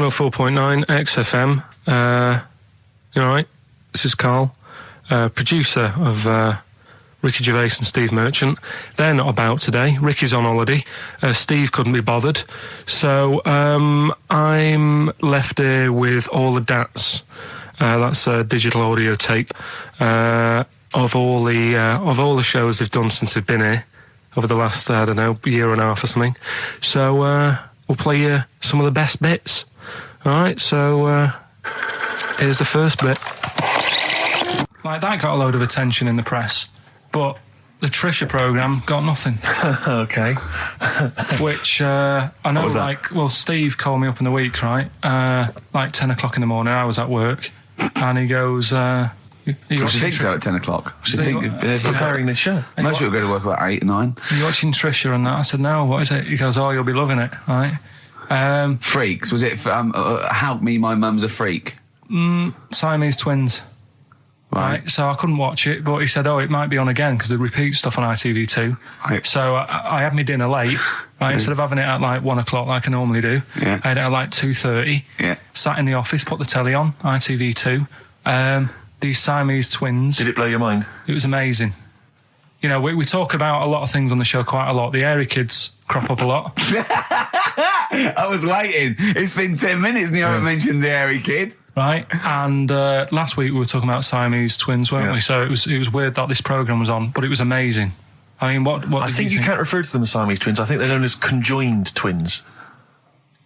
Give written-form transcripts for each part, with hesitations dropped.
104.9 XFM. You alright? This is Karl, producer of Ricky Gervais and Steve Merchant. They're not about today. Ricky's on holiday. Steve couldn't be bothered. So I'm left here with all the DATs. That's a digital audio tape of all the shows they've done since they've been here over the last, I don't know, year and a half or something. So we'll play you some of the best bits. Alright, so here's the first bit. Like, that got a load of attention in the press, but the Trisha programme got nothing. Okay. Which, I know, like, well, Steve called me up in the week, right? Like 10 o'clock in the morning, I was at work, and he goes, I think so at 10 o'clock. I think they're preparing this show. Most people go to work about 8 or 9. Are you watching Trisha and that? I said, no, what is it? He goes, oh, you'll be loving it, right? Freaks, was it Help Me, My Mum's a Freak? Siamese twins. Right, so I couldn't watch it, but he said, oh, it might be on again, because they repeat stuff on ITV2. Right. So I had my dinner late, right, instead of having it at like 1 o'clock like I normally do, I had it at like 2:30, sat in the office, put the telly on, ITV2, these Siamese twins. Did it blow your mind? It was amazing. You know, we talk about a lot of things on the show quite a lot. The Airy Kids crop up a lot. I was waiting. It's been 10 minutes and you haven't mentioned the Airy Kid. Right, and last week we were talking about Siamese twins, weren't we? So it was weird that this programme was on, but it was amazing. I mean, what I think you can't refer to them as Siamese twins. I think they're known as conjoined twins.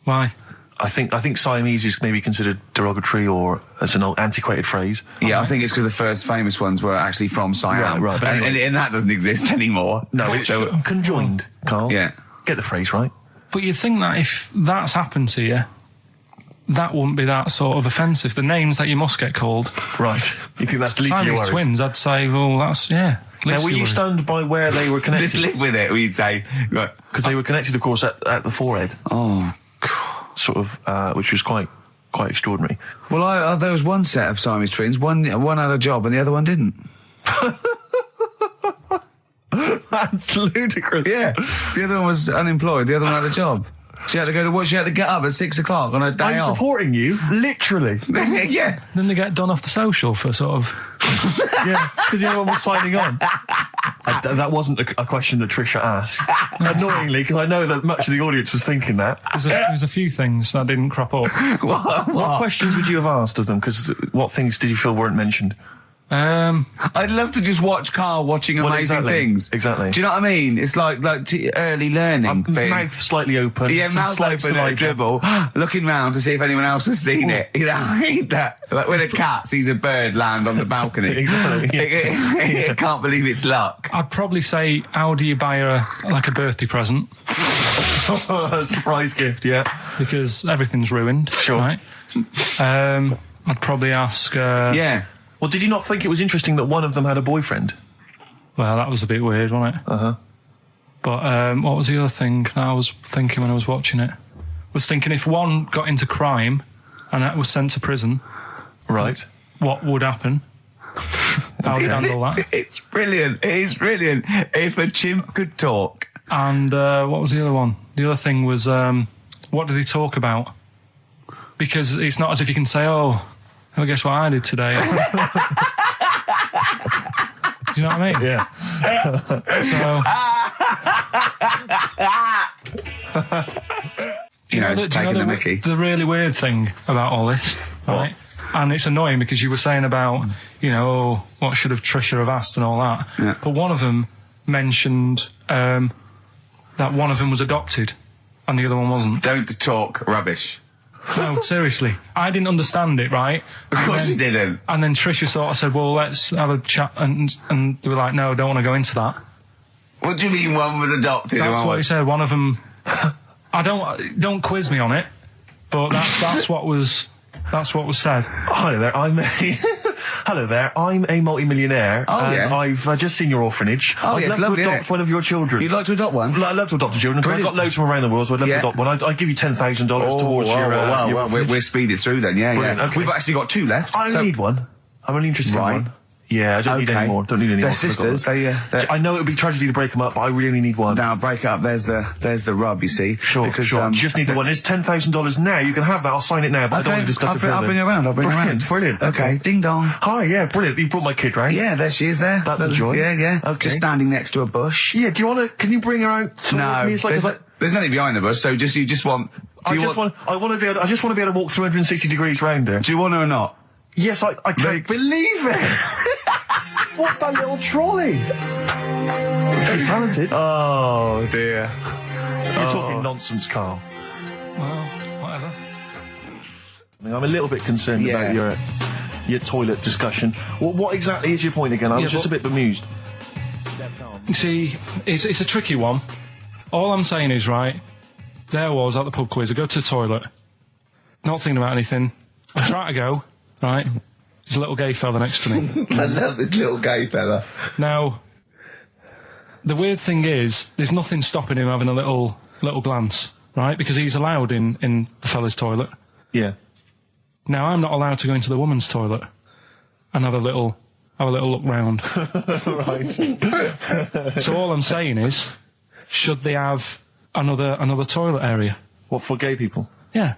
Why? I think Siamese is maybe considered derogatory or as an old antiquated phrase. Yeah, I think it's because the first famous ones were actually from Siam. Right. But anyway, and that doesn't exist anymore. No, it's conjoined, Karl. Yeah. Get the phrase right. But you'd think that if that's happened to you, that wouldn't be that sort of offensive. The names that you must get called. Right. You think that's the least of your worries? Siamese twins, I'd say, well, that's, Now, were you stunned by where they were connected? Just live with it, we'd say. Because they were connected, of course, at the forehead. Oh. Sort of, which was quite extraordinary. Well, there was one set of Siamese twins. One had a job and the other one didn't. That's ludicrous. Yeah. The other one was unemployed. The other one had a job. She had to go to work. She had to get up at 6 o'clock on her day off. I'm supporting you, literally. Yeah. Then they get done off the social for sort of... Yeah, because the other one was signing on. That wasn't a question that Trisha asked. Annoyingly, because I know that much of the audience was thinking that. There was a few things that didn't crop up. What questions would you have asked of them? Because what things did you feel weren't mentioned? I'd love to just watch Karl watching amazing things. Exactly. Do you know what I mean? It's like early learning. Mouth slightly open. Yeah, mouth open and dribble, looking round to see if anyone else has seen it. You know, I hate that. Like when a cat sees a bird land on the balcony. Exactly. It can't believe it's luck. I'd probably say, how do you buy her like a birthday present? A surprise gift, yeah. Because everything's ruined. Sure. Right? I'd probably ask... yeah. Well, did you not think it was interesting that one of them had a boyfriend? Well, that was a bit weird, wasn't it? Uh-huh. But what was the other thing that I was thinking when I was watching it? I was thinking if one got into crime and that was sent to prison... Right. What would happen? How would you handle that? It's brilliant. It is brilliant. If a chimp could talk. And what was the other one? The other thing was, what did they talk about? Because it's not as if you can say, oh, guess what I did today? Do you know what I mean? Yeah. The really weird thing about all this, right? And it's annoying because you were saying about, what should have Trisha have asked and all that. Yeah. But one of them mentioned that one of them was adopted and the other one wasn't. Don't talk rubbish. No, seriously. I didn't understand it, right? Of course you didn't. And then Trisha sort of said, well, let's have a chat. And they were like, no, don't want to go into that. What do you mean one was adopted? That's what he said. One of them... don't quiz me on it, but that's what was said. Hello there, I'm a multi-millionaire. And I've just seen your orphanage. I'd love to adopt one of your children. You'd like to adopt one? I'd love to adopt a children, because I've got loads from around the world, so I'd love to adopt one. I'd give you $10,000 towards your we're speeding through then, yeah. Okay. We've actually got 2 left. I only need one. I'm only interested in one. Yeah, I don't need any more. Don't need any They're more. sisters. I know it would be tragedy to break them up, but I really only need one. Now break it up. There's the rub. You see. Sure. You just need the one. It's $10,000 now. You can have that. I'll sign it now, but I don't want to discuss it further. I'll bring her around. Brilliant. Okay. Ding dong. Hi. Yeah. Brilliant. You brought my kid round. Yeah, there she is. There. That's a joy. Yeah. Okay. Just standing next to a bush. Yeah. Do you want to? Can you bring her out? No. There's nothing behind the bush. So you just want. I just want to be able to walk 360 degrees round her. Do you want her or not? Yes, I can't believe it. What's that little trolley? She's talented. Oh dear. You're talking nonsense, Karl. Well, whatever. I'm a little bit concerned about your toilet discussion. Well, what exactly is your point again? I was just a bit bemused. You see, it's a tricky one. All I'm saying is, right, there I was at the pub quiz. I go to the toilet, not thinking about anything. I try to go, right, there's a little gay fella next to me. I love this little gay fella. Now, the weird thing is, there's nothing stopping him having a little glance, right, because he's allowed in the fella's toilet. Yeah. Now, I'm not allowed to go into the woman's toilet and have a little look round. Right. So all I'm saying is, should they have another toilet area? What, for gay people? Yeah.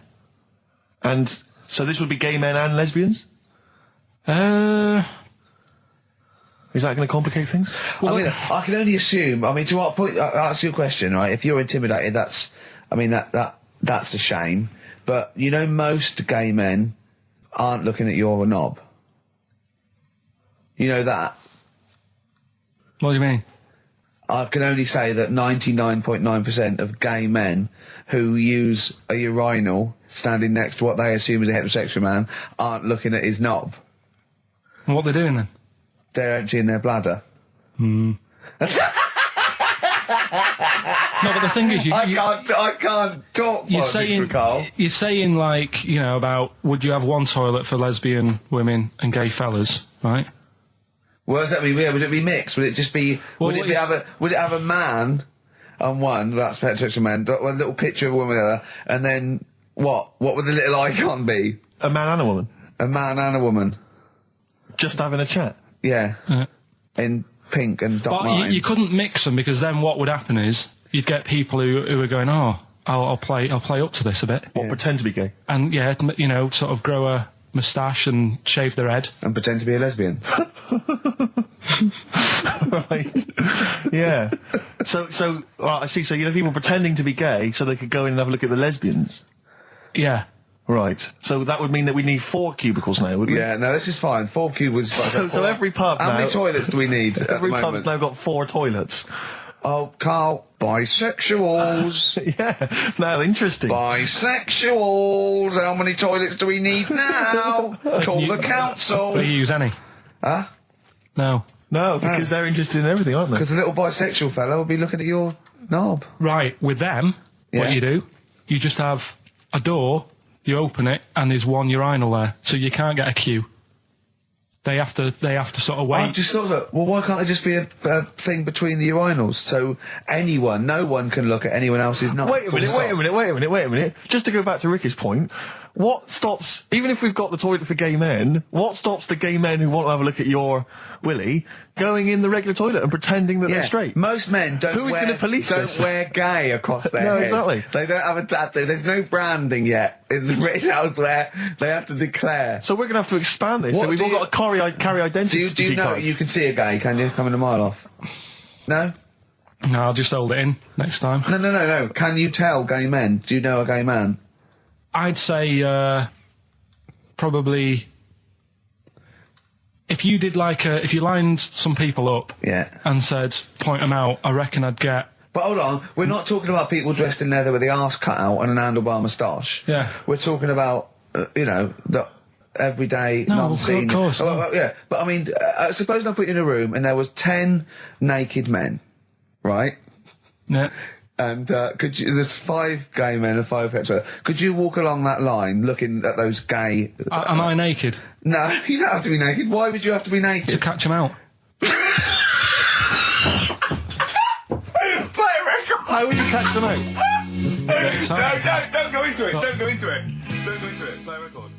And so this would be gay men and lesbians? Is that going to complicate things? Well, I can only assume. I mean, to what point? I'll ask you a question, right? If you're intimidated, that's a shame. But you know, most gay men aren't looking at your knob. You know that. What do you mean? I can only say that 99.9% of gay men who use a urinal standing next to what they assume is a heterosexual man aren't looking at his knob. And what they're doing then? They're emptying their bladder. No, but the thing is, I can't talk. You're saying like, you know, about would you have one toilet for lesbian women and gay fellas, right? What does that mean? Would it be mixed? Would it just be? Would it have a man on one? That's heterosexual man. One little picture of a woman on the other, and then what? What would the little icon be? A man and a woman. A man and a woman. Just having a chat. Yeah. In pink and dot lines. But you couldn't mix them, because then what would happen is you'd get people who are going, oh, I'll play up to this a bit. What, pretend to be gay? And you know, sort of grow a moustache and shave their head. And pretend to be a lesbian. Right. Yeah. So I see. So you know, people pretending to be gay so they could go in and have a look at the lesbians. Yeah. Right. So that would mean that we need 4 cubicles now, wouldn't we? Yeah. No, this is fine. 4 cubicles. So every pub How many toilets do we need? Every pub's now got 4 toilets. Oh, Karl, bisexuals. Yeah. Now, interesting. Bisexuals. How many toilets do we need now? Call the council. Do you use any? Huh? No. No, because they're interested in everything, aren't they? Because the little bisexual fellow will be looking at your knob. Right. With them, what you do, you just have a door, you open it, and there's one urinal there, so you can't get a queue. They have to sort of wait. I just thought that, well, why can't there just be a thing between the urinals, so no one can look at anyone else's knob? Wait a minute. Just to go back to Ricky's point, what stops, even if we've got the toilet for gay men, what stops the gay men who want to have a look at your willy going in the regular toilet and pretending that they're straight? Most men don't wear gay across their head. Exactly. They don't have a tattoo. There's no branding yet in the British House where they have to declare. So we're going to have to expand this. So we've all got to carry identity. Do you know you can see a gay, can you? Coming a mile off. No? No, I'll just hold it in next time. No. Can you tell gay men? Do you know a gay man? I'd say probably if you did if you lined some people up and said point them out, I reckon I'd get. But hold on, we're not talking about people dressed in leather with the arse cut out and an handlebar moustache. Yeah, we're talking about the everyday non-seen. Of course. Yeah, but I mean, suppose I put you in a room and there was 10 naked men, right? Yeah. And there's 5 gay men and 5 hetero. Could you walk along that line looking at those gay... Am I naked? No, you don't have to be naked. Why would you have to be naked? To catch them out. Play a record! How would you catch them out? No, don't go into it. Don't go into it. Play a record.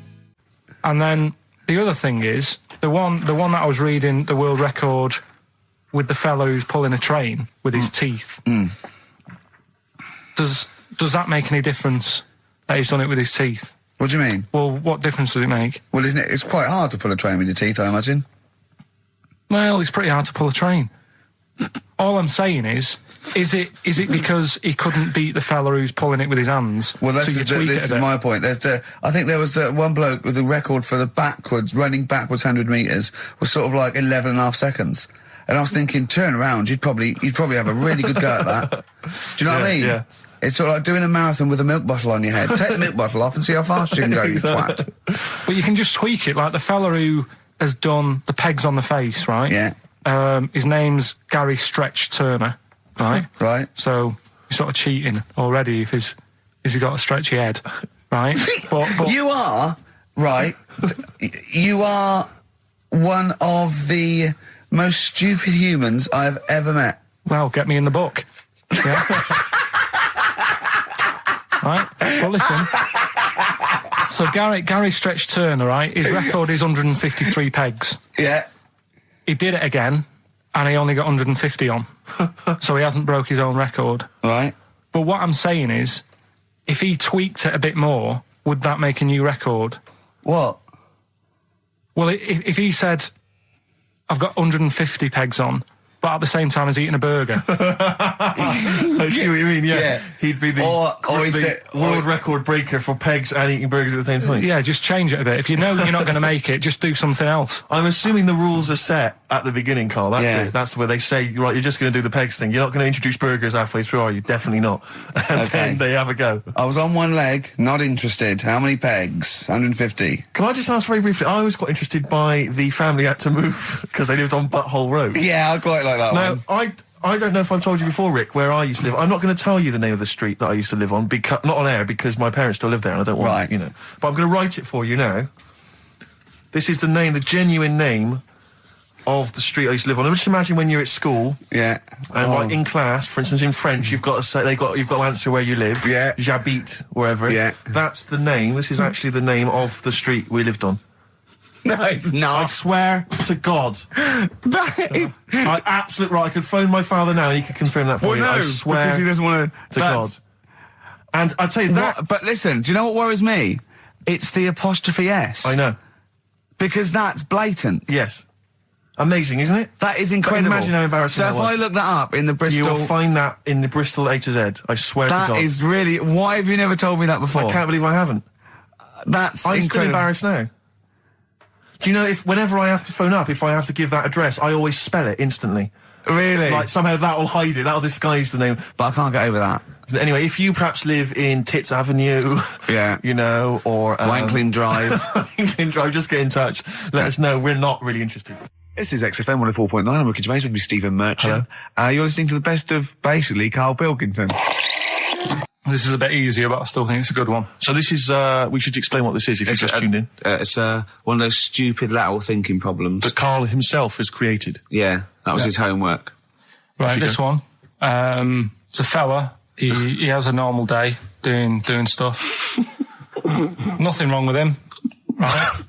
And then the other thing is, the one that I was reading, the world record with the fellow who's pulling a train with his teeth. Does that make any difference that he's done it with his teeth? What do you mean? Well, what difference does it make? Well, isn't it? It's quite hard to pull a train with your teeth, I imagine. Well, it's pretty hard to pull a train. All I'm saying is it because he couldn't beat the fella who's pulling it with his hands? Well, this is my point. I think there was one bloke with the record for the running backwards 100 metres was sort of like 11 and a half seconds. And I was thinking, turn around, you'd probably have a really good go at that. Do you know what I mean? Yeah. It's sort of like doing a marathon with a milk bottle on your head. Take the milk bottle off and see how fast you can go, you twat. But you can just tweak it, like the fella who has done the pegs on the face, right? Yeah. His name's Gary Stretch Turner, right? Right. So you're sort of cheating already if he's got a stretchy head, right? But you are, right, you are one of the most stupid humans I've ever met. Well, get me in the book. Yeah. Right? Well, listen. So Gary Stretch Turner, right? His record is 153 pegs. Yeah. He did it again, and he only got 150 on. So he hasn't broke his own record. Right. But what I'm saying is, if he tweaked it a bit more, would that make a new record? What? Well, if he said, I've got 150 pegs on, but at the same time as eating a burger. I see what you mean, yeah. He'd be the world record breaker for pegs and eating burgers at the same time. Yeah, just change it a bit. If you know you're not going to make it, just do something else. I'm assuming the rules are set at the beginning, Carl. That's it. That's where they say, right, you're just going to do the pegs thing. You're not going to introduce burgers halfway through, are you? Definitely not. And then they have a go. I was on one leg, not interested. How many pegs? 150. Can I just ask very briefly, I was quite interested by the family had to move because they lived on Butthole Road. Yeah, I quite like that one. Now, I don't know if I've told you before, Rick, where I used to live. I'm not going to tell you the name of the street that I used to live on, not on air, because my parents still live there and I don't want, But I'm going to write it for you now. This is the genuine name of the street I used to live on. Just imagine when you're at school. Yeah. And like in class, for instance, in French, you've got to say, you've got to answer where you live. Yeah. J'habite, wherever. Yeah. That's the name. This is actually the name of the street we lived on. No, it's not. I swear to God. That is... Absolute right. I could phone my father now and he could confirm that for you. No, I swear because he doesn't want to God. And I'd say that... But listen, do you know what worries me? It's the apostrophe S. I know. Because that's blatant. Yes. Amazing, isn't it? That is incredible. But imagine how embarrassing that was. So if I look that up in the Bristol... You will find that in the Bristol A to Z. I swear to God. That is really... Why have you never told me that before? I can't believe I haven't. That's I'm incredible. still embarrassed now. Do you know, whenever I have to phone up, if I have to give that address, I always spell it instantly. Really? Like, somehow that'll hide it, that'll disguise the name. But I can't get over that. Anyway, if you perhaps live in Tits Avenue, yeah, or... Wanklin Drive. Wanklin Drive, just get in touch. Let us know, we're not really interested. This is XFM 104.9, I'm Ricky Gervais with me, Stephen Merchant. You're listening to the best of, basically, Karl Pilkington. This is a bit easier, but I still think it's a good one. So this is, we should explain what this is if you just tuned in. It's one of those stupid lateral thinking problems. That Karl himself has created. Yeah, that was his homework. Right, this one. It's a fella, he has a normal day, doing stuff. Nothing wrong with him, right?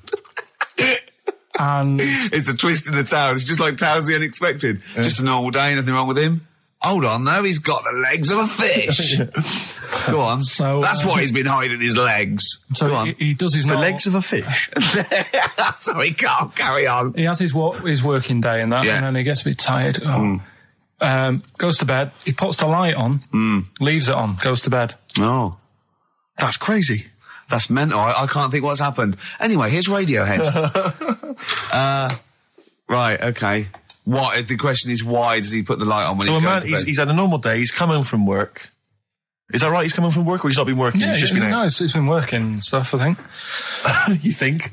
And... It's the twist in the tale, it's just like Tales of the Unexpected. Yeah. Just a normal day, nothing wrong with him. Hold on, though, he's got the legs of a fish. Go on. So that's why he's been hiding his legs. So Go on. He does his the legs of a fish. So he can't carry on. He has his working day and that, and then he gets a bit tired. Goes to bed. He puts the light on, leaves it on, goes to bed. Oh, that's crazy. That's mental. I can't think what's happened. Anyway, here's Radiohead. Right. Okay. What? The question is, why does he put the light on when he's going to bed? He's had a normal day, he's come home from work. Is that right? He's come home from work or he's not been working? Yeah, he's just been out? No, he's been working and stuff, I think. You think?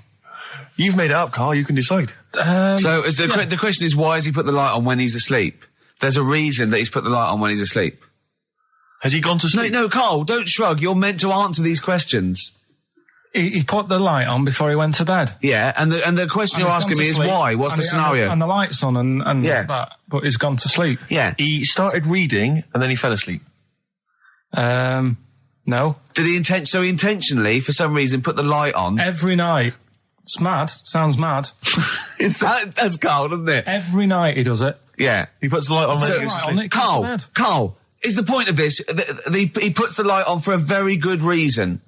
You've made it up, Karl, you can decide. The question is, why has he put the light on when he's asleep? There's a reason that he's put the light on when he's asleep. Has he gone to sleep? No, Karl, don't shrug. You're meant to answer these questions. He put the light on before he went to bed. Yeah, and the question you're asking me is why? What's the scenario? And the light's on and that, but he's gone to sleep. Yeah. He started reading and then he fell asleep. No. Did he intentionally, for some reason, put the light on? Every night It's mad. Sounds mad. That's Carl, doesn't it? Every night he does it. Yeah. He puts the light on. Carl, is the point of this that he puts the light on for a very good reason?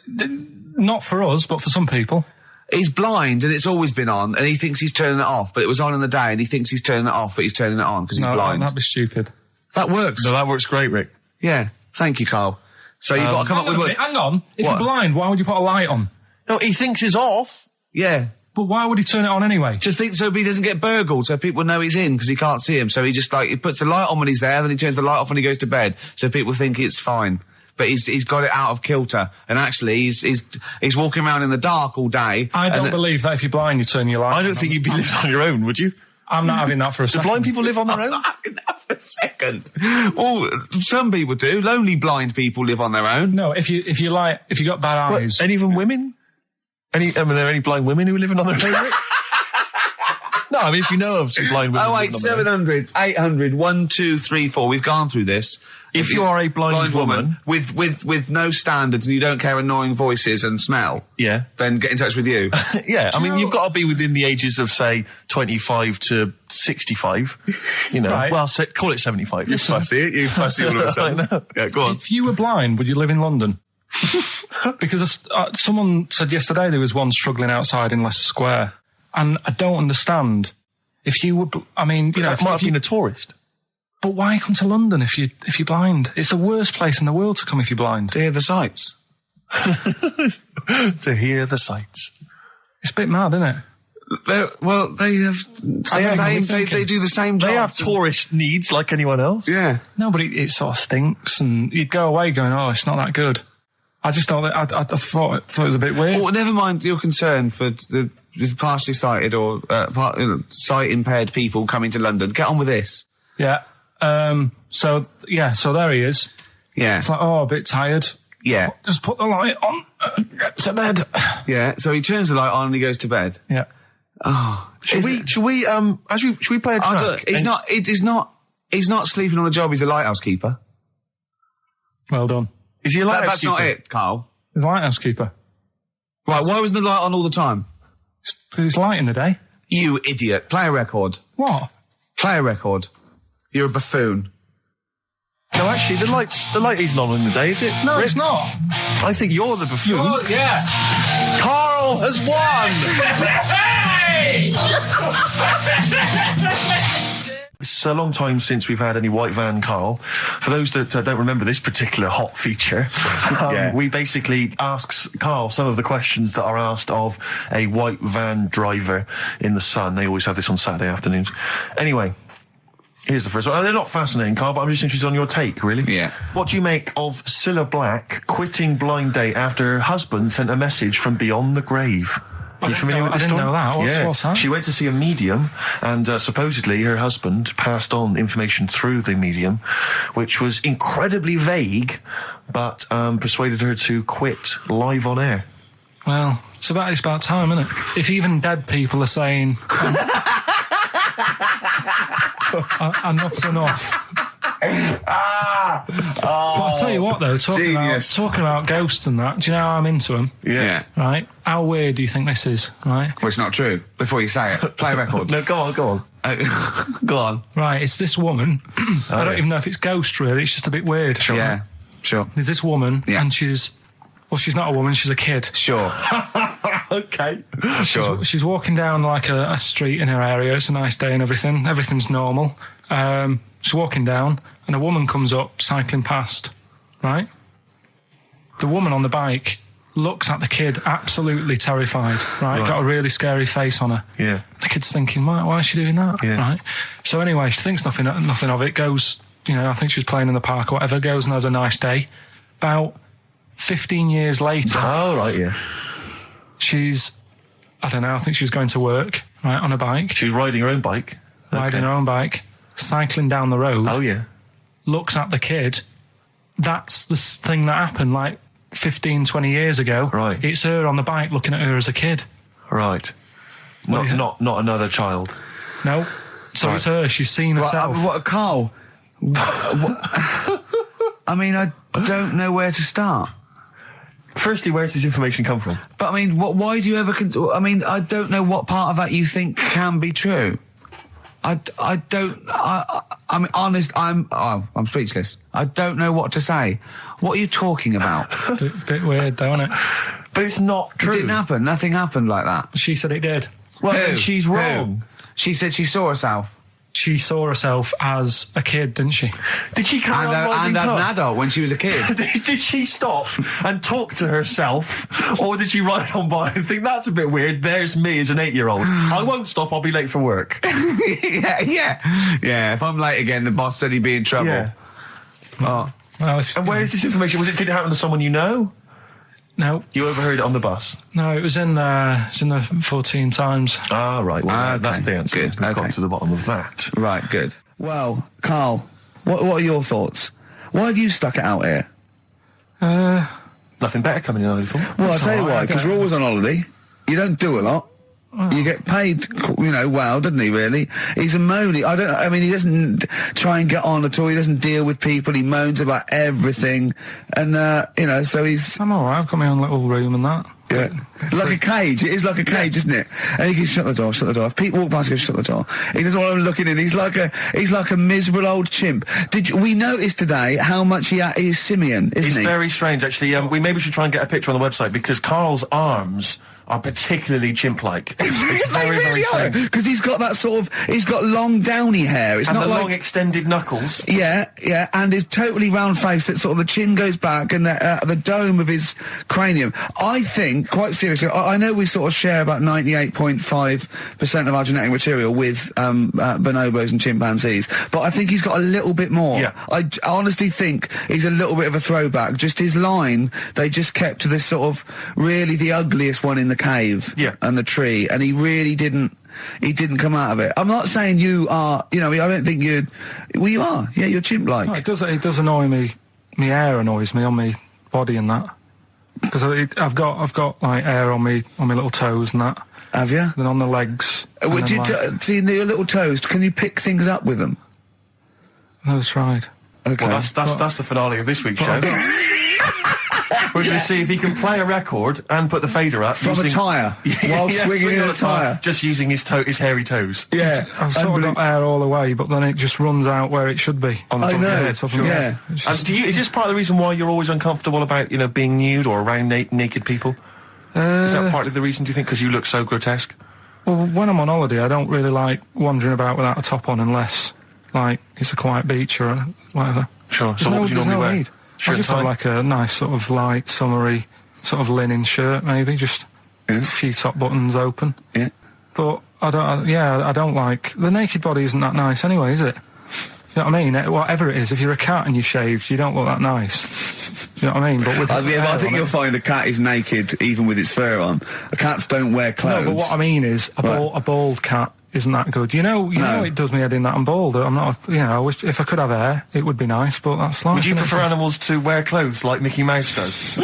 Not for us, but for some people. He's blind and it's always been on, and he thinks he's turning it off, but it was on in the day, and he thinks he's turning it off, but he's turning it on because he's blind. That'd be stupid. That works. No, that works great, Rick. Yeah. Thank you, Carl. So you've got to come up with... Hang on. If you're blind, why would you put a light on? No, he thinks it's off. Yeah. But why would he turn it on anyway? Just think so he doesn't get burgled, so people know he's in because he can't see him. So he just he puts the light on when he's there, then he turns the light off when he goes to bed, so people think it's fine. But he's got it out of kilter, and actually he's walking around in the dark all day. I don't believe that if you're blind you turn your light on. I don't think you'd be living on your own, would you? I'm not having that for a second. Do blind people live on their own? I'm not having that for a second. Well, some people do. Lonely blind people live on their own. No, if you got bad eyes. What, any of them women? Are there any blind women who are living on their own? No, I mean, if you know of some blind women. 08700 800 1234. We've gone through this. If you are a blind woman with no standards and you don't care annoying voices and smell, yeah, then get in touch with you. Yeah, I mean, you've got to be within the ages of, say, 25 to 65. You know, right. Well, call it 75. You fussy all of a sudden. Yeah, go on. If you were blind, would you live in London? Because someone said yesterday there was one struggling outside in Leicester Square, and I don't understand. If you were, I mean, you know, that might have been a tourist. But why come to London if you're blind? It's the worst place in the world to come if you're blind. To hear the sights. To hear the sights. It's a bit mad, isn't it? They do the same job. They have tourist needs like anyone else. Yeah. No, but it sort of stinks, and you'd go away going, "Oh, it's not that good." I just thought that I thought it was a bit weird. Well, never mind your concern for the partially sighted or sight impaired people coming to London. Get on with this. Yeah. So there he is. Yeah. It's like, oh, a bit tired. Yeah. Just put the light on. Get to bed. Yeah. So he turns the light on and he goes to bed. Yeah. Oh. Should we play a track? He's not sleeping on the job. He's a lighthouse keeper. Well done. Is he a lighthouse That's keeper? not it, Carl. He's a lighthouse keeper. Right. Why wasn't the light on all the time? It's light in the day. You idiot. Play a record. What? Play a record. You're a buffoon. No, actually, the light isn't on in the day, is it? No, Rick? it's not. I think you're the buffoon. Oh, yeah. Carl has won! It's a long time since we've had any white van Carl. For those that don't remember this particular hot feature, we basically ask Carl some of the questions that are asked of a white van driver in the Sun. They always have this on Saturday afternoons. Anyway, here's the first one. They're not fascinating, Carl, but I'm just interested on your take, really. Yeah. What do you make of Cilla Black quitting Blind Date after her husband sent a message from beyond the grave? Are you familiar with this story? I didn't know that. What's that? She went to see a medium, and supposedly her husband passed on information through the medium, which was incredibly vague, but persuaded her to quit live on air. Well, it's about time, isn't it? If even dead people are saying enough's enough. But I'll tell you what, though, talking about ghosts and that, do you know how I'm into them? Yeah. Right? How weird do you think this is, right? Well, it's not true. Before you say it, play a record. No, go on. Go on. Right, it's this woman. I don't even know if it's ghost, really. It's just a bit weird. Sure. Yeah, sure. There's this woman, and she's not a woman, she's a kid. Sure. Okay. Sure. She's walking down like a street in her area. It's a nice day and everything. Everything's normal. She's walking down, and a woman comes up, cycling past, right? The woman on the bike looks at the kid, absolutely terrified, right? Got a really scary face on her. Yeah. The kid's thinking, why is she doing that? Yeah. Right? So anyway, she thinks nothing of it, goes, I think she was playing in the park or whatever, goes and has a nice day. About 15 years later... Oh, right, yeah. She's, I don't know, I think she was going to work, right, on a bike. She was riding her own bike. Riding her own bike, cycling down the road. Oh, yeah. Looks at the kid. That's the thing that happened, like, 15, 20 years ago. Right. It's her on the bike looking at her as a kid. Right. Not another child. No. So It's her. She's seen herself. What, Carl? I mean, I don't know where to start. Firstly, where's this information come from? But I mean, why do you ever? I mean, I don't know what part of that you think can be true. I mean, honest. I'm speechless. I don't know what to say. What are you talking about? Bit weird, though, isn't it? But it's not true. It didn't happen. Nothing happened like that. She said it did. Well, then she's wrong. She said she saw herself. She saw herself as a kid, didn't she? Did she carry on riding and as an pub? adult when she was a kid. Did she stop and talk to herself, or did she ride on by and think that's a bit weird? There's me as an 8-year-old. I won't stop. I'll be late for work. yeah. If I'm late again, the boss said he'd be in trouble. Yeah. Oh. Well, And where is this information? Did it happen to someone you know? No. You overheard it on the bus? No, it was in the 14 Times. Ah, right. Well, Okay. that's the answer. Good. We've got Okay. to the bottom of that. Right. Good. Well, Karl, what are your thoughts? Why have you stuck it out here? Nothing better coming in, I thought. Well, I'll tell you all right, why. Because okay. you're always on holiday. You don't do a lot. You get paid, well, doesn't he, really? He's a moany. I mean, he doesn't try and get on at all. He doesn't deal with people. He moans about everything. And, so he's... I'm all right. I've got my own little room and that. Yeah. Like a cage. It is like a cage, isn't it? And he can shut the door. If people walk past, he goes, shut the door. He doesn't want them looking in. He's like a miserable old chimp. We noticed today how much he's simian, isn't It's he? very strange, actually. We maybe should try and get a picture on the website, because Karl's arms are particularly chimp-like. It's very, very strange. Because he's got that he's got long downy hair. It's And not the like... long extended knuckles. Yeah, and his totally round face that sort of the chin goes back and the dome of his cranium. I think, quite seriously, I know we sort of share about 98.5% of our genetic material with bonobos and chimpanzees, but I think he's got a little bit more. Yeah. I honestly think he's a little bit of a throwback. Just his line, they just kept to this sort of really the ugliest one in the cave and the tree, and he really didn't. He didn't come out of it. I'm not saying you are, I don't think you'd... Well, you are. Yeah, you're chimp-like. No, it does annoy me. My hair annoys me on my body and that. Because I've got like hair on me little toes and that. Have you? Then on the legs. and Would then, you like, see your little toes? Can you pick things up with them? I was tried. Okay. Well, that's the finale of this week's show. We're going to see if he can play a record and put the fader up From a tyre, while swinging in a tyre. just using his hairy toes. Yeah. I've sort of got hair all the way, but then it just runs out where it should be. On the I top of know, your head. Top of my yeah. head. It's And just- is this part of the reason why you're always uncomfortable about, being nude or around naked people? Is that partly the reason, do you think, because you look so grotesque? Well, when I'm on holiday, I don't really like wandering about without a top on unless, like, it's a quiet beach or whatever. Sure. So what would you there's normally no wear? need. Shirt I just and have tie? like a nice sort of light, summery, sort of linen shirt, maybe, just a few top buttons open. Yeah. But I don't like... The naked body isn't that nice anyway, is it? You know what I mean? Whatever it is, if you're a cat and you're shaved, you don't look that nice. You know what I mean? But with I hair think on you'll it- find a cat is naked even with its fur on. Cats don't wear clothes. No, but what I mean is, a bald cat isn't that good. You know, it does me head in that I'm bald. I'm not, I wish if I could have hair, it would be nice, but that's life. Would you innit? prefer animals to wear clothes like Mickey Mouse does?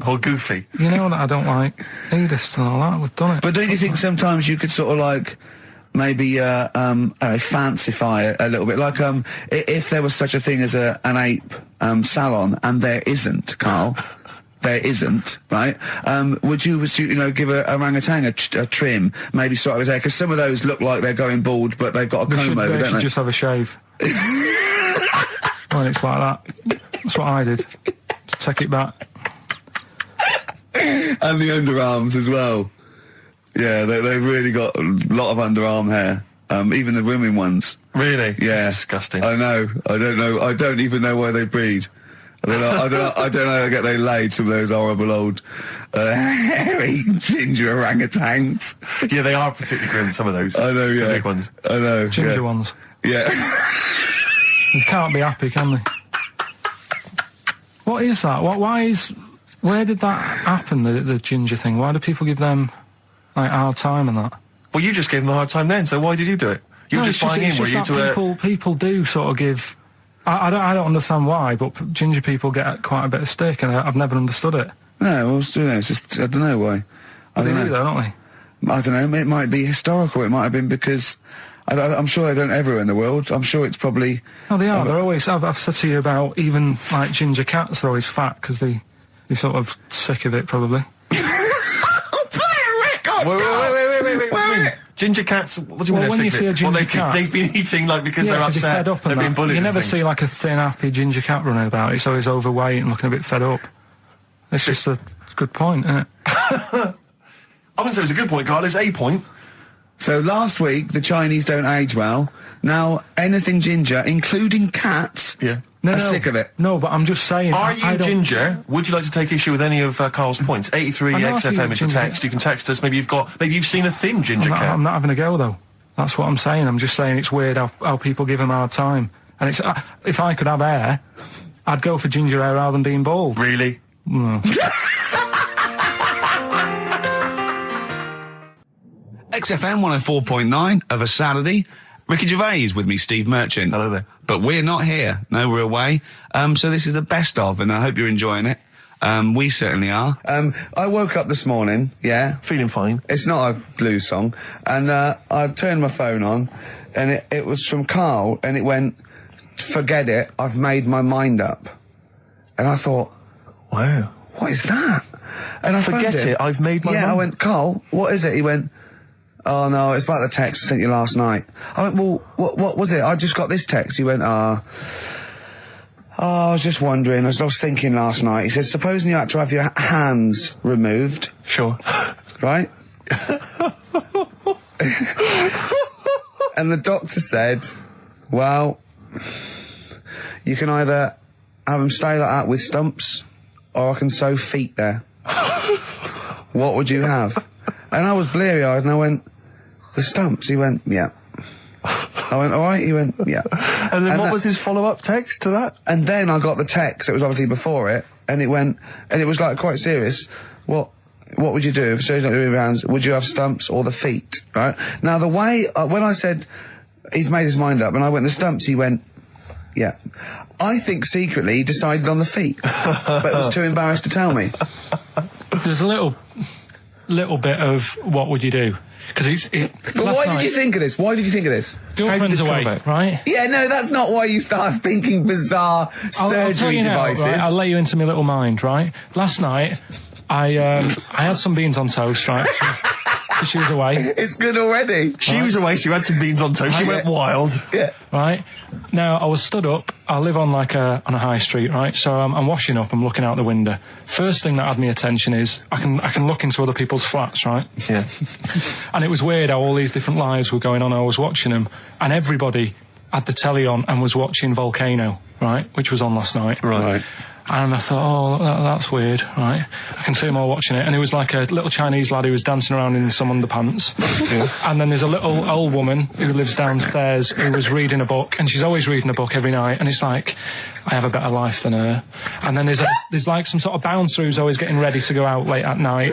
Or Goofy? You know that I don't like nudist and all that. We've done it. But don't you think sometimes you could sort of like maybe fancify it a little bit? Like if there was such a thing as an ape salon, and there isn't, Karl. There isn't, right? Would you give a orangutan a trim, maybe sort of his hair? Because some of those look like they're going bald, but they've got a comb over, They don't should they? just have a shave. When it's like that. That's what I did. Just take it back. And the underarms as well. Yeah, they've really got a lot of underarm hair. Even the women ones. Really? Yeah. That's disgusting. I know. I don't know. I don't even know where they breed. I don't know how they get they laid, some of those horrible old hairy ginger orangutans. Yeah, they are particularly grim, some of those. I know, yeah. The big ones. I know. Ginger yeah. ones. Yeah. You can't be happy, can they? What is that? Where did that happen, the ginger thing? Why do people give them, like, a hard time and that? Well, you just gave them a hard time then, so why did you do it? You were just buying in, were you, to people do sort of give... I don't understand why, but ginger people get quite a bit of stick, and I've never understood it. No, well, it's just, I don't know why. I They don't do, know. though, don't they? I don't know. It might be historical. It might have been because... I'm sure they don't everywhere in the world. I'm sure it's probably... No, they are. They're always... I've said to you about even, like, ginger cats, they're always fat, because they You're sort of sick of it, probably. Wait. Ginger cats, what do you mean? When you see a ginger cat... They've been eating, like, because they're upset. They're fed up and they've been bullied. You never see see, like, a thin, happy ginger cat running about. It's always overweight and looking a bit fed up. It's just a good point, isn't it? I wouldn't say it's a good point, Carl. It's a point. So last week, the Chinese don't age well. Now, anything ginger, including cats, are sick of it. No, but I'm just saying... Are you ginger? Would you like to take issue with any of Carl's points? 83 XFM is the text. You can text us. Maybe you've seen a thin ginger cat. I'm not having a go, though. That's what I'm saying. I'm just saying it's weird how people give them a hard time. And it's if I could have hair, I'd go for ginger hair rather than being bald. Really? Mm. XFM 104.9 of a Saturday. Ricky Gervais with me, Steve Merchant. Hello there. But we're not here. No, we're away. So this is the best of, and I hope you're enjoying it. We certainly are. I woke up this morning, Feeling fine. It's not a blues song. And I turned my phone on, and it was from Karl, and it went, "Forget it, I've made my mind up." And I thought, wow. What is that? And I Forget it, I've made my mind. I went, "Karl, what is it?" He went, "Oh no, it's about the text I sent you last night." I went, "Well, what was it? I just got this text." He went, I was just wondering, I was thinking last night." He said, "Supposing you had to have your hands removed." Sure. Right? And the doctor said, "Well, you can either have them stay like that with stumps, or I can sew feet there. What would you have?" And I was bleary-eyed, and I went, "The stumps?" He went, "Yeah." I went, "All right?" He went, "Yeah." And then what was his follow-up text to that? And then I got the text, it was obviously before it, and it went, and it was like quite serious. What would you do if surgery not doing your hands? Would you have stumps or the feet? Right? Now the way, when I said he's made his mind up, and I went the stumps, he went, "Yeah." I think secretly he decided on the feet, but was too embarrassed to tell me. There's a little bit of what would you do? Because But why did you think of this? Why did you think of this? Girlfriend's away, right? Yeah, no, that's not why you start thinking bizarre surgery devices. Right? I'll let you into my little mind, right? Last night, I had some beans on toast, right? She was away. It's good already. She was away, she had some beans on toast, she went wild. Yeah. Right? Now, I was stood up, I live on on a high street, right? So I'm washing up, I'm looking out the window. First thing that had my attention is, I can look into other people's flats, right? Yeah. And it was weird how all these different lives were going on, I was watching them, and everybody had the telly on and was watching Volcano, right? Which was on last night. Right. And I thought, that's weird, right? I can see them all watching it. And it was like a little Chinese lad who was dancing around in some underpants. Yeah. And then there's a little old woman who lives downstairs who was reading a book, and she's always reading a book every night. And it's like, I have a better life than her. And then there's like some sort of bouncer who's always getting ready to go out late at night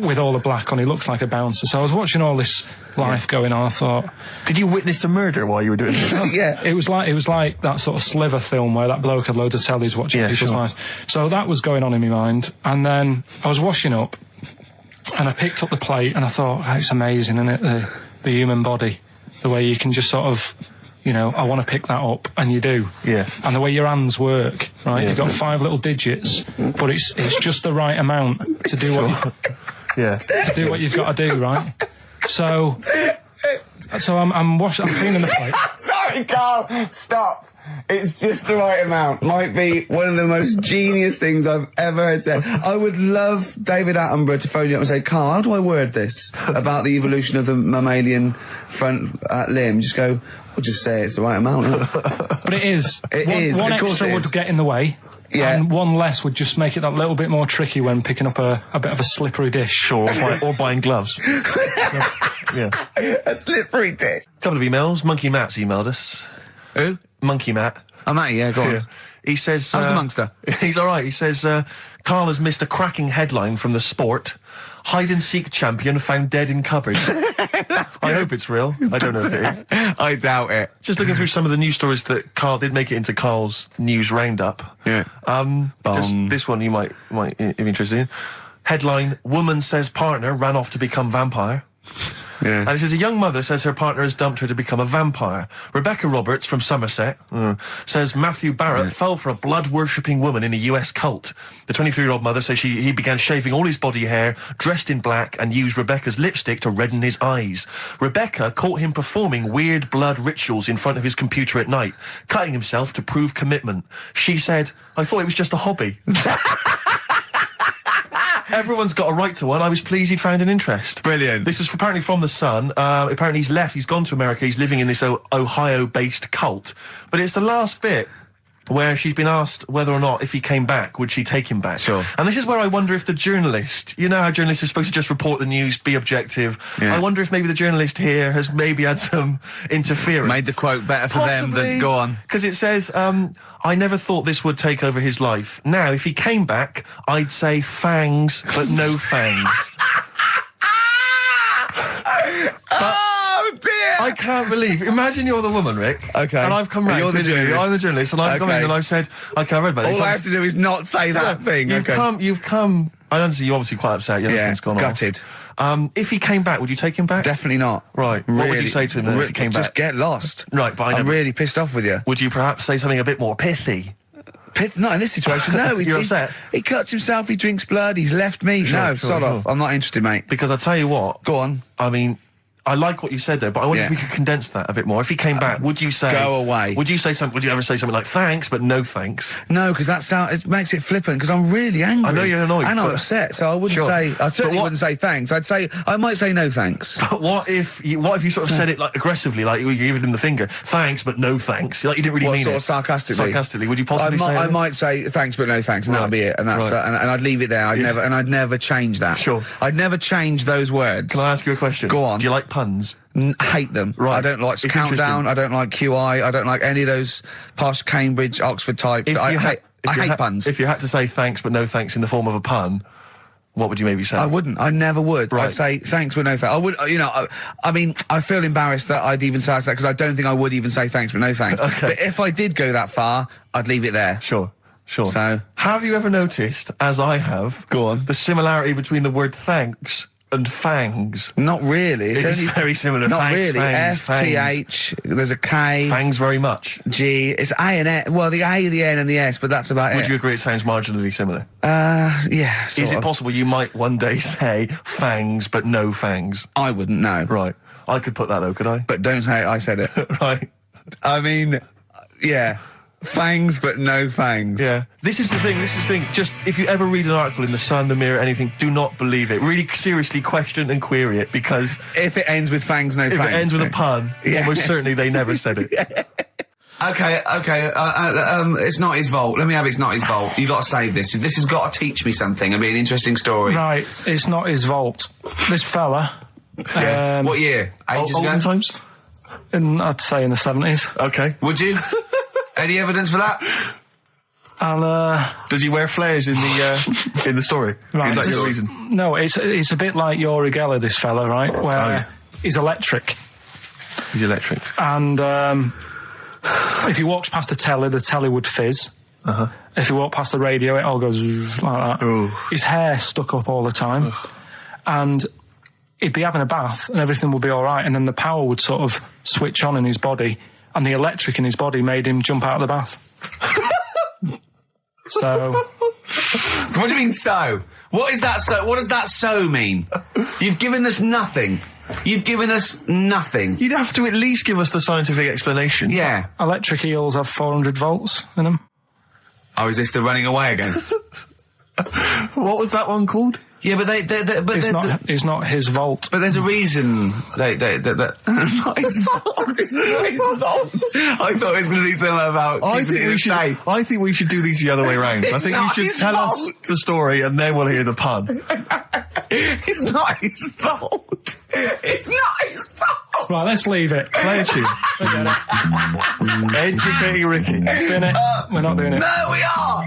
with all the black on. He looks like a bouncer. So I was watching all this life going on. I thought, did you witness a murder while you were doing this? Yeah. It was like that sort of Sliver film where that bloke had loads of tellies watching people's lives. So that was going on in my mind. And then I was washing up, and I picked up the plate, and I thought, it's amazing, isn't it? The human body, the way you can just sort of, I want to pick that up, and you do. Yes. And the way your hands work, right? Yeah. You've got 5 little digits, but it's just the right amount to do to do what you've got to do, right? So I'm cleaning the plate. Sorry, Karl, stop. It's just the right amount. Might be one of the most genius things I've ever heard said. I would love David Attenborough to phone you up and say, "Karl, how do I word this about the evolution of the mammalian front limb?" Just go, we'll just say it's the right amount. But it is. One extra would get in the way. Yeah. And one less would just make it that little bit more tricky when picking up a bit of a slippery dish. Sure, or buying gloves. Yeah. A slippery dish. Couple of emails. Monkey Matt's emailed us. Who? Monkey Matt. I'm at you, yeah, go on. Yeah. He says... How's the Monkster? He's all right. He says, Karl has missed a cracking headline from The Sport. Hide-and-seek champion found dead in cupboard. I hope it's real. I don't know if it is. I doubt it. Just looking through some of the news stories that Karl did make it into Karl's news roundup. Yeah. Just this one you might be interested in. Headline, woman says partner ran off to become vampire. Yeah. And it says, a young mother says her partner has dumped her to become a vampire. Rebecca Roberts from Somerset says Matthew Barrett fell for a blood-worshipping woman in a US cult. The 23-year-old mother says he began shaving all his body hair, dressed in black, and used Rebecca's lipstick to redden his eyes. Rebecca caught him performing weird blood rituals in front of his computer at night, cutting himself to prove commitment. She said, I thought it was just a hobby. Everyone's got a right to one. I was pleased he'd found an interest. Brilliant. This is apparently from The Sun. Apparently he's left. He's gone to America. He's living in this Ohio-based cult. But it's the last bit where she's been asked whether or not, if he came back, would she take him back? Sure. And this is where I wonder if the journalist, you know how journalists are supposed to just report the news, be objective. Yeah. I wonder if maybe the journalist here has maybe had some interference. Made the quote better for them than go on. Because it says, I never thought this would take over his life. Now, if he came back, I'd say fangs, but no fangs. Oh dear! I can't believe. Imagine you're the woman, Rick. Okay. And I've come round. You're the to interview you. journalist. I'm the journalist, and I've come in and I've said, okay, I read about this. All I have to do is not say that thing. You've come. I understand you're obviously quite upset. Your husband's gone gutted. off. If he came back, would you take him back? Definitely not. Right. What would you say to him then if he came back? Just get lost. Right, but I'm really pissed off with you. Would you perhaps say something a bit more pithy? Not in this situation, no. You're upset? He cuts himself, he drinks blood, he's left me. Sure, sod off. I'm not interested, mate. Because I tell you what. Go on. I mean, I like what you said there, but I wonder if we could condense that a bit more. If he came back, would you say... Go away. Would you ever say something like, thanks, but no thanks? No, because it makes it flippant, because I'm really angry. I know you're annoyed. And I'm upset, so I wouldn't say... I certainly wouldn't say thanks. I might say no thanks. But what if you sort of said it like aggressively, like you were giving him the finger, thanks, but no thanks? Like you didn't really mean sort it. of sarcastically? Sarcastically, would you possibly say I might say thanks, but no thanks, and that'll be it. And that's and I'd leave it there. I'd never change that. Sure. I'd never change those words. Can I ask you a question? Go on. Do you like puns? Hate them. Right. I don't like It's Countdown. I don't like QI. I don't like any of those posh Cambridge, Oxford types. I hate puns. If you had to say thanks but no thanks in the form of a pun, what would you maybe say? I wouldn't. I never would. Right. I'd say thanks but no thanks. I would. I mean, I feel embarrassed that I'd even say that because I don't think I would even say thanks but no thanks. Okay. But if I did go that far, I'd leave it there. Sure. So, have you ever noticed, as I have, go on, the similarity between the word thanks and fangs? Not really. It's very similar. Not thanks, really. Fangs, F-T-H, there's a K. Fangs very much. G, it's A and S. Well, the A, the N and the S, but that's about it. Would you agree it sounds marginally similar? Yeah, Is it possible you might one day say fangs but no fangs? I wouldn't know. Right. I could put that though, could I? But don't say I said it. Right. I mean, yeah. Fangs, but no fangs. Yeah. This is the thing. Just, if you ever read an article in The Sun, The Mirror, anything, do not believe it. Really seriously question and query it, because... If it ends with fangs, no fangs. If it ends with a pun, almost certainly they never said it. Okay, it's not his fault. Let me have It's Not His Fault. You've got to save this. This has got to teach me something. It'll be an interesting story. Right, it's not his fault. This fella... what year? Ages ago? Olden times? I'd say in the 70s. Okay. Would you? Any evidence for that? And does he wear flares in the story? Right, Is that your reason? No, it's a bit like Yuri Geller, this fella, right? Where he's electric. He's electric. And if he walks past the telly would fizz. Uh-huh. If he walked past the radio, it all goes like that. Ooh. His hair stuck up all the time. Ugh. And he'd be having a bath and everything would be all right, and then the power would sort of switch on in his body, and the electric in his body made him jump out of the bath. So... What do you mean, so? What is that so? What does that so mean? You've given us nothing. You've given us nothing. You'd have to at least give us the scientific explanation. Yeah. Electric eels have 400 volts in them. Oh, is this the running away again? What was that one called? Yeah, but It's not his vault. But there's a reason not his fault. It's not his fault. I thought it was going to be something about. I think we should do these the other way round. I think you should tell us the story and then we'll hear the pun. It's not his fault. It's not his fault. Right, let's leave it. Play a tune. Forget it. Educating Ricky. Bin it. We're not doing it. No, we are.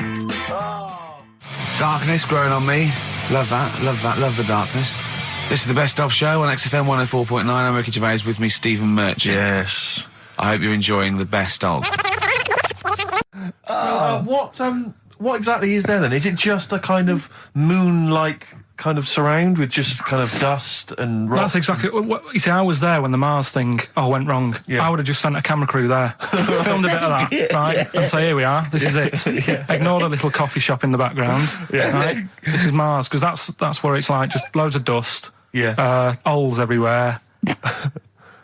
Darkness growing on me. Love that. Love the darkness. This is the Best Of Show on XFM 104.9. I'm Ricky Gervais, with me Stephen Merchant. Yes. I hope you're enjoying the Best Of. What exactly is there then? Is it just a kind of moon-like kind of surround with just kind of dust and rock? That's exactly what you see. I was there when the Mars thing went wrong. Yeah. I would have just sent a camera crew there, filmed a bit of that, right, and say, here we are, this is it. Ignore the little coffee shop in the background. Right? This is Mars, because that's where it's like just loads of dust, holes everywhere.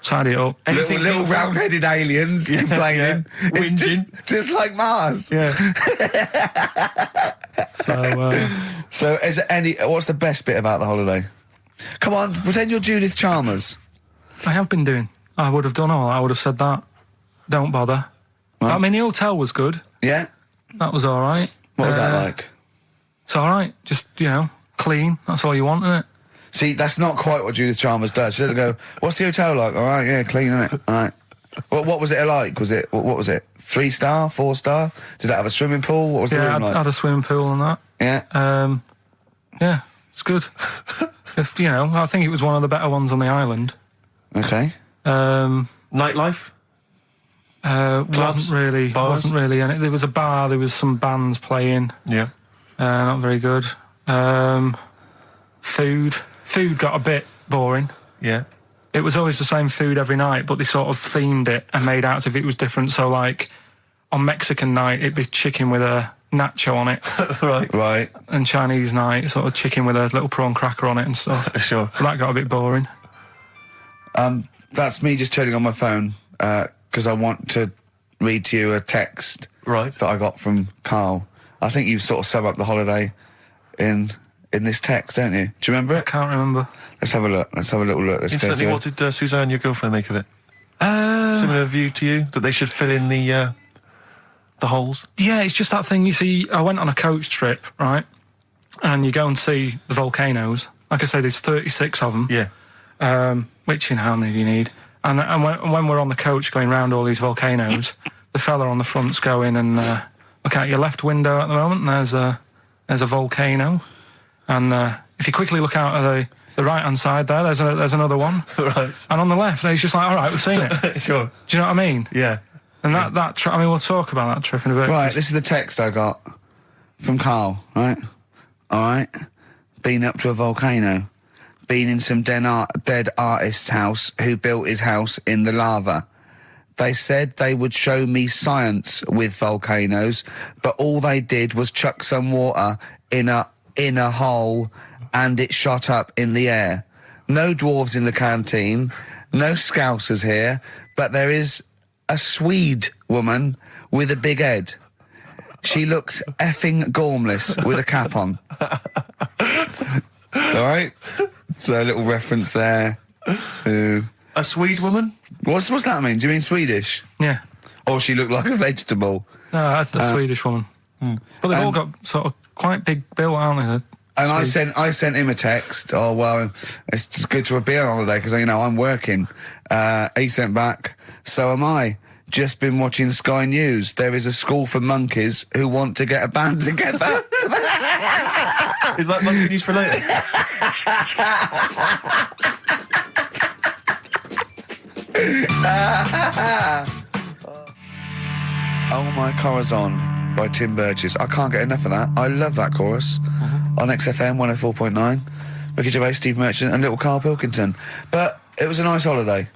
Tidy it up. Little round-headed aliens complaining. It's Whinging. just like Mars. Yeah. So is there what's the best bit about the holiday? Come on, pretend you're Judith Chalmers. I have been doing. I would have done all. I would have said that. Don't bother. Right. I mean, the hotel was good. Yeah? That was all right. What was that like? It's all right. Just, clean. That's all you want, isn't it? See, that's not quite what Judith Chalmers does. She doesn't go, what's the hotel like? All right, yeah, clean, isn't it? All right. What was it like? What was it? 3-star, 4-star? Did it have a swimming pool? What was the room like? Had a swimming pool and that. Yeah. Yeah, it's good. I think it was one of the better ones on the island. Okay. Nightlife? Wasn't really. And there was a bar. There was some bands playing. Yeah. Not very good. Food got a bit boring. Yeah. It was always the same food every night, but they sort of themed it and made out as if it was different. So, like, on Mexican night, it'd be chicken with a nacho on it. Right. And Chinese night, sort of chicken with a little prawn cracker on it and stuff. Sure. But that got a bit boring. That's me just turning on my phone because I want to read to you a text that I got from Karl. I think you sort of sum up the holiday in this text, don't you? Do you remember I it? can't remember. Let's have a look. Let's have a little look. Instantly, what did Suzanne, your girlfriend, make of it? Similar view to you, that they should fill in the holes? Yeah, it's just that thing, you see, I went on a coach trip, right? And you go and see the volcanoes. Like I say, there's 36 of them. Yeah. Which, how many do you need? And when we're on the coach going round all these volcanoes, the fella on the front's going and look out your left window at the moment, and there's a volcano. And if you quickly look out at the right-hand side there, there's another one. Right. And on the left, he's just like, all right, we've seen it. Sure. Do you know what I mean? Yeah. And that trip, we'll talk about that trip in a bit. Right, this is the text I got from Karl, right? All right. Been up to a volcano. Been in some dead artist's house who built his house in the lava. They said they would show me science with volcanoes, but all they did was chuck some water in a hole and it shot up in the air. No dwarves in the canteen, no Scousers here, but there is a Swede woman with a big head. She looks effing gormless with a cap on. All right? So a little reference there to... A Swede woman? What's that mean? Do you mean Swedish? Yeah. Or she looked like a vegetable? No, the Swedish woman. But they've all got sort of quite big bill, aren't they? And I sent him a text. Oh, well, it's just good to be on holiday because, I'm working. He sent back, so am I. Just been watching Sky News. There is a school for monkeys who want to get a band together. Is that monkey news for later? Oh My Corazon by Tim Burgess. I can't get enough of that. I love that chorus. On XFM 104.9. Ricky Gervais, Steve Merchant and little Karl Pilkington. But it was a nice holiday.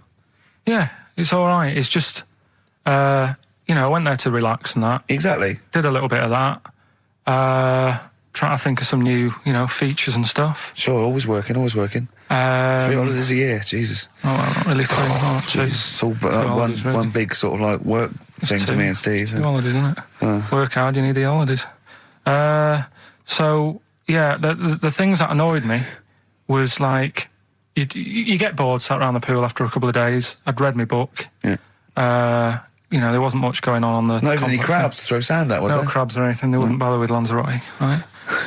Yeah, it's all right. It's just, I went there to relax and that. Exactly. Did a little bit of that. Trying to think of some new, features and stuff. Sure, always working. 3 holidays a year, Jesus. Oh, well, not really 3, not 2. It's all one big sort of like work thing to me and Steve. 2 holidays, isn't it? Work hard, you need the holidays. So, yeah, the things that annoyed me was like, you get bored sat around the pool after a couple of days. I'd read my book. Yeah. There wasn't much going on the... Not even any crabs to throw sand at, was there? No crabs or anything. They wouldn't bother with Lanzarote, right?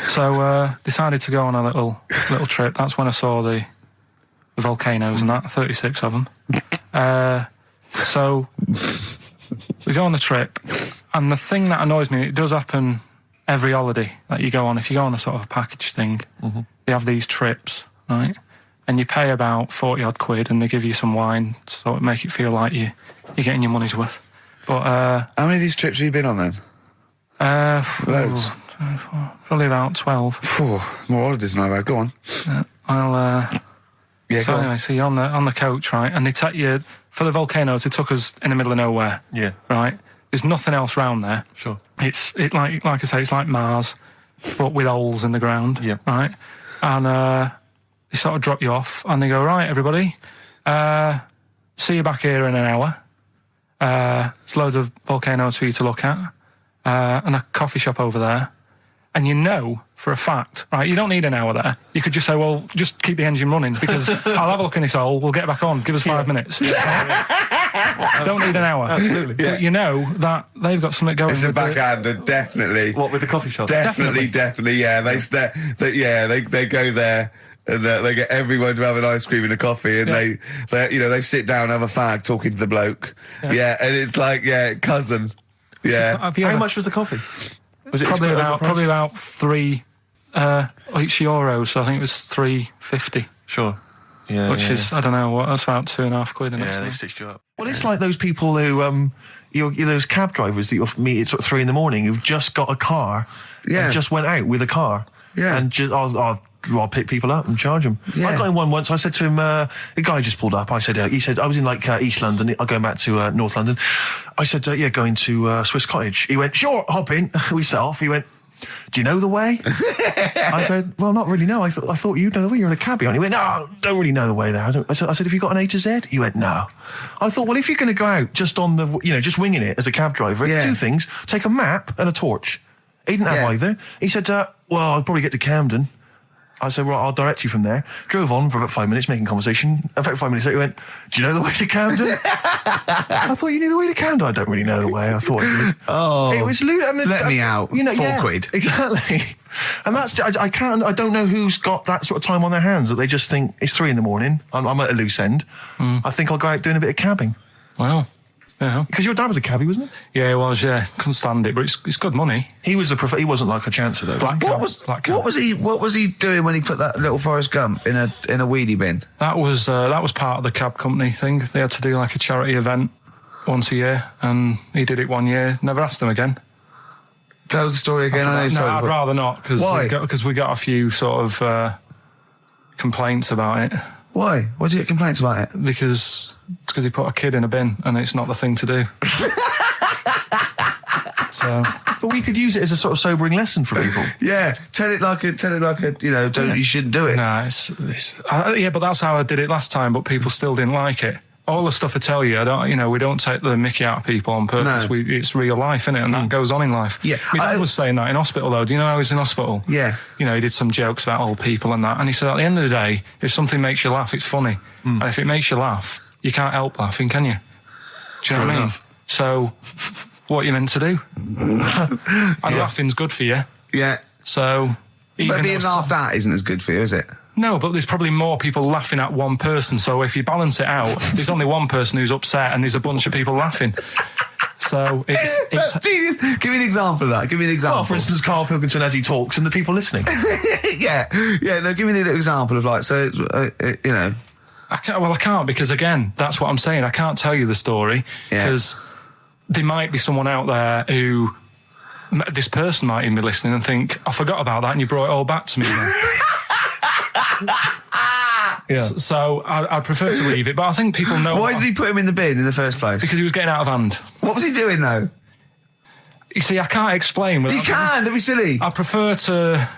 So, decided to go on a little trip. That's when I saw the volcanoes and that, 36 of them. So, we go on the trip, and the thing that annoys me, it does happen every holiday that you go on. If you go on a sort of package thing, they have these trips, right? And you pay about 40 odd quid, and they give you some wine to sort of make it feel like you're getting your money's worth. But how many of these trips have you been on then? Loads. Probably about 12. Phew, more holidays than I've had. Go on. So go on. anyway, so you're on the coach, right? And they take you for the volcanoes. They took us in the middle of nowhere. Yeah. Right. There's nothing else round there. Sure. It's like I say, it's like Mars, but with holes in the ground. Yeah. Right. And they sort of drop you off, and they go, right, everybody, see you back here in an hour. There's loads of volcanoes for you to look at, and a coffee shop over there. And you know for a fact, right, you don't need an hour there. You could just say, well, just keep the engine running because I'll have a look in this hole, we'll get back on, give us 5 minutes. Don't need an hour. Absolutely. Yeah. But you know that they've got something going It's a with it. backhander, definitely. What, with the coffee shop? Definitely. Yeah, they go there and they get everyone to have an ice cream and a coffee, and they sit down, have a fag, talking to the bloke. Yeah, and it's like cousin. Yeah. How much was the coffee? Was it probably about €3 each euro, so I think it was $3.50. Sure. Yeah. Which is, I don't know, what, that's about £2.50. Isn't it? Yeah, they've stitched you up. Well, it's like those people who, those cab drivers that you'll meet at sort of 3 a.m. who've just got a car, and just went out with a car, and just I'll pick people up and charge them. Yeah. I got in one once. I said to him, the guy just pulled up. I said, he said I was in like East London. I'm going back to North London. I said, going to Swiss Cottage. He went, sure, hop in. We set off. He went, do you know the way? I said, well, not really, no. I thought you'd know the way. You're in a cabbie. And he went, no, don't really know the way there. I said, have you got an A to Z? He went, no. I thought, well, if you're going to go out just on the, just winging it as a cab driver, 2 things, take a map and a torch. He didn't have either. He said, well, I'll probably get to Camden. I said, right, I'll direct you from there. Drove on for about 5 minutes, making conversation. About 5 minutes later, he went, do you know the way to Camden? I thought you knew the way to Camden. I don't really know the way. I thought I did. Oh, it was let me out. £4. Exactly. And that's, I don't know who's got that sort of time on their hands that they just think it's 3 a.m. I'm at a loose end. I think I'll go out doing a bit of cabbing. Wow. Yeah. Because your dad was a cabbie, wasn't he? Yeah, he was, couldn't stand it, but it's good money. He was he wasn't like a chancer though. What was he doing when he put that little Forrest Gump in a wheelie bin? That was part of the cab company thing. They had to do like a charity event once a year, and he did it one year. Never asked him again. Tell the story again. I'd rather not, Why? Because we got a few sort of complaints about it. Why? Why did you get complaints about it? Because he put a kid in a bin, and it's not the thing to do. So, but we could use it as a sort of sobering lesson for people. Yeah, tell it like a you shouldn't do it. No, but that's how I did it last time. But people still didn't like it. All the stuff I tell you, we don't take the mickey out of people on purpose. No. It's real life, isn't it? And that goes on in life. Yeah. My dad was saying that in hospital, though. Do you know I was in hospital? Yeah. He did some jokes about old people and that. And he said, at the end of the day, if something makes you laugh, it's funny. And if it makes you laugh, you can't help laughing, can you? Do you know what I mean? So, what are you meant to do? And laughing's good for you. Yeah. So... But being laughed at isn't as good for you, is it? No, but there's probably more people laughing at one person. So if you balance it out, there's only one person who's upset and there's a bunch of people laughing. So it's genius. Give me an example of that. Give me an example. Well, for instance, Karl Pilkington as he talks and the people listening. Yeah. No, give me an example of I can't because again, that's what I'm saying. I can't tell you the story because there might be someone out there who. This person might even be listening and think, I forgot about that and you brought it all back to me. So I'd prefer to leave it, but I think people know... Why did he put him in the bin in the first place? Because he was getting out of hand. What was he doing, though? You see, I can't explain. You can, don't be silly. I prefer to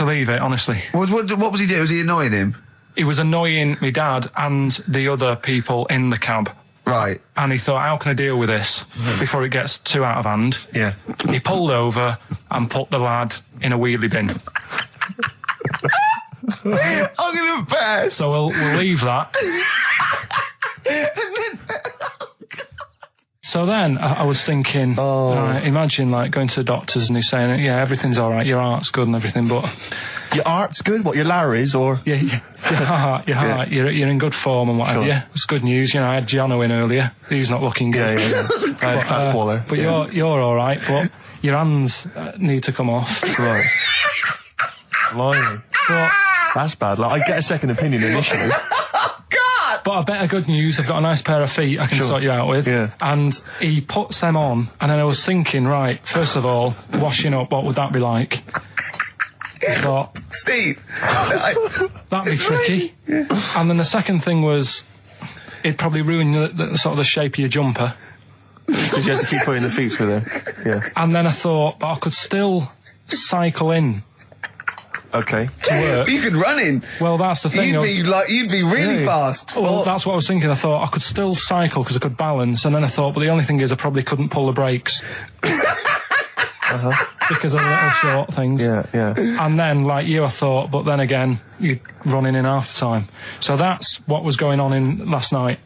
leave it, honestly. What was he doing? Was he annoying him? He was annoying my dad and the other people in the cab. Right. And he thought, how can I deal with this before it gets too out of hand? Yeah. He pulled over and put the lad in a wheelie bin. I'm going to burst. So we'll leave that. So then I was thinking, imagine like going to the doctors and he's saying, yeah, everything's all right, your heart's good and everything, but... Your art's good? What, your Larry's or... Yeah, your heart, you're in good form and whatever, yeah. It's good news, I had Giano in earlier. He's not looking good. Yeah. Fat swaller. But you're all right, but your hands need to come off. Right. Blimey. But... That's bad. Like, I get a second opinion initially. God! But a bit of good news, I've got a nice pair of feet I can sort you out with. Yeah. And he puts them on, and then I was thinking, right, first of all, washing up, what would that be like? But Steve, that'd be tricky. Yeah. And then the second thing was, it'd probably ruin the sort of the shape of your jumper. Because you have to keep putting the feet through there. Yeah. And then I thought, but I could still cycle in. Okay. To work. You could run in. Well, that's the thing. You'd be really fast. Well, that's what I was thinking. I thought I could still cycle because I could balance, and then I thought, but the only thing is I probably couldn't pull the brakes. Because of the little short things. Yeah, yeah. And then, like you, I thought, but then again, you're running in half the time. So that's what was going on in last night.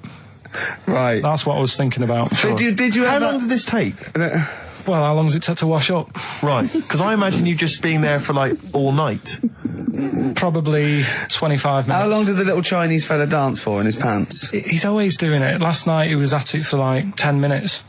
Right. That's what I was thinking about. Sure. Did you How long did this take? Well, how long does it take to wash up? Right, because I imagine you just being there for, like, all night. Probably 25 minutes. How long did the little Chinese fella dance for in his pants? He's always doing it. Last night he was at it for, like, 10 minutes.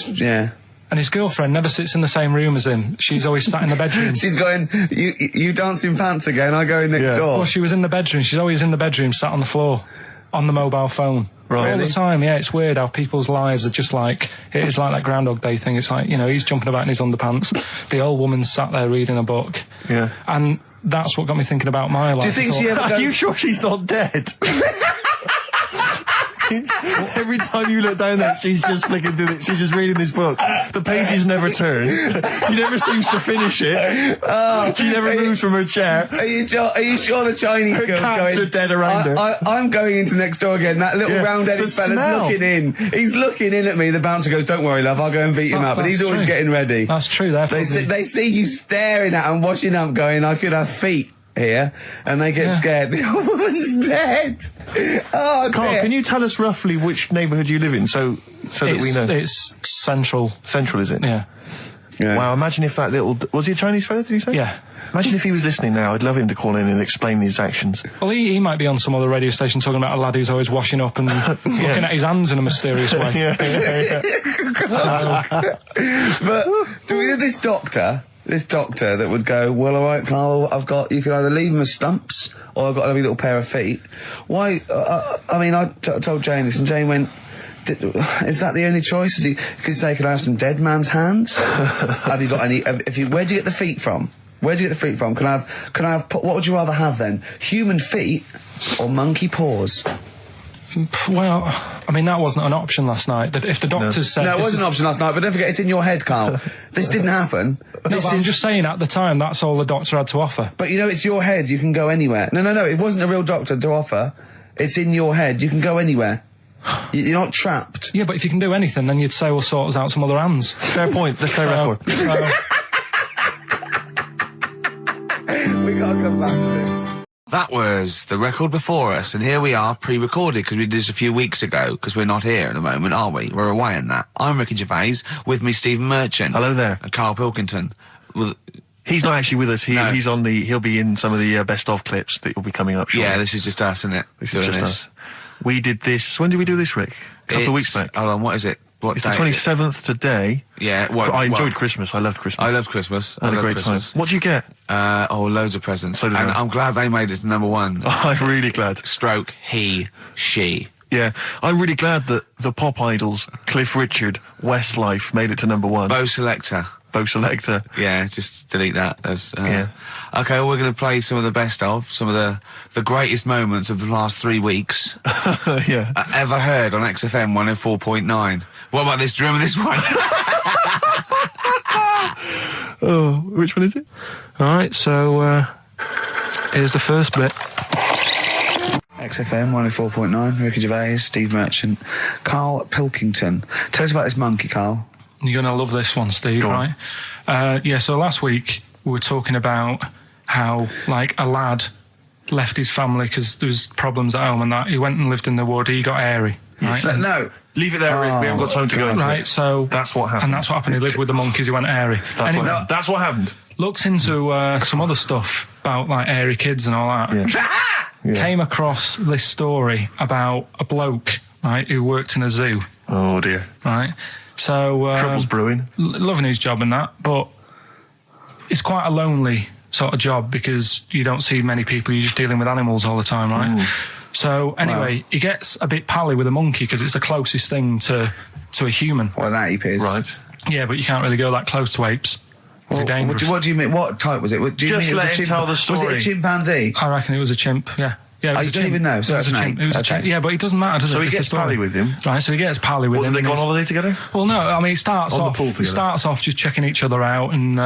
Yeah. And his girlfriend never sits in the same room as him. She's always sat in the bedroom. She's going, you dance in pants again, I go in next door. Well, she was in the bedroom. She's always in the bedroom, sat on the floor, on the mobile phone. Right. All the time, yeah. It's weird how people's lives are just like, it is like that Groundhog Day thing. It's like, he's jumping about in his underpants. The old woman's sat there reading a book. Yeah. And that's what got me thinking about my life. Do you think she ever goes... Are you sure she's not dead? Every time you look down there, she's just flicking through it. She's just reading this book. The pages never turn. She never seems to finish it. She never moves from her chair. Are you sure the Chinese Her girl's cats going... are dead around her. I'm going into next door again. That little round-headed fella's looking in. He's looking in at me. The bouncer goes, "Don't worry, love, I'll go and beat him up." But he's always getting ready. That's true. They see you staring at him, washing up, going, "I could have feet here," and they get scared. The old woman's dead. Oh, Carl, dear. can you tell us roughly which neighbourhood you live in, so that we know? It's central. Central, is it? Yeah. Wow, imagine if that little... Was he a Chinese fella, did you say? Yeah. Imagine if he was listening now. I'd love him to call in and explain his actions. Well, he might be on some other radio station talking about a lad who's always washing up and looking at his hands in a mysterious way. But do we know this doctor that would go, "Well, all right, Carl, you can either leave them as stumps or I've got a little pair of feet." Why? I told Jane this, and Jane went, "Is that the only choice?" Could I have some dead man's hands? Have you got any? Where do you get the feet from? Can I have? What would you rather have then? Human feet or monkey paws? Well, I mean, that wasn't an option last night. That if the doctors said... No, it wasn't an option last night, but don't forget, it's in your head, Carl. This didn't happen. I'm just saying, at the time, that's all the doctor had to offer. But it's your head, you can go anywhere. No, it wasn't a real doctor to offer. It's in your head, you can go anywhere. You're not trapped. Yeah, but if you can do anything, then you'd say, "We'll sort us out some other hands." Fair point, let's play record. We gotta come back to this. That was the record before us, and here we are, pre-recorded, because we did this a few weeks ago, because we're not here at the moment, are we? We're away in that. I'm Ricky Gervais, with me Stephen Merchant. Hello there. And Karl Pilkington. Well, he's not actually with us. No. He'll be in some of the best of clips that will be coming up shortly. Yeah, this is just us, isn't it? This is just us. We did this, when did we do this, Rick? A couple of weeks back. Hold on, what is it? It's the 27th today. Yeah, I enjoyed Christmas. I loved Christmas. I loved Christmas. I had a great time. What did you get? Loads of presents. So did I. I'm glad they made it to number one. I'm really glad. Stroke, he, she. Yeah, I'm really glad that the pop idols, Cliff Richard, Westlife, made it to number one. Bo Selector. Yeah, just delete that. Okay, well, we're going to play some of the best of, some of the greatest moments of the last 3 weeks. Yeah. Ever heard on XFM 104.9. What about this? Do you remember this one? Oh, which one is it? All right, so here's the first bit. XFM 104.9, Ricky Gervais, Steve Merchant, Karl Pilkington. Tell us about this monkey, Karl. You're going to love this one, Steve, right? So last week we were talking about how, like, a lad left his family because there was problems at home and that. He went and lived in the wood. He got airy. Right? No. Leave it there, Rick. We haven't got time to go into right, it. So that's what happened. And that's what happened. He lived with the monkeys. He went airy. That's what happened. Looked into some other stuff about, like, airy kids and all that. Yeah. Came across this story about a bloke, right, who worked in a zoo. Oh, dear. Right? So... Trouble's brewing. Loving his job and that, but it's quite a lonely sort of job because you don't see many people. You're just dealing with animals all the time, right? So anyway, he gets a bit pally with a monkey because it's the closest thing to a human. Well, that ape is. Right. Yeah, but you can't really go that close to apes. It's dangerous. What do you mean? What type was it? Do you Just mean let him tell the story. Was it a chimpanzee? I reckon it was a chimp, yeah. Yeah, it was You a don't chimp. even know, so It was it's a an chimp. ape. It was a Okay. chimp. Yeah, but it doesn't matter, does it? So he It's the gets story. pally with him. Right, so he gets pally with What, him. do they go on and holiday together? well, no, I mean, it starts On the off. pool It together. starts off just checking each other out and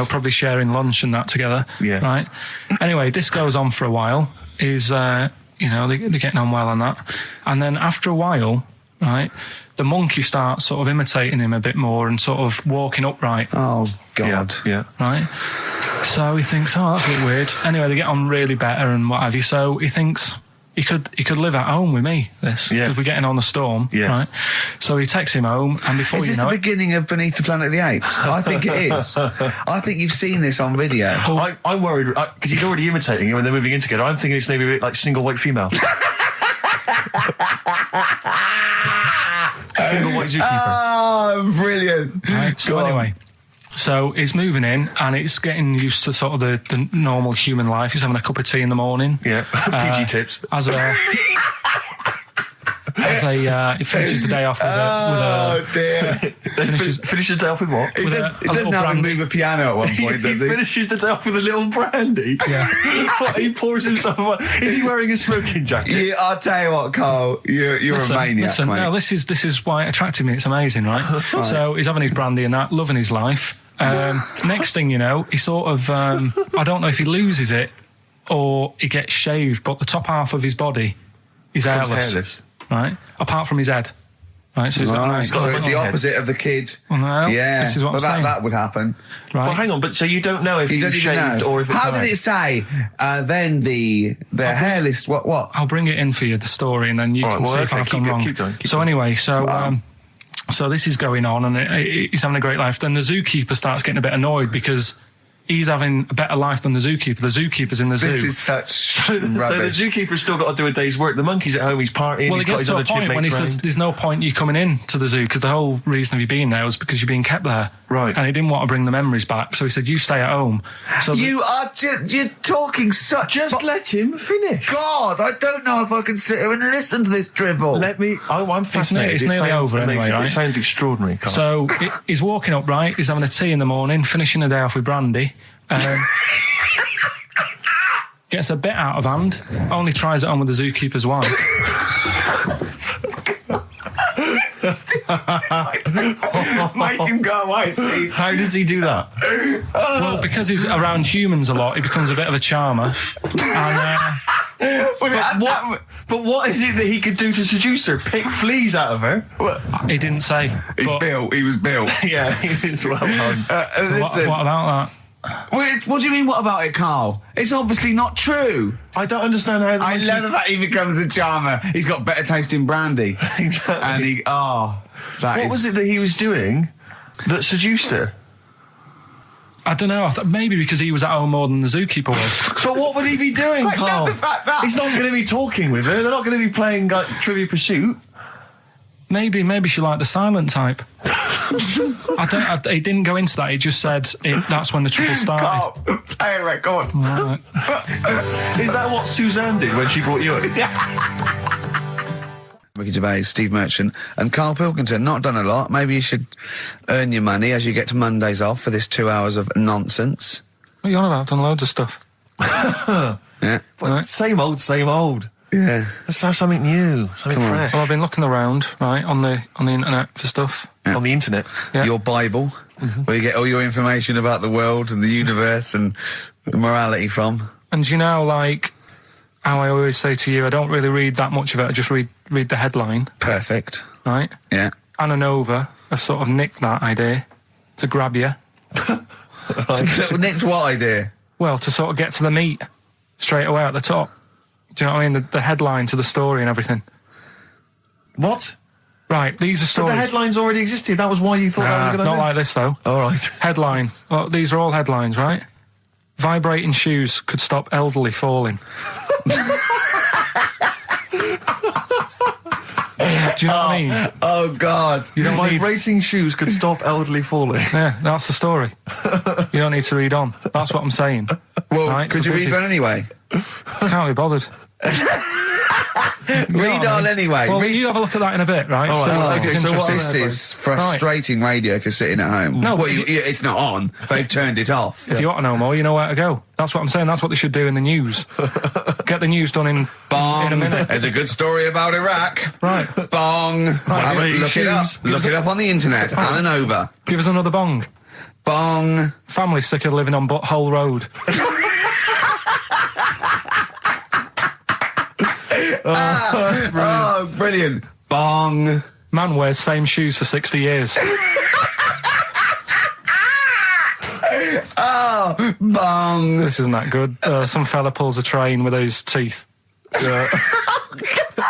probably sharing lunch and that together. Yeah. Right. Anyway, this goes on for a while. They're getting on well on that, and then after a while, right, the monkey starts sort of imitating him a bit more and sort of walking upright. Oh God. Yeah. Right. So he thinks, oh, that's a bit weird. Anyway, they get on really better and what have you. So he thinks he could live at home with me. Because we're getting on the storm. Yeah. Right. So he takes him home, and before Is you this know the it, beginning of Beneath the Planet of the Apes? I think it is. I think you've seen this on video. I'm worried because he's already imitating him when they're moving in together. I'm thinking it's maybe a bit like single white female. Single white zookeeper. Oh, brilliant. right. So anyway. So he's moving in, and it's getting used to sort of the normal human life. He's having a cup of tea in the morning. Yeah. PG tips. He finishes the day off with a dear. Finishes the day off with what? He doesn't little have to brandy. move a piano at one point, He does he? finishes the day off with a little brandy. Yeah. What, he pours himself one. Is he wearing a smoking jacket? I'll tell you what, Carl. You're a maniac, mate. No, this is why it attracted me. It's amazing, right? So he's having his brandy and that, loving his life. Next thing you know, he sort of I don't know if he loses it or he gets shaved, but the top half of his body is hairless. Right? Apart from his head. Right, so he's got a nice So it's the head. opposite of the kid. Well, yeah, this is what I'm saying. that would happen. Right. Well, hang on, but so you don't know if You he don't was even shaved know. or if it's How did it say? Then the hairless. What? I'll bring it in for you, the story, and then you All can right, see well, if okay, I've gone keep wrong. going, keep So going. anyway, so this is going on, and he's having a great life. Then the zookeeper starts getting a bit annoyed because he's having a better life than the zookeeper. The zookeeper's in the zoo. This is such So the rubbish. zookeeper's still got to do a day's work. The monkey's at home, he's partying, Well, he's it got gets his to other a point when he chipmates says, round. there's no point you coming in to the zoo because the whole reason of you being there was because you're being kept there. Right. And he didn't want to bring the memories back, so he said, you stay at home. So You are you're talking such. Just let him finish. God, I don't know if I can sit here and listen to this drivel. I'm fascinated. it's It nearly sounds over anyway, amazing. right? It sounds extraordinary, Carl. So he's walking up, right? He's having a tea in the morning, finishing the day off with brandy. Gets a bit out of hand. Only tries it on with the zookeeper's wife. Make him go away, Steve. How does he do that? Well, because he's around humans a lot, he becomes a bit of a charmer. And But what is it that he could do to seduce her? Pick fleas out of her? he didn't say. He was built. Yeah, it's well done. So what about that? What do you mean, what about it, Carl? It's obviously not true. I don't understand how the I monkey- love the fact he becomes a charmer. He's got better taste in brandy. Exactly. And What was it that he was doing that seduced her? I don't know. I thought maybe because he was at home more than the zookeeper was. But what would he be doing, I love Carl? the fact that- He's not going to be talking with her. They're not going to be playing like, Trivia Pursuit. Maybe she liked the silent type. He didn't go into that. He just said that's when the trouble started. Carl, play a record. Right. Is that what Suzanne did when she brought you in? Ricky Gervais, Steve Merchant, and Karl Pilkington. Not done a lot. Maybe you should earn your money as you get to Mondays off for this 2 hours of nonsense. What are you on about? I've done loads of stuff. Yeah. But same old, same old. Yeah. Let's have something new, something Come on. fresh. Well, I've been looking around, right, on the internet for stuff. On the internet. Yeah. Your Bible, where you get all your information about the world and the universe and morality from. And you know, like how I always say to you, I don't really read that much of it. I just read the headline, Perfect. right? Yeah. Anna Nova have sort of nicked that idea to grab you. Nicked what idea? Well, to sort of get to the meat straight away at the top. Do you know what I mean? The headline to the story and everything. What? Right, these are But stories. the headlines already existed. That was why you thought that was a good not idea? like this, though. All right. Headline. Well, these are all headlines, right? Vibrating shoes could stop elderly falling. Do you know what I mean? Oh, God. You don't need... Vibrating shoes could stop elderly falling. Yeah, that's the story. You don't need to read on. That's what I'm saying. Well, Right, could for you read busy. that anyway? Can't be bothered. Read on anyway. Well, you have a look at that in a bit, right? All right, okay, so what- This is frustrating radio if you're sitting at home. No, well, but it's not on. They've turned it off. If you want to know more, you know where to go. That's what I'm saying. That's what they should do in the news. Get the news done in Bong. a minute. There's a good story about Iraq. Right. Bong. Look it up. Look it up on the internet. Right. And over. Give us another bong. Bong. Family sick of living on Butthole Road. Oh, brilliant. Bong. Man wears same shoes for 60 years. Oh, bong. This isn't that good. Some fella pulls a train with his teeth.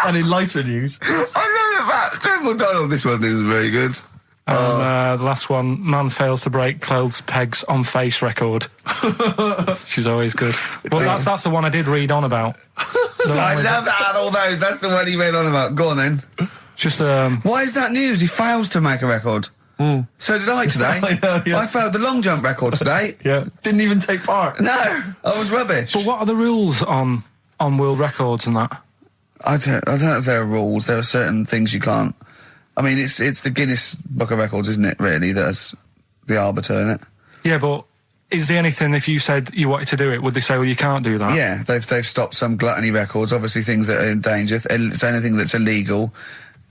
And in lighter news, I know that. General Donald, this one isn't very good. And the last one, man fails to break clothes pegs on face record. She's always good. Well, that's the one I did read on about. I love that, all those. That's the one he read on about. Go on then. Just Why is that news? He fails to make a record. So did I today. I know, yeah. I failed the long jump record today. yeah, didn't even take part. No, I was rubbish. But what are the rules on world records and that? I don't know if there are rules. There are certain things you can't. I mean, it's the Guinness Book of Records, isn't it? Really, that's the arbiter, isn't it? Yeah, but is there anything, if you said you wanted to do it, would they say, well, you can't do that? Yeah, they've stopped some gluttony records. Obviously, things that are in danger. It's anything that's illegal.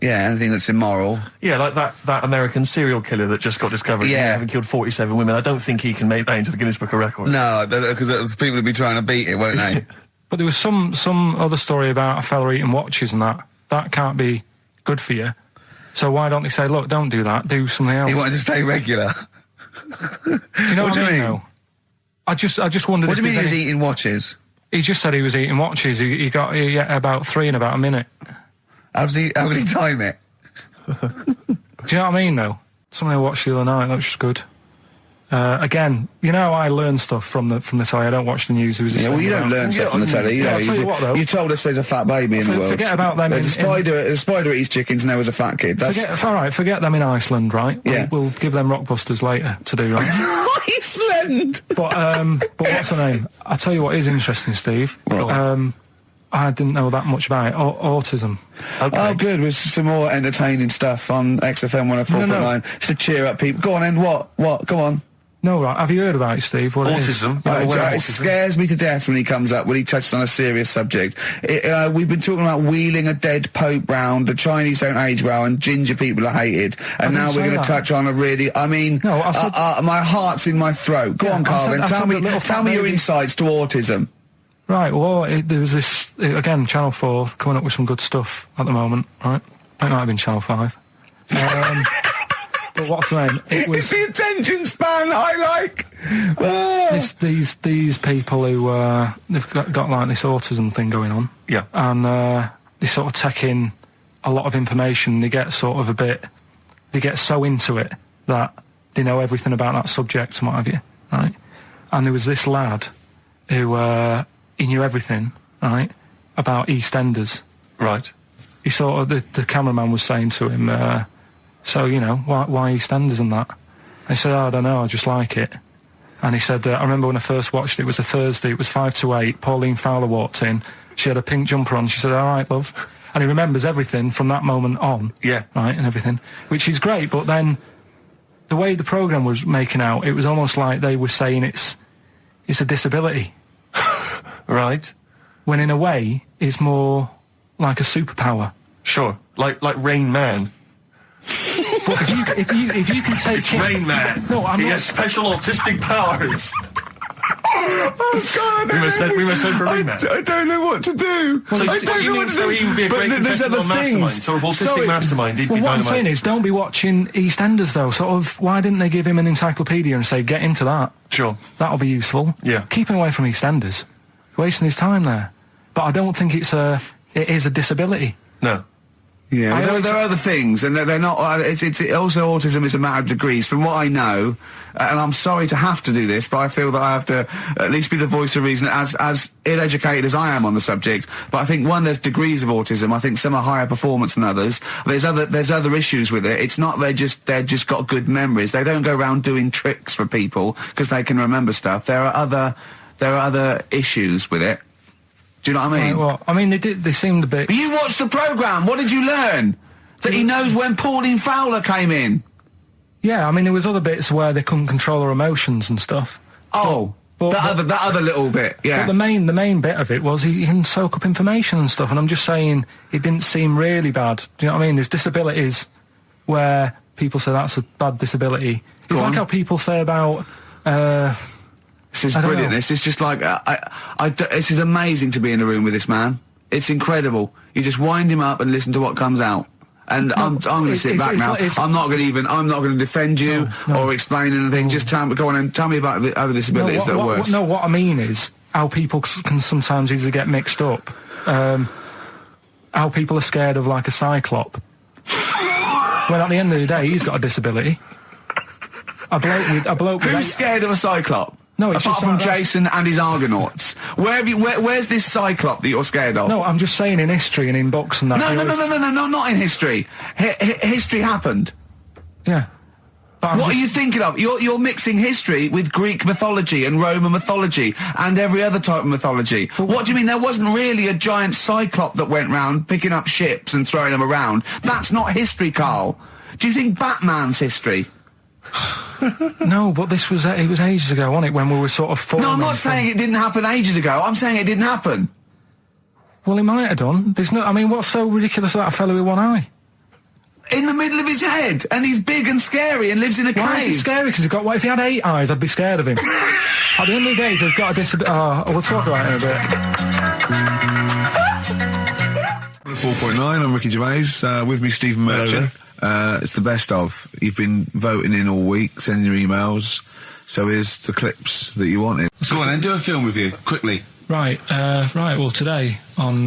Yeah, anything that's immoral. Yeah, like that American serial killer that just got discovered. Yeah. Having killed 47 women. I don't think he can make that into the Guinness Book of Records. No, because people would be trying to beat it, won't they? But there was some other story about a fella eating watches and that. That can't be good for you. So why don't they say, look, don't do that, do something else? He wanted to stay regular. Do you know what I mean? Though? I just wondered. What do you mean he was any... eating watches? He just said he was eating watches. He ate about 3 in about a minute. How did he time it? Do you know what I mean, though? Something I watched the other night, that was just good. Again, you know, I learn stuff from the telly. I don't watch the news. Yeah, well, you don't learn stuff from the telly. You know, I'll tell you what, though. You told us there's a fat baby in the world. Forget about them. There's a spider eats chickens and there was a fat kid. Forget them in Iceland, right? Yeah. We'll give them Rockbusters later to do, right? Iceland! But what's the name? I'll tell you what is interesting, Steve. I didn't know that much about it. Autism. Okay. Oh, good. With some more entertaining stuff on XFM 104.9 to cheer up people. Go on, and what? Go on. No, right. Have you heard about it, Steve? What Autism. It scares me to death when he comes up, when he touches on a serious subject. We've been talking about wheeling a dead pope round, the Chinese don't age well, and ginger people are hated. And now we're going to touch on a really, I mean, No, I said, my heart's in my throat. Go on, Carl, then. Tell me your insights to autism. Right, well, there was this, again, Channel 4 coming up with some good stuff at the moment, right? It might have been Channel 5. But what's the name? It was... It's the attention span I like! Oh. These people who, they've got like this autism thing going on. Yeah. And they sort of take in a lot of information. They get sort of they get so into it that they know everything about that subject and what have you, right? And there was this lad who, he knew everything, right, about EastEnders. Right. He sort of, the cameraman was saying to him, so, you know, why EastEnders and that? And he said, I don't know, I just like it. And he said, I remember when I first watched it, it was a Thursday, it was 5 to 8, Pauline Fowler walked in, she had a pink jumper on, she said, all right, love. And he remembers everything from that moment on. Yeah. Right, and everything, which is great, but then the way the programme was making out, it was almost like they were saying it's a disability. Right. When in a way, it's more like a superpower. Sure. Like Rain Man. But if you can take It's Rain Man. No, I'm he not. has special autistic powers. Oh, God, we must send for Rain Man. I don't know what to do. So I don't know what to do. So he would be a great contestant on Mastermind. Sort of autistic mastermind. He'd be Well, what I'm dynamite. saying is, don't be watching EastEnders though. Sort of, why didn't they give him an encyclopedia and say, get into that? Sure. That'll be useful. Yeah. Keep him away from EastEnders. Wasting his time there. But I don't think it is a disability. No. Yeah, there are other things, and they're not. It's also autism is a matter of degrees. From what I know, and I'm sorry to have to do this, but I feel that I have to at least be the voice of reason, as ill-educated as I am on the subject. But I think there's degrees of autism. I think some are higher performance than others. There's other issues with it. It's not they're just got good memories. They don't go around doing tricks for people because they can remember stuff. There are other issues with it. Do you know what I mean? Well, I mean, they seemed a bit... But you watched the programme, what did you learn? That he knows when Pauline Fowler came in? Yeah, I mean, there was other bits where they couldn't control their emotions and stuff. Oh, that other little bit, yeah. But the main bit of it was he can soak up information and stuff, and I'm just saying it didn't seem really bad. Do you know what I mean? There's disabilities where people say that's a bad disability. It's like how people say about... this is brilliant. This is just like... this is amazing to be in a room with this man. It's incredible. You just wind him up and listen to what comes out. And I'm going to sit back now. I'm not going to defend you or explain anything. Just go on and tell me about the other disabilities that are worse. What I mean is how people can sometimes easily get mixed up. How people are scared of like a cyclop. When at the end of the day, he's got a disability. A bloke with Who's scared of a cyclop? No, it's apart just from like Jason and his Argonauts. Where's this cyclop that you're scared of? No, I'm just saying in history and in books and that. No, not in history. History happened. Yeah. What are you thinking of? You're mixing history with Greek mythology and Roman mythology and every other type of mythology. What do you mean? There wasn't really a giant cyclop that went round picking up ships and throwing them around. That's not history, Carl. Do you think Batman's history? No, but it was ages ago, wasn't it, when we were sort of forming... No, I'm not saying it didn't happen ages ago. I'm saying it didn't happen. Well, he might have done. I mean, what's so ridiculous about a fellow with one eye? In the middle of his head, and he's big and scary and lives in a cave. Why is he scary? Because what if he had 8 eyes, I'd be scared of him. At the end of the day, he's got a disability... we'll talk about it in a bit. 4.9, I'm Ricky Gervais, with me Stephen Merchant. It's the best of. You've been voting in all week, sending your emails, so here's the clips that you wanted. So go on then, do a film review, quickly. Right, well today on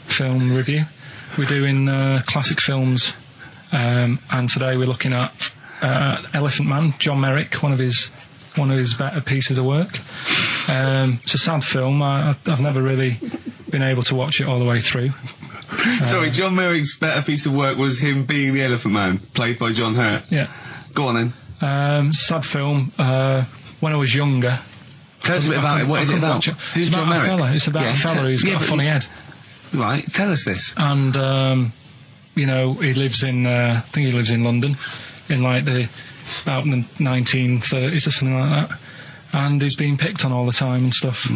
film review, we're doing classic films, and today we're looking at Elephant Man, John Merrick, one of his better pieces of work. It's a sad film. I've never really been able to watch it all the way through. Sorry, John Merrick's better piece of work was him being the Elephant Man, played by John Hurt. Yeah. Go on then. Sad film. When I was younger... Tell us a bit about it. What is it about? Who's John Merrick? It's about a fella who's got a funny head. Right, tell us this. And, he lives in... I think he lives in London, in like about the 1930s or something like that. And he's being picked on all the time and stuff.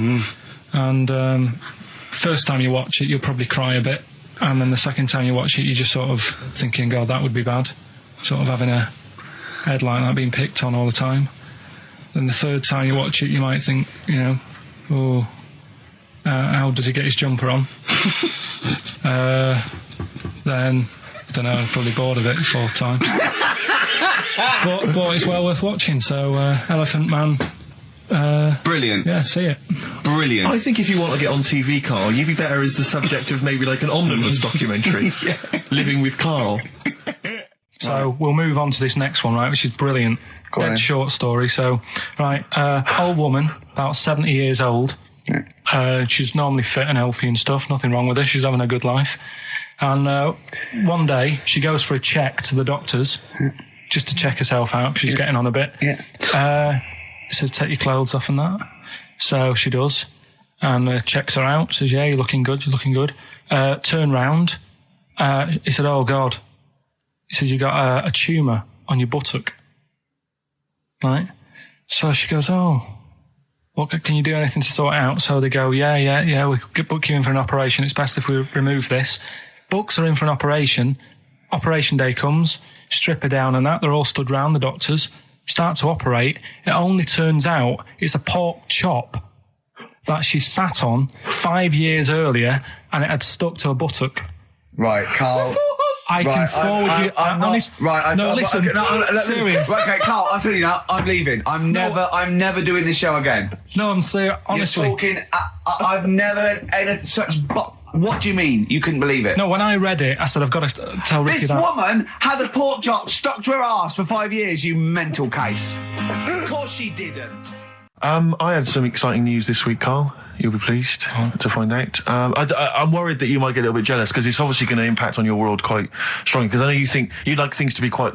And first time you watch it, you'll probably cry a bit. And then the second time you watch it, you're just sort of thinking, God, that would be bad. Sort of having a head like that being picked on all the time. Then the third time you watch it, you might think, how does he get his jumper on? Then, I don't know, I'm probably bored of it the fourth time. but it's well worth watching, so Elephant Man... Brilliant. Yeah, see it. Brilliant. I think if you want to get on TV, Carl, you'd be better as the subject of maybe like an omnibus documentary. Living with Carl. So we'll move on to this next one, right, which is brilliant. Dead short story. So, right, old woman, about 70 years old. She's normally fit and healthy and stuff, nothing wrong with her, she's having a good life. And one day, she goes for a check to the doctors, just to check herself out, because she's getting on a bit. It says, take your clothes off and that. So she does, and checks her out, says, yeah, you're looking good. Turn round. He said, oh, God. He said, you got a tumour on your buttock. Right? So she goes, oh, what, can you do anything to sort it out? So they go, yeah, we could book you in for an operation. It's best if we remove this. Books are in for an operation. Operation day comes, strip her down and that. They're all stood round, the doctors. Start to operate. It only turns out it's a pork chop that she sat on 5 years earlier, and it had stuck to her buttock. Right, Carl. I can forward you. Serious. Right, okay, Carl, I'm telling you now, I'm leaving. I'm never doing this show again. No, I'm serious. Honestly, you're talking. I've never had such. What do you mean? You couldn't believe it? No, when I read it, I said, I've got to tell Ricky that. This woman had a pork chop stuck to her arse for 5 years, you mental case. Of course she didn't. I had some exciting news this week, Carl. You'll be pleased to find out. I'm worried that you might get a little bit jealous because it's obviously going to impact on your world quite strongly. Because I know you think you like things to be quite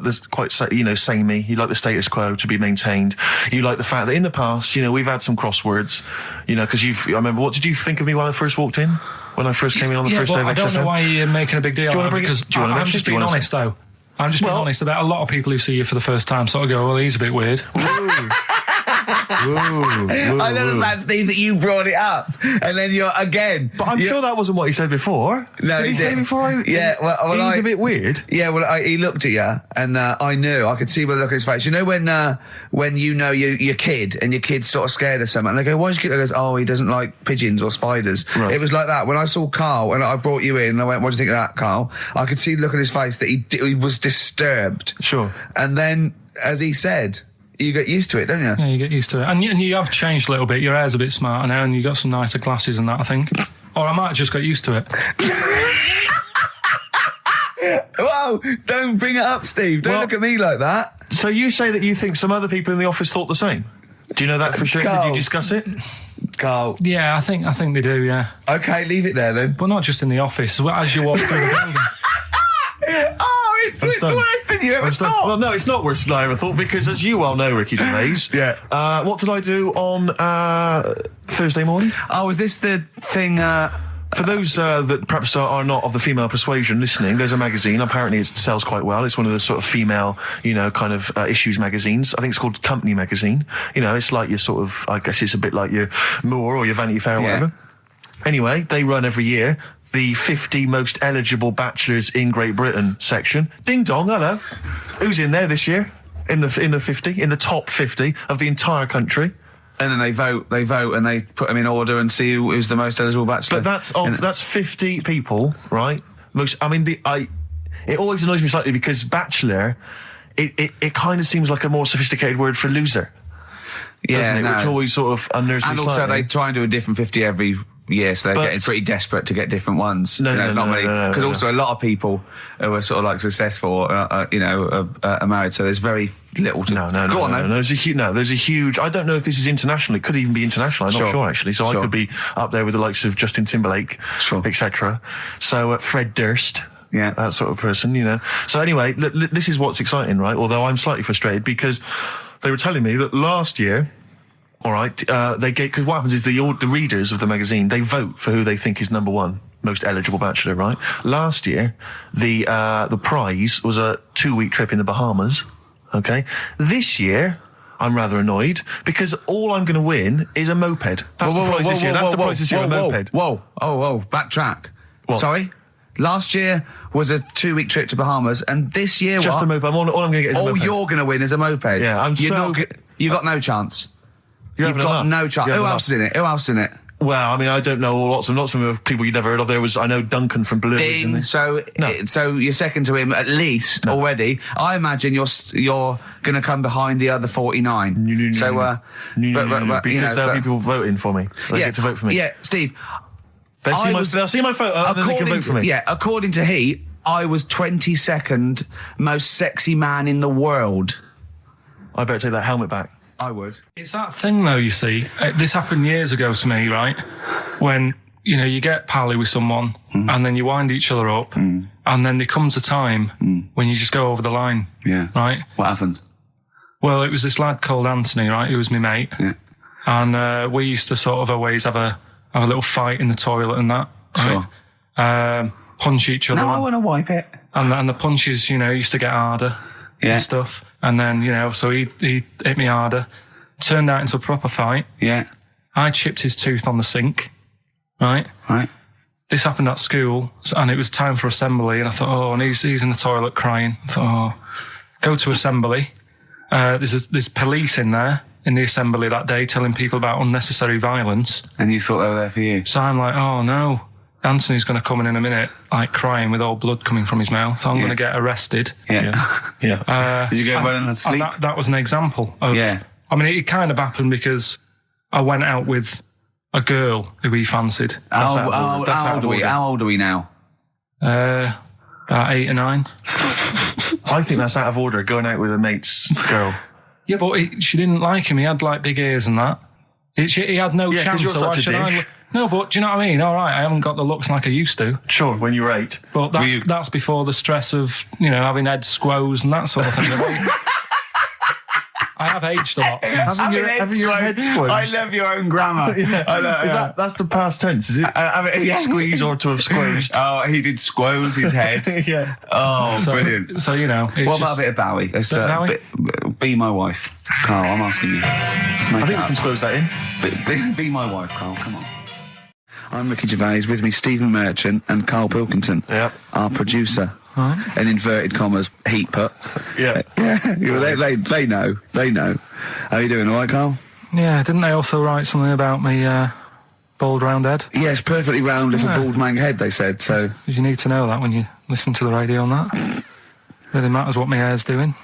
samey. You like the status quo to be maintained. You like the fact that in the past, we've had some crosswords. Because I remember, what did you think of me when I first walked in? When I first came in on the first day of XFM? I don't know why you're making a big deal out of it, because I'm just being honest, though. I'm just being honest about a lot of people who see you for the first time sort of go, well, he's a bit weird. I know that, Steve, that you brought it up, and then you're again. But I'm sure that wasn't what he said before. No, did he say before? He's a bit weird. Yeah, he looked at you, and I knew. I could see by the look on his face. You know when your kid, and your kid's sort of scared of something, and they go, "Why's your kid?" He goes, "Oh, he doesn't like pigeons or spiders." Right. It was like that when I saw Karl, and I brought you in, and I went, "What do you think of that, Karl?" I could see the look on his face that he was disturbed. Sure. And then, as he said, you get used to it, don't you? Yeah, you get used to it. And you have changed a little bit. Your hair's a bit smarter now, and you got some nicer glasses and that, I think. Or I might have just got used to it. Whoa, don't bring it up, Steve. Don't look at me like that. So you say that you think some other people in the office thought the same? Do you know that for sure? Karl. Did you discuss it? Karl. Yeah, I think they do, yeah. Okay, leave it there then. But not just in the office, as you walk through the building. Oh, it's worse than you ever thought. Well, no, it's not worse than I ever thought, because as you well know, Ricky Gervais, what did I do on Thursday morning? Oh, is this the thing... For those that perhaps are not of the female persuasion listening, there's a magazine. Apparently it sells quite well. It's one of the sort of female, issues magazines. I think it's called Company Magazine. It's like your sort of, I guess it's a bit like your Moore or your Vanity Fair or whatever. Anyway, they run every year the 50 most eligible bachelors in Great Britain section. Ding dong, hello. Who's in there this year? In the top 50 of the entire country. And then they vote, and they put them in order and see who's the most eligible bachelor. But that's 50 people, right? It always annoys me slightly because bachelor, it kind of seems like a more sophisticated word for loser. Yeah, doesn't it? Which always sort of unnerves me slightly. And also they try and do a different 50 every year, so they're getting pretty desperate to get different ones. Because also a lot of people who are sort of like successful, are married, so there's very little to... No. There's a huge... I don't know if this is international. It could even be international. I'm not sure, actually. So I could be up there with the likes of Justin Timberlake, etc. So Fred Durst... Yeah, that sort of person, So anyway, this is what's exciting, right? Although I'm slightly frustrated because they were telling me that last year... All right, because what happens is the readers of the magazine, they vote for who they think is number one most eligible bachelor, right? Last year, the prize was a 2-week trip in the Bahamas. Okay, this year I'm rather annoyed because all I'm going to win is a moped. That's the prize this year. That's the prize this year. A moped. Whoa! Backtrack. What? Sorry. Last year was a 2-week trip to Bahamas, and this year just a moped. All I'm going to get is a moped. All you're going to win is a moped. Yeah, you got no chance. You've got no chance. Who else is in it? Well, I mean, I don't know lots of people you'd never heard of. I know Duncan from Blue is in this. So you're second to him at least already. I imagine you're going to come behind the other 49. No. Because there'll be people voting for me. They get to vote for me. Yeah, Steve. They'll see my photo and then they can vote for me. Yeah, according to Heat, I was 22nd most sexy man in the world. I better take that helmet back. I would. It's that thing, though, you see. This happened years ago to me, right? When, you get pally with someone and then you wind each other up and then there comes a time when you just go over the line. Yeah. Right? What happened? Well, it was this lad called Anthony, right? Who was my mate. Yeah. And we used to sort of always have a little fight in the toilet and that. Right? Sure. Punch each other. No, I want to wipe it. And the punches, used to get harder. And stuff, and then so he hit me harder, turned out into a proper fight. Yeah, I chipped his tooth on the sink. Right. This happened at school, and it was time for assembly, and I thought, and he's in the toilet crying. I thought, go to assembly. There's police in there in the assembly that day telling people about unnecessary violence. And you thought they were there for you? So I'm like, oh no. Anthony's going to come in a minute, like crying with all blood coming from his mouth. I'm going to get arrested. Yeah. Did you go running and sleep? And that was an example of... Yeah. I mean, it kind of happened because I went out with a girl who he fancied. How old are we now? About 8 or 9. I think that's out of order, going out with a mate's girl. Yeah, but she didn't like him. He had, like, big ears and that. He had no 'cause chance, you're so why such a should I? dish. No, but do you know what I mean? All right, I haven't got the looks like I used to. Sure, when you were 8. But that's before the stress of, having head squoes and that sort of thing. I have aged a lot since. Having your head squeezed. I love your own grammar. I know, That's the past tense, is it? Squeeze or to have squeezed. Oh, he did squoze his head. Yeah. Oh, brilliant. So, it's What about just, a bit of Bowie? Let's, Bowie? Be my wife. Carl, I'm asking you. Let's make I think it we up. can squeeze that in. Be my wife, Carl. Come on. I'm Ricky Gervais, with me Stephen Merchant and Karl Pilkington, Yep. our producer. An inverted commas heat put. Yeah. They know. How you doing, all right, Karl? Yeah, didn't they also write something about me bald round head? Yes, perfectly round little bald man head, they said, so... Because you need to know that when you listen to the radio and that. Really matters what my hair's doing.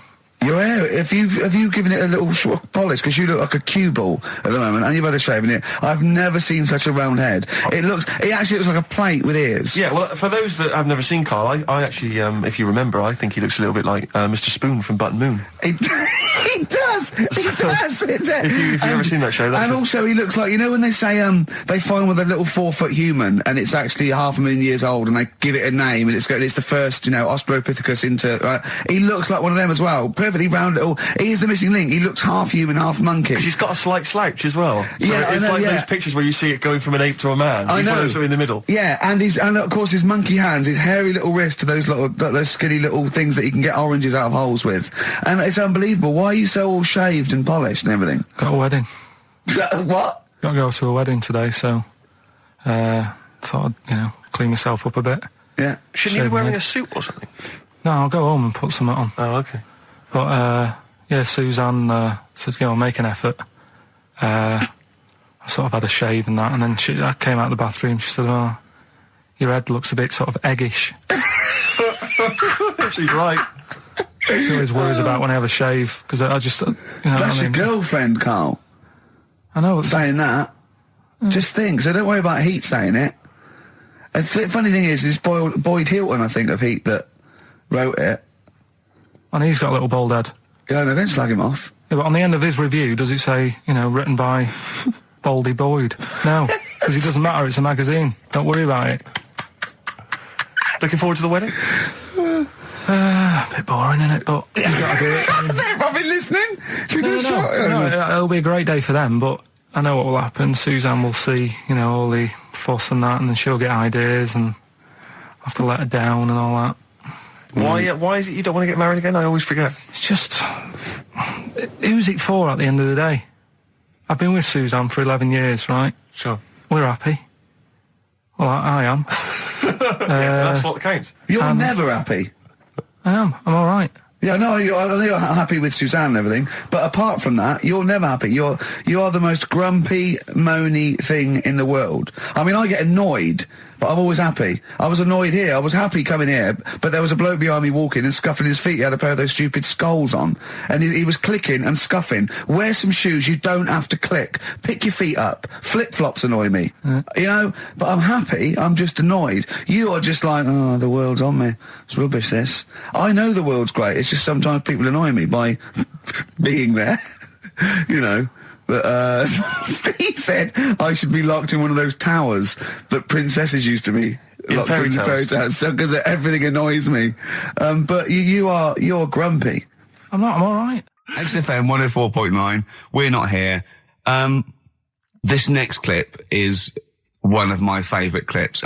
Your hair, have you given it a little sort of polish? Because you look like a cue ball at the moment, and you've had a shave in it. I've never seen such a round head. It actually looks like a plate with ears. Yeah, well, for those that have never seen Carl, I actually, if you remember, I think he looks a little bit like Mr. Spoon from Button Moon. He does. If you've ever seen that show, and also he looks like, when they say they find with a little 4-foot human and it's actually 500,000 years old and they give it a name and it's the first Australopithecus into right? He looks like one of them as well, perfectly round little. He is the missing link. He looks half human, half monkey. Because he's got a slight slouch as well. So Yeah, it's I know, like yeah. those pictures where you see it going from an ape to a man. He's one of those in the middle. Yeah, and of course his monkey hands, his hairy little wrist to those skinny little things that he can get oranges out of holes with, and it's unbelievable. Why are you so all shaved and polished and everything? Got a wedding. What? Got to go to a wedding today, so thought I'd, clean myself up a bit. Yeah. Shouldn't he be wearing a suit or something? No, I'll go home and put something on. Oh, okay. But, Suzanne said, make an effort. I sort of had a shave and that, and then I came out of the bathroom, she said, oh, your head looks a bit sort of eggish. She's right. She always worries about when I have a shave, because I just, That's your girlfriend, Carl. I know. Saying that. Just think, so don't worry about Heat saying it. The funny thing is, it's Boyd Hilton, I think, of Heat that wrote it. And he's got a little bald head. Yeah, no, don't slag him off. Yeah, but on the end of his review, does it say, written by Baldy Boyd? No, because it doesn't matter, it's a magazine. Don't worry about it. Looking forward to the wedding? A bit boring, isn't it? But you got to do it. They're probably listening. Should we do a shot? No, it'll be a great day for them, but I know what will happen. Suzanne will see, all the fuss and that, and then she'll get ideas, and I'll have to let her down and all that. Why is it you don't want to get married again? I always forget. It's just, who's it for at the end of the day? I've been with Suzanne for 11 years, right? Sure. We're happy. Well, I am. That's what counts. You're never happy. I am. I'm all right. Yeah, no, I know you're happy with Suzanne and everything, but apart from that, you're never happy. You are the most grumpy, moany thing in the world. I mean, I get annoyed, but I'm always happy. I was annoyed here. I was happy coming here, but there was a bloke behind me walking and scuffing his feet. He had a pair of those stupid skulls on, and he was clicking and scuffing. Wear some shoes. You don't have to click. Pick your feet up. Flip-flops annoy me. But I'm happy. I'm just annoyed. You are just like, oh, the world's on me. It's rubbish, this. I know the world's great. It's just sometimes people annoy me by being there, But Steve said I should be locked in one of those towers that princesses used to be locked in fairy tales, because everything annoys me. But you're grumpy. I'm not. I'm all right. XFM 104.9. We're not here. This next clip is one of my favourite clips.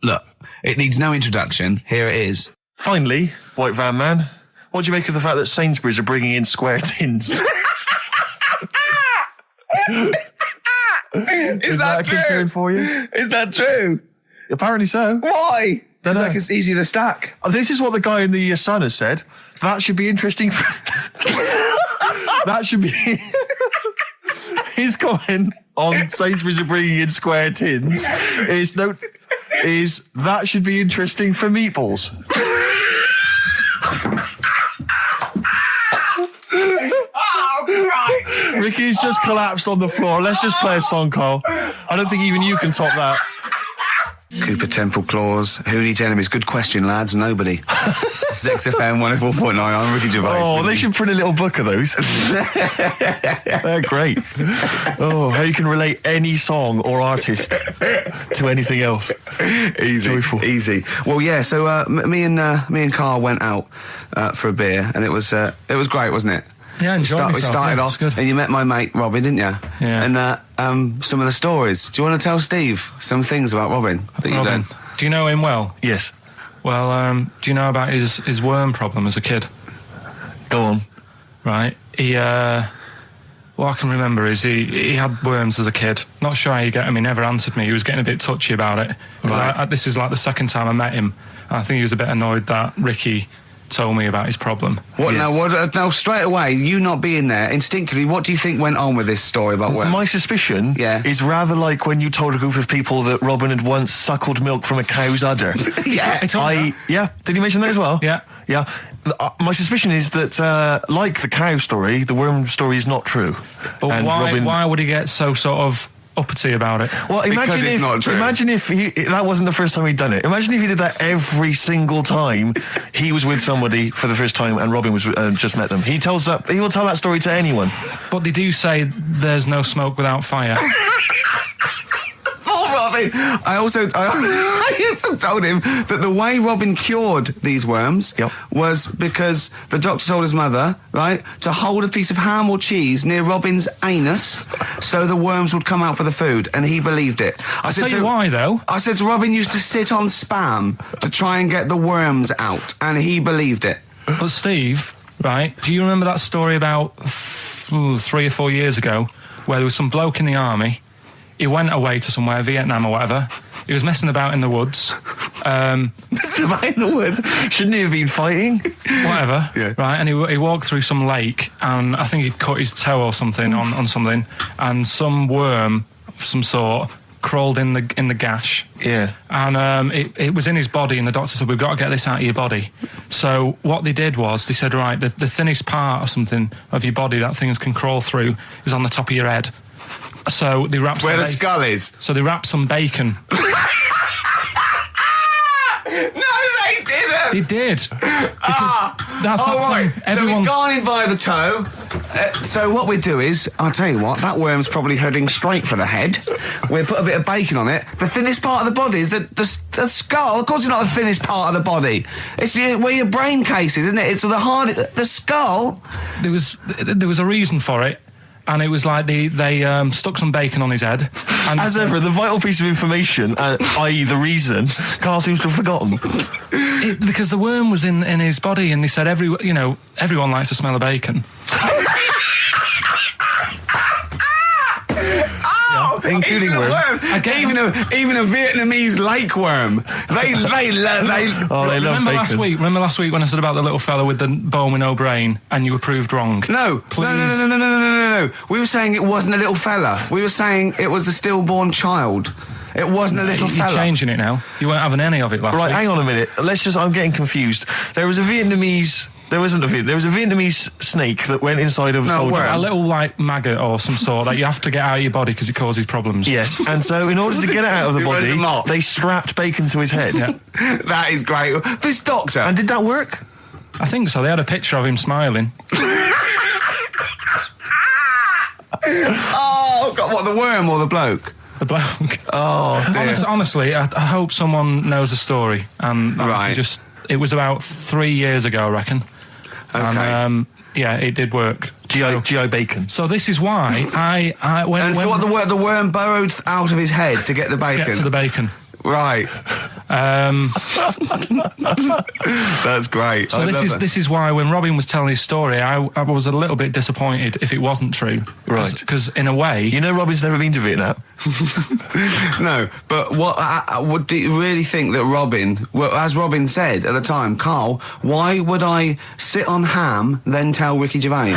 Look, it needs no introduction. Here it is. Finally, White Van Man, what do you make of the fact that Sainsbury's are bringing in square tins? Is that a true? concern for you? Is that true? Apparently so. Why? Dunno. It's like it's easy to stack. This is what the guy in the Sun has said. That should be interesting. That should be his comment on Sainsbury's are bringing in square tins. Is that should be interesting for meatballs. Ricky's just collapsed on the floor. Let's just play a song, Carl. I don't think even you can top that. Cooper Temple Claws. Who needs enemies? Good question, lads. Nobody. This is XFM 104.9. I'm Ricky Gervais. Oh, they should print a little book of those. They're great. Oh, how you can relate any song or artist to anything else. Easy. Joyful. Easy. Well, yeah, so me and Karl went out for a beer, and it was great, wasn't it? Yeah, I enjoyed myself. We started off, good. and you met my mate Robin, didn't you? Yeah. And some of the stories. Do you want to tell Steve some things about Robin that you've done? Do you know him well? Yes. Well, do you know about his worm problem as a kid? Go on. Right. What I can remember is he had worms as a kid. Not sure how you get him. He never answered me. He was getting a bit touchy about it. Right. This is like the second time I met him. And I think he was a bit annoyed that Ricky told me about his problem. What Yes. now? Straight away, you not being there, instinctively, what do you think went on with this story about worms? My suspicion is rather like when you told a group of people that Robin had once suckled milk from a cow's udder. Yeah. Did he mention that as well? Yeah. Yeah. My suspicion is that, like the cow story, the worm story is not true. But And why would he get so sort of uppity about it? Well, Because it's not true. Imagine if that wasn't the first time he'd done it. Imagine if he did that every single time he was with somebody for the first time and Robin was just met them. He will tell that story to anyone. But they do say there's no smoke without fire. Robin. I also told him that the way Robin cured these worms was because the doctor told his mother, right, to hold a piece of ham or cheese near Robin's anus so the worms would come out for the food, and he believed it. I'll tell you why, though. I said to Robin used to sit on spam to try and get the worms out, and he believed it. But Steve, right, do you remember that story about 3 or 4 years ago where there was some bloke in the army? He went away to somewhere, Vietnam or whatever. He was messing about in the woods. Messing about in the woods? Shouldn't he have been fighting? Whatever. Yeah. Right, and he walked through some lake, and I think he'd cut his toe or something on something, and some worm of some sort crawled in the gash. Yeah. And it was in his body, and the doctor said, we've got to get this out of your body. So what they did was, they said, right, the thinnest part or something of your body that things can crawl through is on the top of your head. So they wrapped Where the skull is. So they wrapped some bacon. No, they didn't. They did. That's right. thing. So he's gone in via the toe. So what we do is, I'll tell you what, that worm's probably heading straight for the head. We'll put a bit of bacon on it. The thinnest part of the body is the skull. Of course it's not the thinnest part of the body. It's where your brain case is, isn't it? It's the skull. There was a reason for it. And it was like they stuck some bacon on his head. And As ever, the vital piece of information, i.e. the reason, Karl seems to have forgotten. Because the worm was in his body, and they said everyone likes to smell of bacon. Including worms. Even a Vietnamese lake worm. They love bacon. Remember last week when I said about the little fella with the bone with no brain, and you were proved wrong? No. Please. No. We were saying it wasn't a little fella. We were saying it was a stillborn child. It wasn't a little fella. You're changing it now. You weren't having any of it last week. Right, hang on a minute. I'm getting confused. There was a Vietnamese snake that went inside of a soldier. A little, like, maggot or some sort that you have to get out of your body because it causes problems. Yes, and so in order to get it out of the body, they strapped bacon to his head. Yeah. That is great. This doctor. And did that work? I think so. They had a picture of him smiling. Oh, God, what, the worm or the bloke? The bloke. Oh, dear. Honestly, I hope someone knows the story. And it was about 3 years ago, I reckon. Okay. And, it did work. G.I. Bacon. So this is why the worm burrowed out of his head to get the bacon. Get to the bacon. Right. That's great. So this is why when Robin was telling his story, I was a little bit disappointed if it wasn't true. Right. Because in a way, Robin's never been to Vietnam. No, but what do you really think that Robin? Well, as Robin said at the time, Karl, why would I sit on ham then tell Ricky Gervais?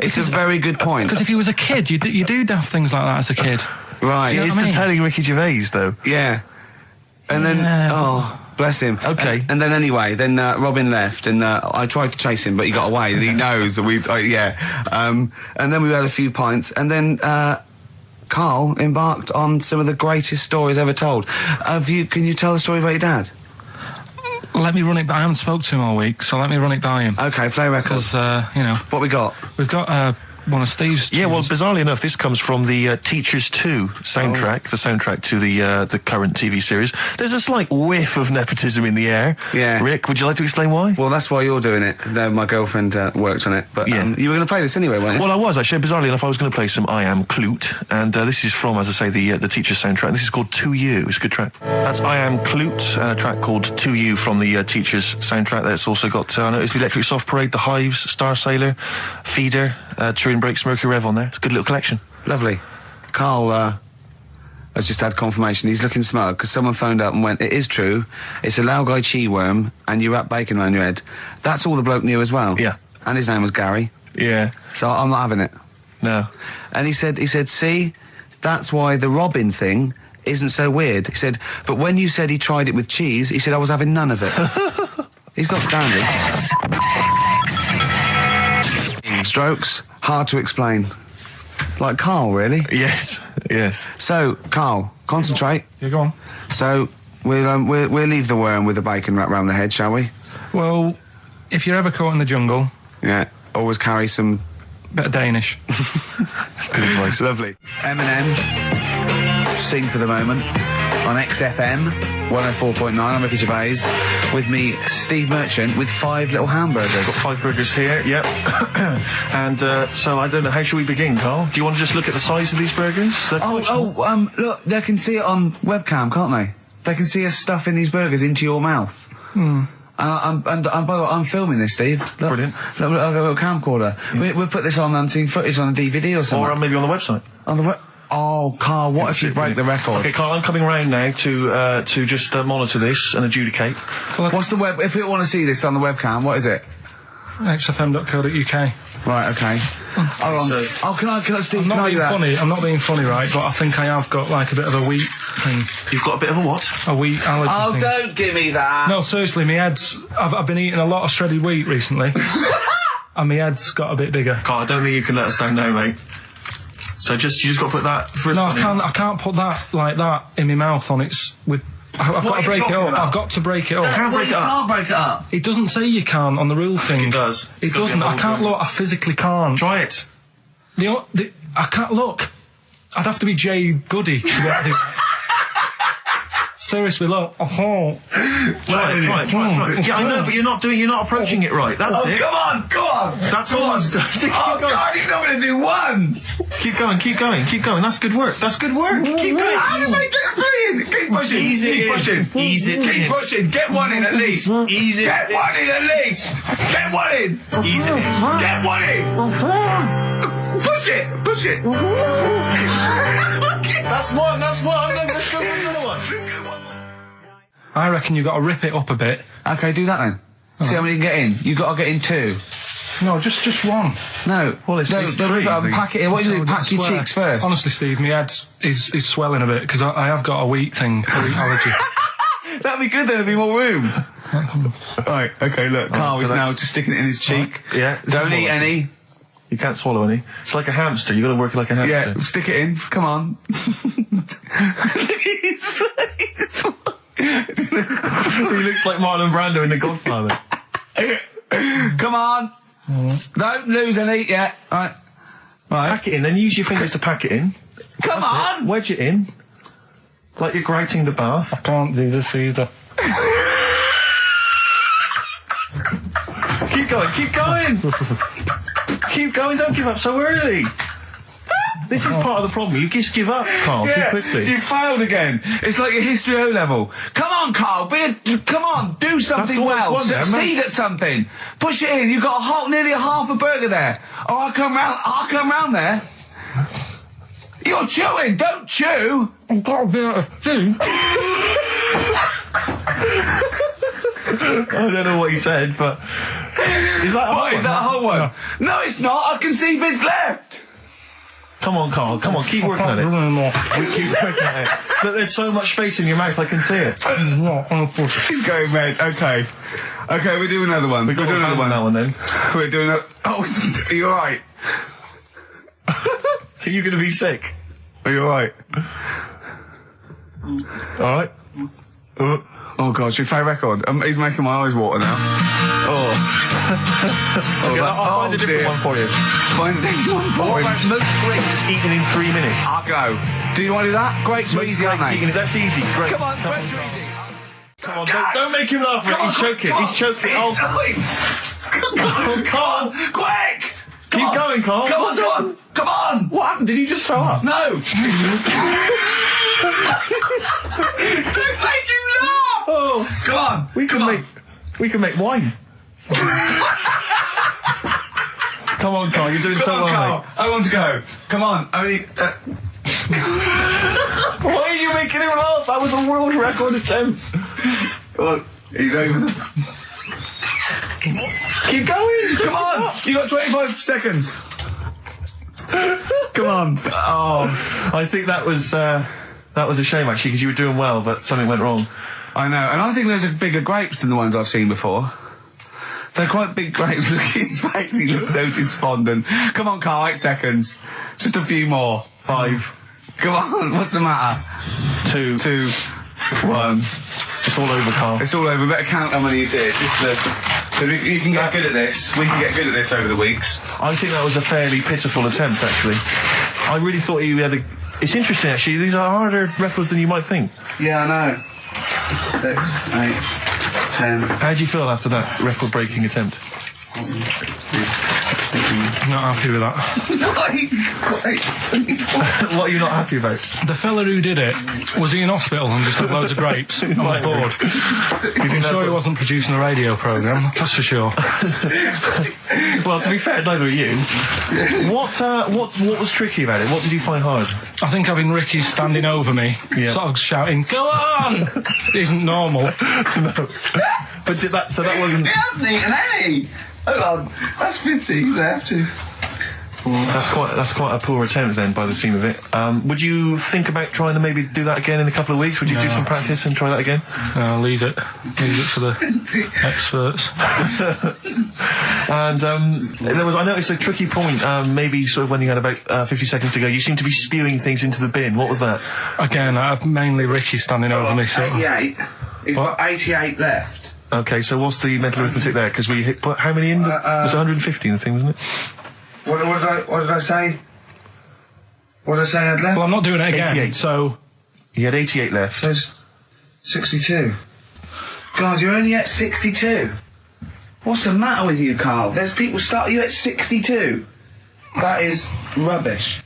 It's a very good point. Because if he was a kid, you do daft things like that as a kid. Right. It's the telling Ricky Gervais though. Yeah. And then, bless him. Okay. And then anyway, Robin left, and I tried to chase him, but he got away. He knows that and then we had a few pints, and then Karl embarked on some of the greatest stories ever told. Can you tell the story about your dad? Let me run it by. I haven't spoke to him all week, so let me run it by him. Okay, play record. Because, What we got? we've got one of Steve's... Yeah, well, bizarrely enough, this comes from the Teachers 2 soundtrack, the soundtrack to the current TV series. There's a slight whiff of nepotism in the air. Yeah. Rick, would you like to explain why? Well, that's why you're doing it. My girlfriend worked on it. But Yeah. you were going to play this anyway, weren't you? Well, I was, actually. Bizarrely enough, I was going to play some I Am Clute, and this is from, as I say, the Teachers soundtrack. This is called To You. It's a good track. That's I Am Clute, a track called To You from the Teachers soundtrack. That's also got, I noticed the Electric Soft Parade, The Hives, Star Sailor, Feeder, Turin Breaks, Mercury Rev on there. It's a good little collection. Lovely. Karl has just had confirmation. He's looking smug because someone phoned up and went, it is true, it's a Laogai chi worm and you wrap bacon around your head. That's all the bloke knew as well. Yeah. And his name was Gary. Yeah. So I'm not having it. No. And he said, see, that's why the Robin thing isn't so weird. He said, but when you said he tried it with cheese, he said I was having none of it. He's got standards. Strokes, hard to explain. Like Karl, really. Yes. Yes. So, Karl, concentrate. Yeah, go on. So, we'll leave the worm with the bacon wrapped around the head, shall we? Well, if you're ever caught in the jungle, Yeah. Always carry some... bit of Danish. Good advice. Lovely. M&M, sing for the moment, on XFM, 104.9, I'm Ricky Gervais, with me, Steve Merchant, with 5 little hamburgers. Got 5 burgers here, yep. And so I don't know, how should we begin, Karl? Do you want to just look at the size of these burgers? Look, they can see it on webcam, can't they? They can see us stuffing these burgers into your mouth. And by the way, I'm filming this, Steve. Look, Brilliant. Look, I've got a camcorder. We'll put this on unseen footage on a DVD or something. Or maybe on the website. On the Oh, Karl, what if you break the record? Okay, Karl, I'm coming round now to just monitor this and adjudicate. What's the web? If you want to see this on the webcam, what is it? xfm.co.uk. Right, okay. Hold on. So- Can I, Steve, I'm can not I do being that? funny. I'm not being funny, right? But I think I have got like a bit of a wheat thing. You've got a bit of a what? A wheat allergy Oh, thing. don't give me that. No, seriously, my head's... I've been eating a lot of shredded wheat recently. And my head's got a bit bigger. Karl, I don't think you can let us down now, mate. So you just got to put that first. No, I can't put that like that in my mouth on its... I've got to break it up. I've got to break it up. Can't break it up. Can't break it up. It doesn't say you can't on the rule thing. It does. It doesn't. I can't look. I physically can't. Try it. I can't look. I'd have to be Jay Goody to get it. Seriously, look. Oh. Try it. Yeah, I know, but you're not approaching it right. That's it. Come on, go on. That's all. Keep Oh, going. God, he's not going to do one. Keep going. That's good work. Keep going. How does he get brilliant? Keep pushing. Ease it Keep in. pushing. Ease it Keep in. pushing. Get one in at least. Ease it Get in. one in at least. Get one in. Ease it in. Get one in. Push it. That's one. Let's go for another one. I reckon you've got to rip it up a bit. Okay, do that then. See how many you can get in. You've got to get in 2. No, just one. No. Well, it's no, three, rip it up I and think. pack it in. What do you do? I Pack your swear. cheeks first. Honestly, Steve, my head is swelling a bit because I have got a wheat thing, a wheat allergy. That'd be good, there'd be more room. Right, okay, look, Karl so is now that's- just sticking it in his cheek. Yeah. Don't eat any. You can't swallow any. It's like a hamster. You've got to work it like a hamster. Yeah, stick it in. Come on. He looks like Marlon Brando in The Godfather. Come on. Don't lose any yet. Right. Pack it in, then use your fingers to pack it in. Come on. Wedge it in. Like you're grouting the bath. I can't do this either. Keep going, don't give up so early. This is part of the problem. You just give up, Karl, too quickly. You failed again. It's like your history O level. Come on, Karl. Come on. Do something all well. it's one there, Succeed at something. Push it in. You've got nearly a half a burger there. Oh, I'll come round there. You're chewing. Don't chew. I've got a bit of food. I don't know what he said, but... Is that a whole What, is one? that a whole one? No, it's not. I can see bits left. Come on, Karl. Come on, keep working at it. Keep working at it. But there's so much space in your mouth, I can see it. He's going red. Okay, we'll do another one. We'll do another one. That one then. We're doing a... Oh, are you alright? Are you going to be sick? Are you alright? Alright? Oh God, should we play a record? He's making my eyes water now. Okay, I'll find a different one for you. Find a different one for What him. about most grapes eaten in 3 minutes? I'll go. Do you want to do that? Grapes are Most easy, aren't grapes they? eaten, that's easy. Great. Come on, grapes are easy. Come on, don't make him laugh, mate. He's choking. He's choking. Oh, Carl. Quick! Keep going, Carl. Come on! Come on! What happened? Did he just throw up? No! Don't make him laugh! Oh, Come on! we can make wine. Come on, Carl. You're doing so Come on, well, Carl. mate. I want to go. Come on. Only. Why are you making him laugh? That was a world record attempt. Come on. He's over the. Keep going. Come on! You got 25 seconds. Come on. Oh, I think that was a shame actually because you were doing well, but something went wrong. I know, and I think those are bigger grapes than the ones I've seen before. They're quite big grapes. Look at his face, he looks so despondent. Come on, Carl, 8 seconds. Just a few more. 5. Come on, what's the matter? 2, 2, 1. It's all over, Carl. It's all over. Better count how many you did. You can get good at this. We can get good at this over the weeks. I think that was a fairly pitiful attempt, actually. I really thought you had a... It's interesting, actually. These are harder records than you might think. Yeah, I know. 6, 8, 10. How do you feel after that record-breaking attempt? Not happy with that. What are you not happy about? The fella who did it, was he in hospital and just had loads of grapes? I was bored. I'm sure he wasn't producing a radio programme, that's for sure. Well, to be fair, neither are you. What was tricky about it? What did you find hard? I think having Ricky standing over me, Yeah. sort of shouting, "Go on!" isn't normal. No. But did that... So that wasn't... He hasn't eaten any! Hold on, that's 50, you have to. That's quite a poor attempt then, by the seam of it. Would you think about trying to maybe do that again in a couple of weeks? Would you do some practice and try that again? Leave it for the experts. And I noticed a tricky point. Maybe sort of when you had about 50 seconds to go, you seemed to be spewing things into the bin. What was that? Again, mainly Ricky standing over me. Sort of. 88. He's got 88 left. Okay, so what's the mental arithmetic there? Because we put how many in? It was 150 in the thing, wasn't it? What did I say? What did I say I had left? Well, I'm not doing it again. 88. So You had 88 left. There's 62. God, you're only at 62. What's the matter with you, Carl? There's people start you at 62. That is rubbish.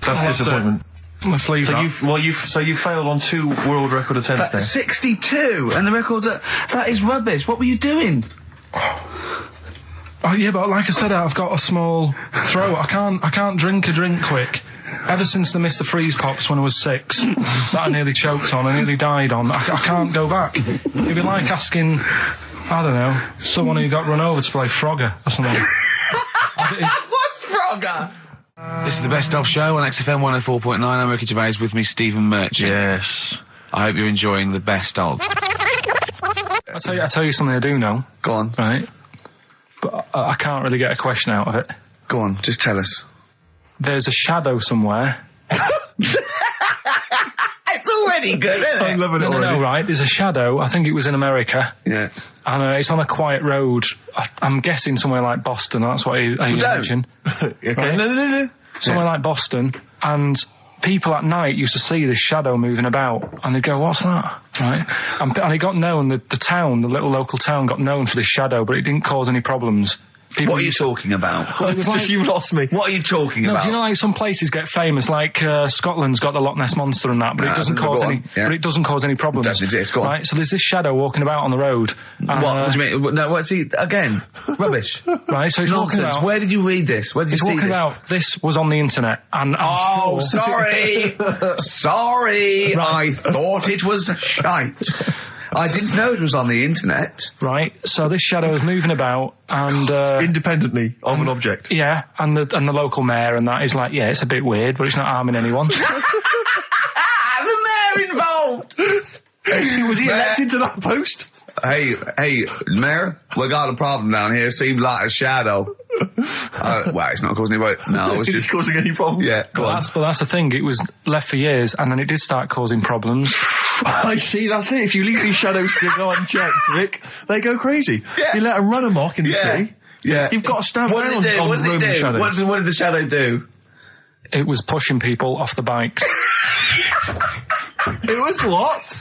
That's disappointment. let's leave that. So you failed on 2 world record attempts there. 62, and the record's that is rubbish. What were you doing? Oh, yeah, but like I said, I've got a small throat. I can't drink a drink quick. Ever since the Mr. Freeze Pops when I was 6, that I nearly choked on, I nearly died on, I can't go back. It'd be like asking, I don't know, someone who got run over to play Frogger or something. What's Frogger? This is the Best Of Show on XFM 104.9. I'm Ricky Gervais, with me Stephen Merchant. Yes. I hope you're enjoying the Best Of. I'll tell you something I do know. Go on. Right? But I can't really get a question out of it. Go on, just tell us. There's a shadow somewhere. It's already good, isn't it? I'm loving it already. No, right? There's a shadow. I think it was in America. Yeah. And it's on a quiet road. I'm guessing somewhere like Boston. That's what I imagine. Okay. Right? No. Somewhere like Boston. And people at night used to see this shadow moving about. And they'd go, what's that? Right? And it got known, the town, the little local town got known for this shadow, but it didn't cause any problems. What are you talking about? It was like, You lost me. What are you talking no, about? do you know, like some places get famous, like Scotland's got the Loch Ness Monster and that, but it doesn't cause any. Yeah. But it doesn't cause any problems. It does exist. Go on. Right, so there's this shadow walking about on the road. What do you mean? No, what's he again? Rubbish. Right, so he's walking Nonsense. about. Where did you read this? Where did you He's see walking this? about. This was on the internet, and I'm sure. Sorry. Sorry. Right. I thought it was shite. I didn't know it was on the internet. Right, so this shadow is moving about, and Independently of an object. yeah, and the local mayor and that is like, yeah, it's a bit weird, but it's not harming anyone. The mayor involved. Was he elected to that post? Hey, Mayor, we got a problem down here. Seems like a shadow. Well, it's not causing any problems. No, it's just causing any problems. Yeah, go on. But that's the thing. It was left for years, and then it did start causing problems. I see, that's it. If you leave these shadows to go unchecked, Rick, they go crazy. Yeah. You let them run amok in the city. Yeah. You've got to stand What around did it do? on What did it roaming do? shadows. What did the shadow do? It was pushing people off the bikes. It was what?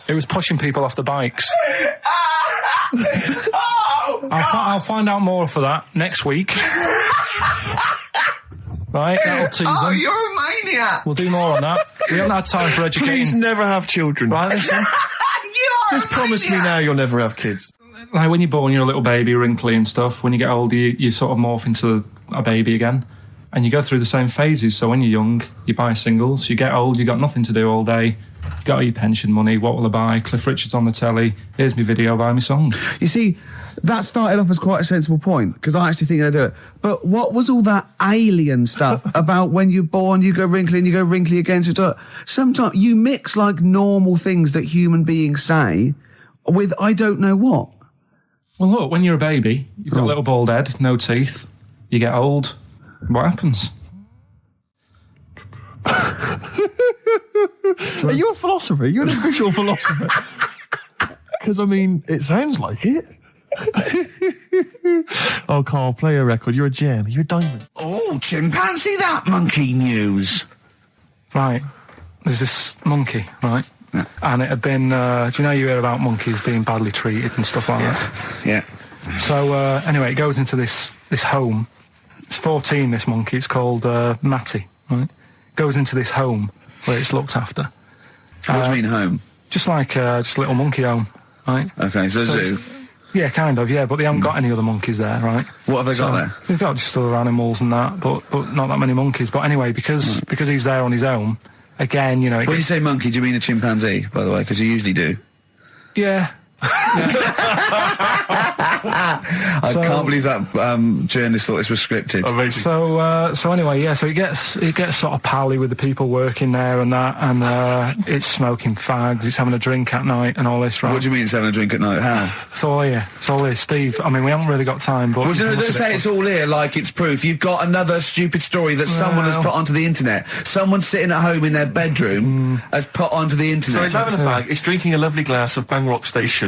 It was pushing people off the bikes. I'll find out more for that next week. Right, that'll tease Oh, them. you're a maniac! We'll do more on that. We haven't had time for educating. Please never have children. Right, listen. Just promise me now you'll never have kids. Like when you're born, you're a little baby, wrinkly and stuff. When you get older, you sort of morph into a baby again. And you go through the same phases. So when you're young, you buy singles. You get old, you got nothing to do all day. You got all your pension money. What will I buy? Cliff Richard's on the telly. Here's my video, buy me song. You see, that started off as quite a sensible point, because I actually think they do it. But what was all that alien stuff about when you're born, you go wrinkly and you go wrinkly again? So sometimes you mix like normal things that human beings say with I don't know what. Well, look, when you're a baby, you've got a little bald head, no teeth. You get old. What happens? Are you a philosopher? You're an official philosopher. Because, I mean, it sounds like it. Oh, Karl, play a record. You're a gem. You're a diamond. Oh, chimpanzee, that monkey news. Right. There's this monkey, right? Yeah. And it had been, do you know you hear about monkeys being badly treated and stuff like that? Yeah. So, anyway, it goes into this home. It's 14, this monkey. It's called Matty, right? Goes into this home where it's looked after. What do you mean home? Just like just a little monkey home, right? Okay, so zoo. Yeah, kind of, yeah, but they haven't got any other monkeys there, right? What have they got there? They've got just other animals and that, but not that many monkeys. But anyway, because he's there on his own, again, you know... When you say monkey, do you mean a chimpanzee, by the way? Because you usually do. Yeah. I can't believe that journalist thought this was scripted. Amazing. So anyway, yeah. So it gets sort of pally with the people working there and that, and it's smoking fags. It's having a drink at night and all this, right? What do you mean it's having a drink at night? How? It's all here. It's all here, Steve. I mean, we haven't really got time, but Well, don't say it's all here like it's proof. You've got another stupid story that someone has put onto the internet. Someone sitting at home in their bedroom has put onto the internet. So he's having a fag, he's drinking a lovely glass of Bang Rock Station.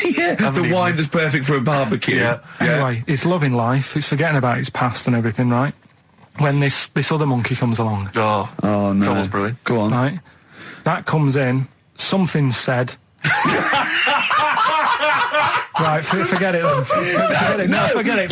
Yeah, the wine that's perfect for a barbecue. Yeah. Anyway, it's loving life. It's forgetting about its past and everything, right? When this other monkey comes along, Oh no. Joel's brewing. Go on. right? That comes in. Something's said. Right, forget it then. Forget it. No, forget it.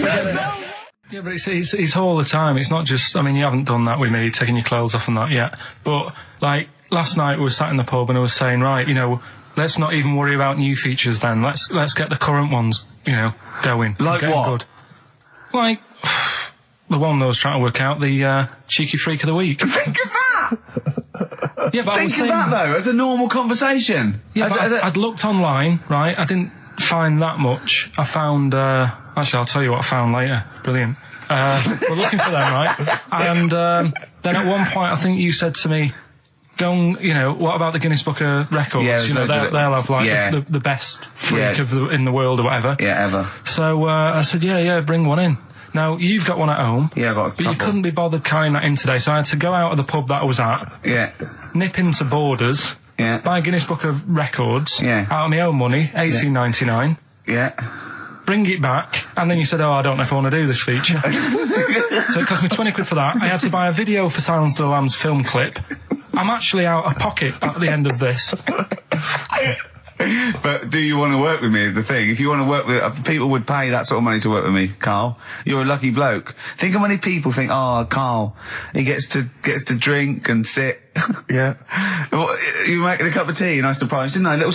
Yeah, but it's all the time. It's not just, I mean, you haven't done that with me, taking your clothes off and that yet. But, like, last night we were sat in the pub and I was saying, right, you know, let's not even worry about new features then. Let's get the current ones, you know, going. Like getting what? Good. Like, the one that I was trying to work out, the cheeky freak of the week. Think of that! Yeah, but I was Think of saying, that, though, as a normal conversation. yeah, As but a- I'd looked online, right? I didn't find that much. I found, actually, I'll tell you what I found later. Brilliant. We're looking for them, right? And then at one point, I think you said to me, go and, you know, what about the Guinness Book of Records? Yeah, you know, they'll have, like, the best freak in the world or whatever. Yeah, ever. So I said, yeah, bring one in. Now, you've got one at home. Yeah, I got a But you couple. couldn't be bothered carrying that in today, so I had to go out of the pub that I was at, Yeah. nip into Borders, Yeah. buy Guinness Book of Records, Yeah. out of my own money, $18.99, Yeah. bring it back, and then you said, I don't know if I want to do this feature. So it cost me 20 quid for that. I had to buy a video for Silence of the Lambs film clip. I'm actually out of pocket at the end of this. But do you want to work with me is the thing. If you want to work with... people would pay that sort of money to work with me, Karl. You're a lucky bloke. Think how many people think, Karl, he gets to drink and sit. Yeah. Well, you making a cup of tea and I surprised, didn't I? Little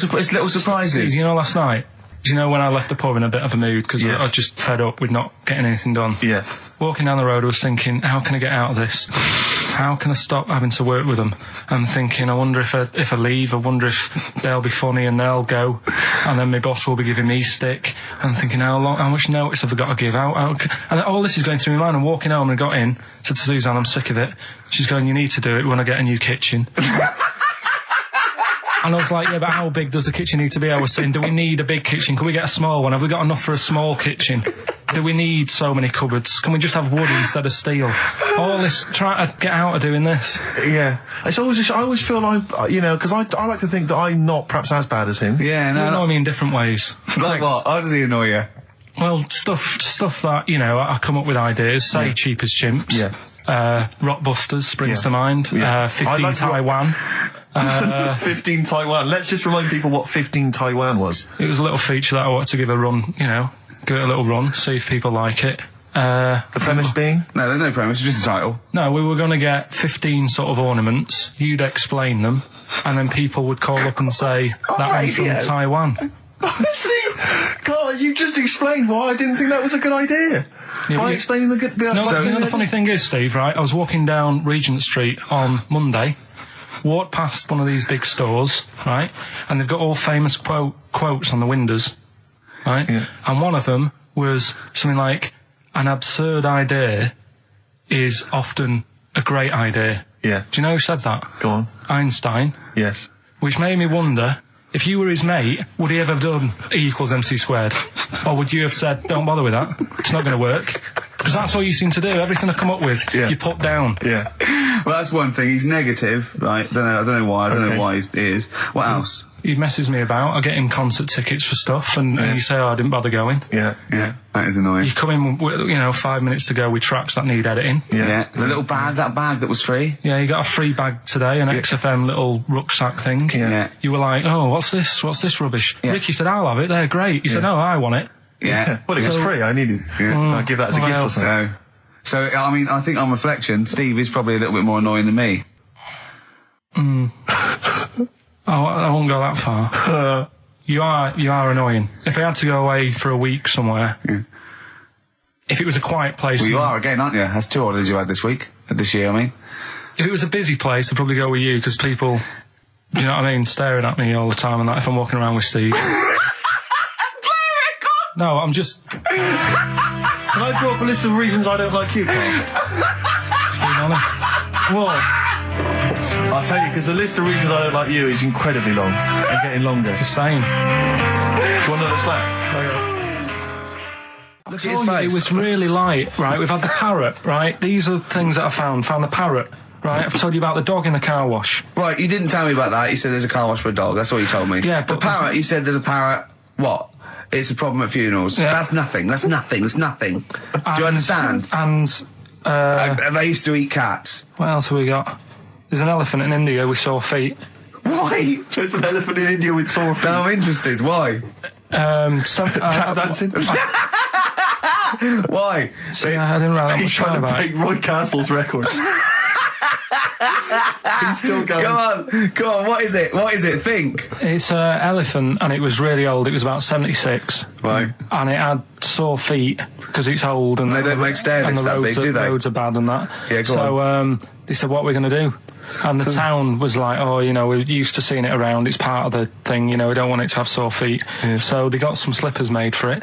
surprises. You know, last night, do you know when I left the pub in a bit of a mood because I just fed up with not getting anything done? Yeah. Walking down the road, I was thinking, how can I get out of this? How can I stop having to work with them? I'm thinking, I wonder if I leave, I wonder if they'll be funny and they'll go, and then my boss will be giving me stick. And I'm thinking, how much notice have I got to give out? And all this is going through my mind. I'm walking home and I got in, said to Suzanne, I'm sick of it. She's going, you need to do it when I get a new kitchen. And I was like, yeah, but how big does the kitchen need to be? I was saying, do we need a big kitchen? Can we get a small one? Have we got enough for a small kitchen? Do we need so many cupboards? Can we just have wood instead of steel? All this, try to get out of doing this. Yeah. It's always just, I always feel like, because I like to think that I'm not perhaps as bad as him. Yeah, You no. annoy me in different ways. Like what? How does he annoy you? Well, stuff that, I come up with ideas, say cheap as chimps. Yeah. Rockbusters springs to mind. Yeah. 15 like Taiwan. 15 Taiwan. Let's just remind people what 15 Taiwan was. It was a little feature that I wanted to give a run, give it a little run, see if people like it. The premise being? No, there's no premise, it's just a title. No, we were going to get 15 sort of ornaments, you'd explain them, and then people would call up and say, that one's from Taiwan. See? God, you just explained why I didn't think that was a good idea. Yeah, By explaining the good... the funny thing is, Steve, right, I was walking down Regent Street on Monday, walked past one of these big stores, right, and they've got all famous quotes on the windows, right, and one of them was something like, an absurd idea is often a great idea. Yeah. Do you know who said that? Go on. Einstein. Yes. Which made me wonder, if you were his mate, would he ever have done E=mc²? Or would you have said, don't bother with that, it's not going to work? Because that's all you seem to do. Everything I come up with, you put down. Yeah. Well, that's one thing. He's negative, right? I don't know why. I don't know why he is. What else? He messes me about. I get him concert tickets for stuff, and you say, I didn't bother going. Yeah. That is annoying. You come in, with, 5 minutes to go with tracks that need editing. Yeah. The little bag, that bag that was free. Yeah, you got a free bag today, an XFM little rucksack thing. Yeah. You were like, oh, what's this? What's this rubbish? Yeah. Ricky said, I'll have it. They're great. He said, no, I want it. Yeah. Well, it was free. I need it. I'll give that as a gift or something. So, I mean, I think on reflection, Steve is probably a little bit more annoying than me. I won't go that far. You are annoying. If I had to go away for a week somewhere, if it was a quiet place... Well, you are again, aren't you? That's 2 holidays you had this year, I mean. If it was a busy place, I'd probably go with you, because people, do you know what I mean, staring at me all the time and that if I'm walking around with Steve. No, I'm just... Can I draw up a list of reasons I don't like you, Carl? Just being honest. What? I'll tell you, because the list of reasons I don't like you is incredibly long and getting longer. Just saying. Do you want another slap? Look at his face. It was really light, right? We've had the parrot, right? These are things that I found. Found the parrot, right? I've told you about the dog in the car wash. Right, you didn't tell me about that. You said there's a car wash for a dog. That's all you told me. Yeah, the but parrot, you said there's a parrot. What? It's a problem at funerals. Yeah. That's nothing. That's nothing. Do you understand? And they used to eat cats. what else have we got? There's an elephant in India with sore feet. Why? There's an elephant in India with sore feet. No, I'm interested. Why? Tap dancing. Why? See, I didn't write that He's much trying time to about break it. Roy Castle's record. He's still going. Go on. What is it? Think. It's an elephant, and it was really old. It was about 76. Right. And it had sore feet because it's old, and They don't make stair and lifts the that roads big, do they? roads are bad and that. Yeah, go so they said, what are we going to do? And the town was like, oh, we're used to seeing it around. It's part of the thing, we don't want it to have sore feet. Yeah. So they got some slippers made for it.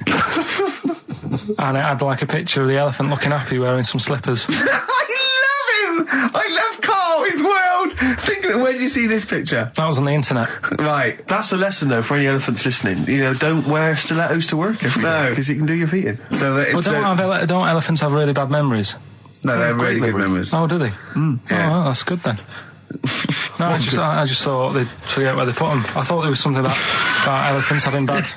And it had like a picture of the elephant looking happy wearing some slippers. I love him. I love Carl. His world. Think of it. Where did you see this picture? That was on the internet. Right. That's a lesson, though, for any elephants listening. Don't wear stilettos to work every day, because you can do your feet in. So that it's don't elephants have really bad memories? No, they have really good memories. Oh, do they? Yeah. Oh, well, that's good then. No, I just thought they'd forget where they put them. I thought there was something about elephants having bad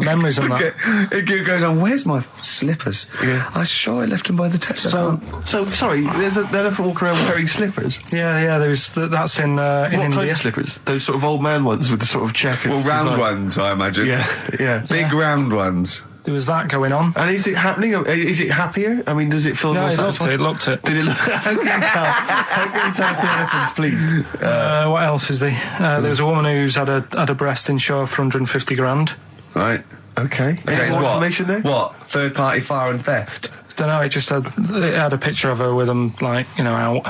memories and that. It goes on, where's my slippers? Yeah. I'm sure I left them by the Tesco. So, sorry, there's an elephant walking around wearing slippers? Yeah, that's in What India. kind of slippers? Those sort of old man ones with the sort of checkers. Well, round design. ones, I imagine. Yeah. Big round ones. There was that going on. And is it happening? Is it happier? I mean, does it feel No, more it satisfying? looked it. Did it look? How can you tell the elephants, please? What else is there? There was a woman who's had a breast insured for 150 grand. Right. Okay. Any more information there? What? Third party fire and theft? Don't know, it had a picture of her with them, out.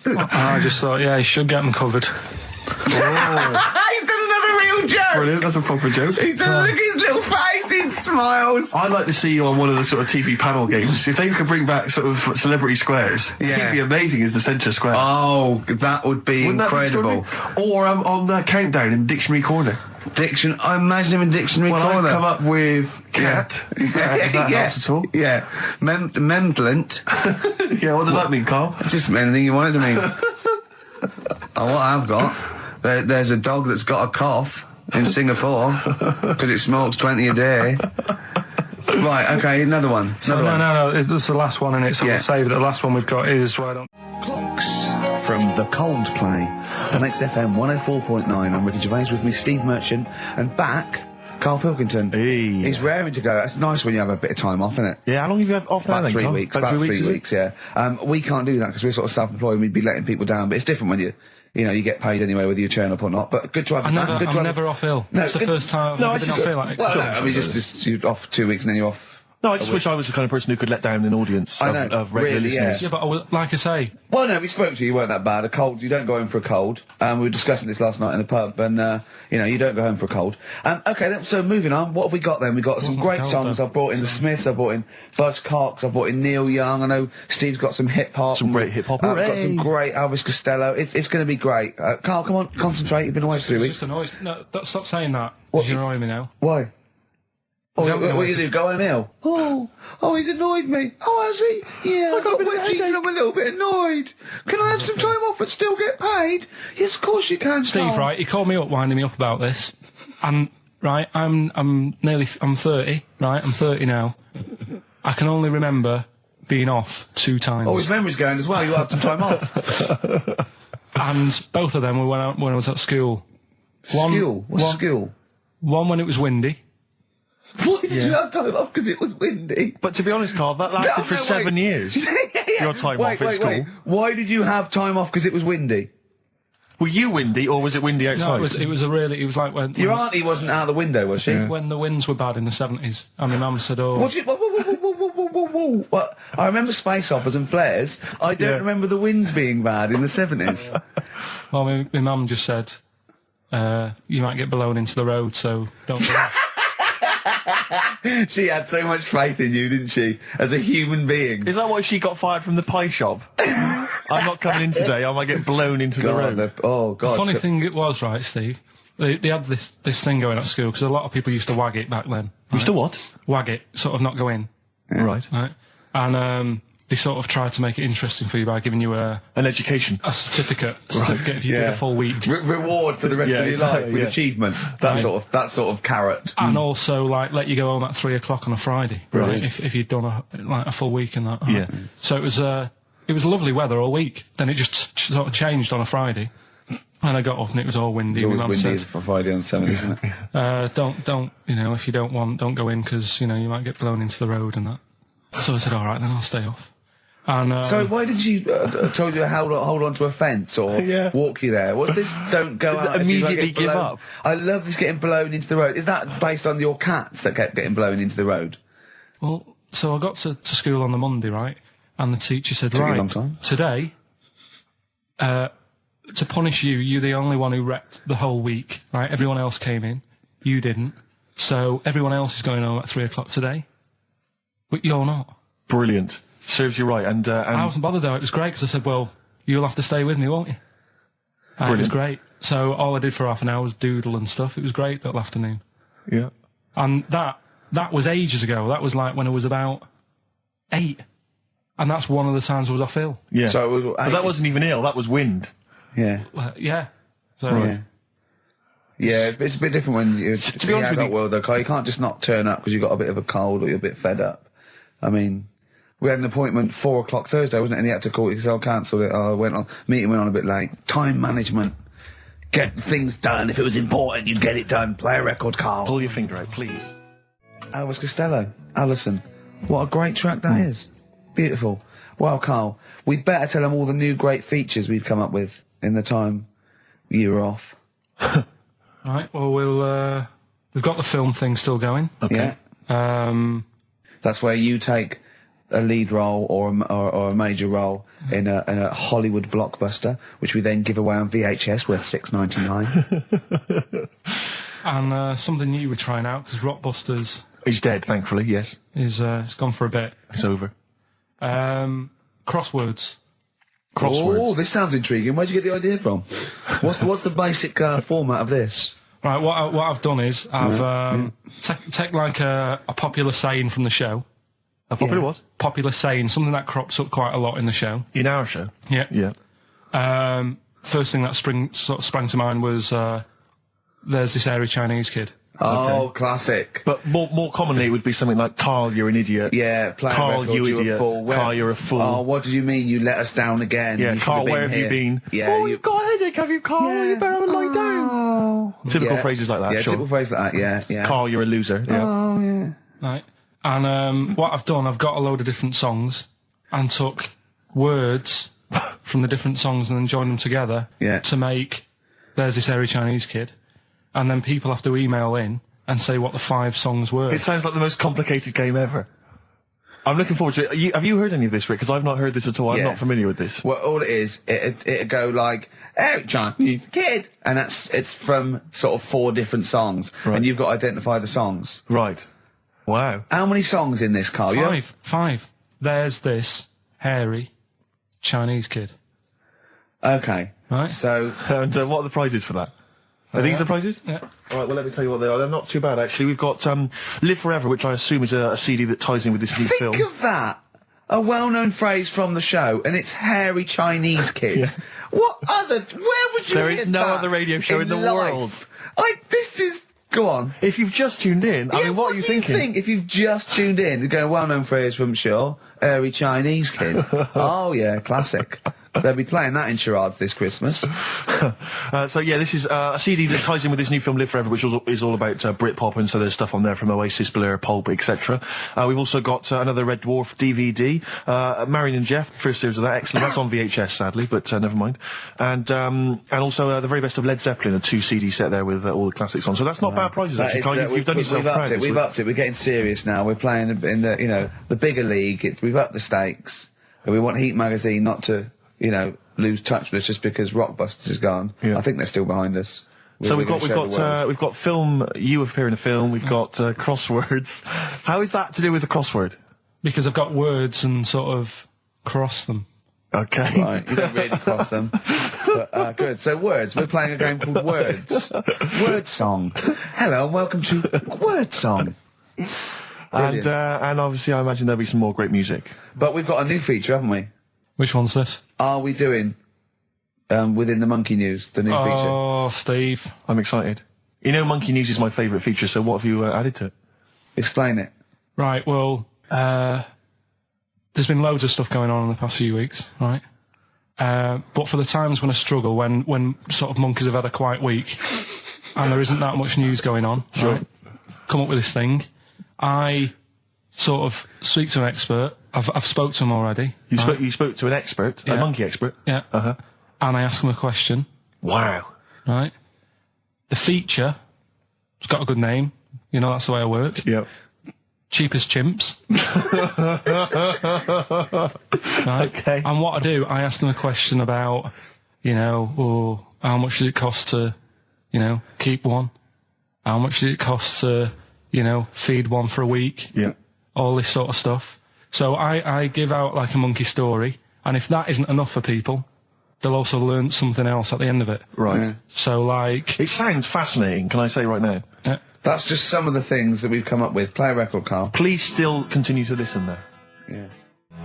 I just thought, you should get them covered. Oh. He's done another real joke! Brilliant, that's a proper joke. He's done, look at his little face, he smiles. I'd like to see you on one of the sort of TV panel games. If they could bring back sort of celebrity squares, he'd be amazing as the centre square. Oh, that would be Wouldn't incredible. That be or on Countdown in Dictionary Corner. I imagine him in dictionary Well, corner. I've come up with cat. If that helps at all. Yeah. Memblent. Yeah, what does that mean, Carl? Just anything you want it to mean. What I've got, there's a dog that's got a cough in Singapore because it smokes 20 a day. Right, okay, another one. No, it's the last one in it, so Yeah. we'll save it. The last one we've got is Clocks from the Coldplay on XFM 104.9. I'm Ricky Gervais, with me Steve Merchant, and back, Karl Pilkington. Hey. He's raring to go. That's nice when you have a bit of time off, isn't it? Yeah, how long have you had off now About then, 3 Carl? weeks. About About 3 3 weeks, weeks, yeah. We can't do that because we're sort of self-employed. We'd be letting people down, but it's different when you get paid anyway whether you turn up or not. But good to have you back. Good to I'm have never off ill. No, It's the good- first time No, I've ever been off ill. Like, Well, no, I mean, just you're off 2 weeks and then you're off. No, I just wish I was the kind of person who could let down an audience I know, of regular really, listeners. yeah, but like I say, Well, no, we spoke to you. You weren't that bad. A cold, you don't go home for a cold. We were discussing this last night in the pub, and you don't go home for a cold. Okay, so moving on. What have we got then? We got some Wasn't great cold, songs. though. I brought in the Smiths. I brought in Buzz Cox. I brought in Neil Young. I know Steve's got some hip hop. Some great hip hop. I've got Hooray! some great Elvis Costello. It's going to be great. Carl, come on, concentrate. You've been away for 3 it's weeks. just annoying. No, stop saying that. What? Because you're annoying me now. Why? Oh, Don't what know. you do? Go home ill? Oh, he's annoyed me. Oh, has he? Yeah, I got wet cheeks and I'm a little bit annoyed. Can I have some time off but still get paid? Yes, of course you can, Steve, Carl. right? He called me up, winding me up about this, and right, I'm 30, right? I'm 30 now. I can only remember being off 2 times. Oh, his memory's going as well. You had some time off. And both of them were when I was at school. School? What's school? One when it was windy. Why did you have time off? Because it was windy. But to be honest, Carl, that lasted for 7 years. Your time off at school. Why did you have time off? Because it was windy. Were you windy, or was it windy outside? No, it was like when Your auntie wasn't out the window, was she? when the winds were bad in the 70s, and my mum said, "Oh, What do you, whoa. What? I remember space operas and flares. I don't Yeah. remember the winds being bad in the 70s. well, my mum just said, you might get blown into the road, so don't." Do that." She had so much faith in you, didn't she? As a human being. Is that why she got fired from the pie shop? I'm not coming in today, I might get blown into the road. God. Funny thing it was, right, Steve? They had this thing going at school because a lot of people used to wag it back then. You still what? Wag it, sort of not go in, Right. right? And they sort of tried to make it interesting for you by giving you a An education. certificate if you did a full week. Reward for the rest Yeah, of your exactly, life with yeah. achievement. That sort of carrot. And also, like, let you go home at 3 o'clock on a Friday, Right. If you'd done a full week and that. right? Yeah. So it was lovely weather all week. Then it just sort of changed on a Friday, and I got up and it was all windy. It's My always mum windy said, for Friday on 7, isn't it? don't, if you don't go in because, you might get blown into the road and that. So I said, all right, then I'll stay off. And So why did you told you to hold on to a fence or Yeah. walk you there? What's this? Don't go out. if you Immediately get give blown- up. I love this getting blown into the road. Is that based on your cats that kept getting blown into the road? well, so I got to school on the Monday, right? And the teacher said, Took you a right, long time. today, to punish you, you're the only one who wrecked the whole week, right? Everyone else came in, you didn't. So everyone else is going home at 3 o'clock today, but you're not. Brilliant. Serves you right. And I wasn't bothered though. It was great because I said, well, you'll have to stay with me, won't you? And it was Brilliant. great. So all I did for half an hour was doodle and stuff. It was great that afternoon. yeah. And that was ages ago. That was like when I was about 8. And that's one of the times I was off ill. Yeah. So it was, but that wasn't even ill, that was wind. Yeah. Yeah. So Yeah. Yeah, it's a bit different when you're to be honest with adult you- world though, Carl. You can't just not turn up because you've got a bit of a cold or you're a bit fed up. I mean, we had an appointment 4 o'clock Thursday, wasn't it? And he had to call it because I cancelled it. Meeting went on a bit late. Time management. Get things done. If it was important, you'd get it done. Play a record, Carl. Pull your finger out, please. Elvis Costello, Alison. What a great track that is. Beautiful. Well, Carl, we'd better tell them all the new great features we've come up with in the time you were off. Right. Well, we've got the film thing still going. Okay. Yeah. That's where you take a lead role or a major role in a Hollywood blockbuster, which we then give away on VHS worth $6.99. And something new we're trying out because Rockbusters He's dead, thankfully, yes. is it's gone for a bit. It's over. Crosswords. Crosswords. Oh, this sounds intriguing. Where'd you get the idea from? What's the basic format of this? Right, what I've done is I've take like a popular saying from the show. A popular what? Popular saying, something that crops up quite a lot in the show. In our show? Yeah. Yeah. First thing that sprang to mind was there's this hairy Chinese kid. Oh, classic. But more commonly, it would be something like, Carl, you're an idiot. Yeah, Carl, record, you you're idiot. a fool. Carl, you're a fool. Oh, what did you mean? You let us down again. Yeah, You Carl, should where have here. you been? Yeah, you've got a headache, have you, Carl? Yeah. You better have a lie down. Oh. Typical phrases like that, Yeah, sure. typical phrases like that, yeah. Carl, you're a loser. Yeah. Oh, yeah. Right. And what I've done, I've got a load of different songs and took words from the different songs and then joined them together to make There's This Hairy Chinese Kid. And then people have to email in and say what the 5 songs were. It sounds like the most complicated game ever. I'm looking forward to it. Have you heard any of this, Rick? Because I've not heard this at all. I'm not familiar with this. Well, all it is, it'd go like, Eric Chinese Kid, and it's from sort of 4 different songs, and you've got to identify the songs. Right. Wow. How many songs in this, Carl? 5. There's this hairy Chinese kid. Okay. Right. So, And what are the prizes for that? Are these the prizes? Yeah. All right, well, let me tell you what they are. They're not too bad, actually. We've got Live Forever, which I assume is a CD that ties in with this new film. think of that. A well-known phrase from the show, and it's hairy Chinese kid. Yeah. What other? Where would you? There hear is no that other radio show in the life? world. This is. Go on. If you've just tuned in, I mean, what are you do you thinking? think if you've just tuned in? You're going well-known phrase from Shaw, hairy Chinese kid. Oh yeah, classic. They'll be playing that in charades this Christmas. So yeah, this is a CD that ties in with this new film Live Forever, which is all about Britpop, and so there's stuff on there from Oasis, Blur, Pulp, etc. We've also got another Red Dwarf DVD, Marion and Jeff, first series of that, excellent. That's on VHS, sadly, but never mind. And also the very best of Led Zeppelin, a 2 CD set there with all the classics on. So that's not bad prizes, actually. Carl, you've done yourself proud. We've upped it. We're getting serious now. We're playing in the the bigger league. We've upped the stakes. And we want Heat magazine not to lose touch with us just because Rockbusters is gone. Yeah. I think they're still behind us. So we've got film. You appear in a film. We've got crosswords. How is that to do with the crossword? Because I've got words and sort of cross them. Okay. Right, you don't really cross them. But, good. So words. We're playing a game called Words. Word Song. Hello and welcome to Word Song. And obviously I imagine there'll be some more great music. But we've got a new feature, haven't we? Which one's this? Are we doing within the Monkey News, the new feature? Oh, Steve. I'm excited. You know, Monkey News is my favourite feature, so what have you added to it? Explain it. Right, well, there's been loads of stuff going on in the past few weeks, right? But for the times when I struggle, when sort of monkeys have had a quiet week, and there isn't that much news going on, right? Come up with this thing. I sort of speak to an expert. I've spoke to him already. You spoke to an expert, a monkey expert? Yeah. Uh-huh. And I ask him a question. Wow. Right? The feature, it's got a good name. You know, that's the way I work. Yep. Cheapest chimps. Right? Okay. And what I do, I ask them a question about, how much does it cost to, keep one? How much does it cost to, feed one for a week? Yeah. All this sort of stuff. So I give out like a monkey story, and if that isn't enough for people, they'll also learn something else at the end of it. Right. Yeah. So like... It sounds fascinating, can I say right now? Yeah. That's just some of the things that we've come up with. Play a record, Carl. Please still continue to listen there. Yeah.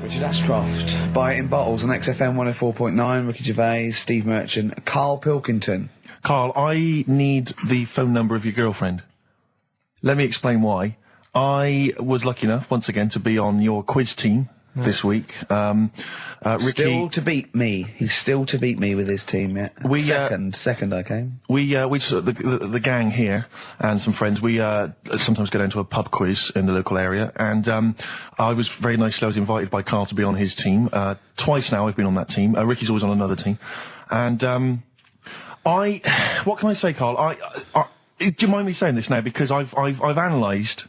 Richard Ashcroft. Buy it in bottles on XFM 104.9. Ricky Gervais, Steve Merchant, Karl Pilkington. Carl, I need the phone number of your girlfriend. Let me explain why. I was lucky enough, once again, to be on your quiz team this week. Ricky, Still to beat me. He's still to beat me with his team, yeah. Second I came. we the gang here and some friends, we sometimes go down to a pub quiz in the local area, and I was very nicely, I was invited by Carl to be on his team. Twice now I've been on that team. Ricky's always on another team. And what can I say, Carl? Do you mind me saying this now? Because I've analysed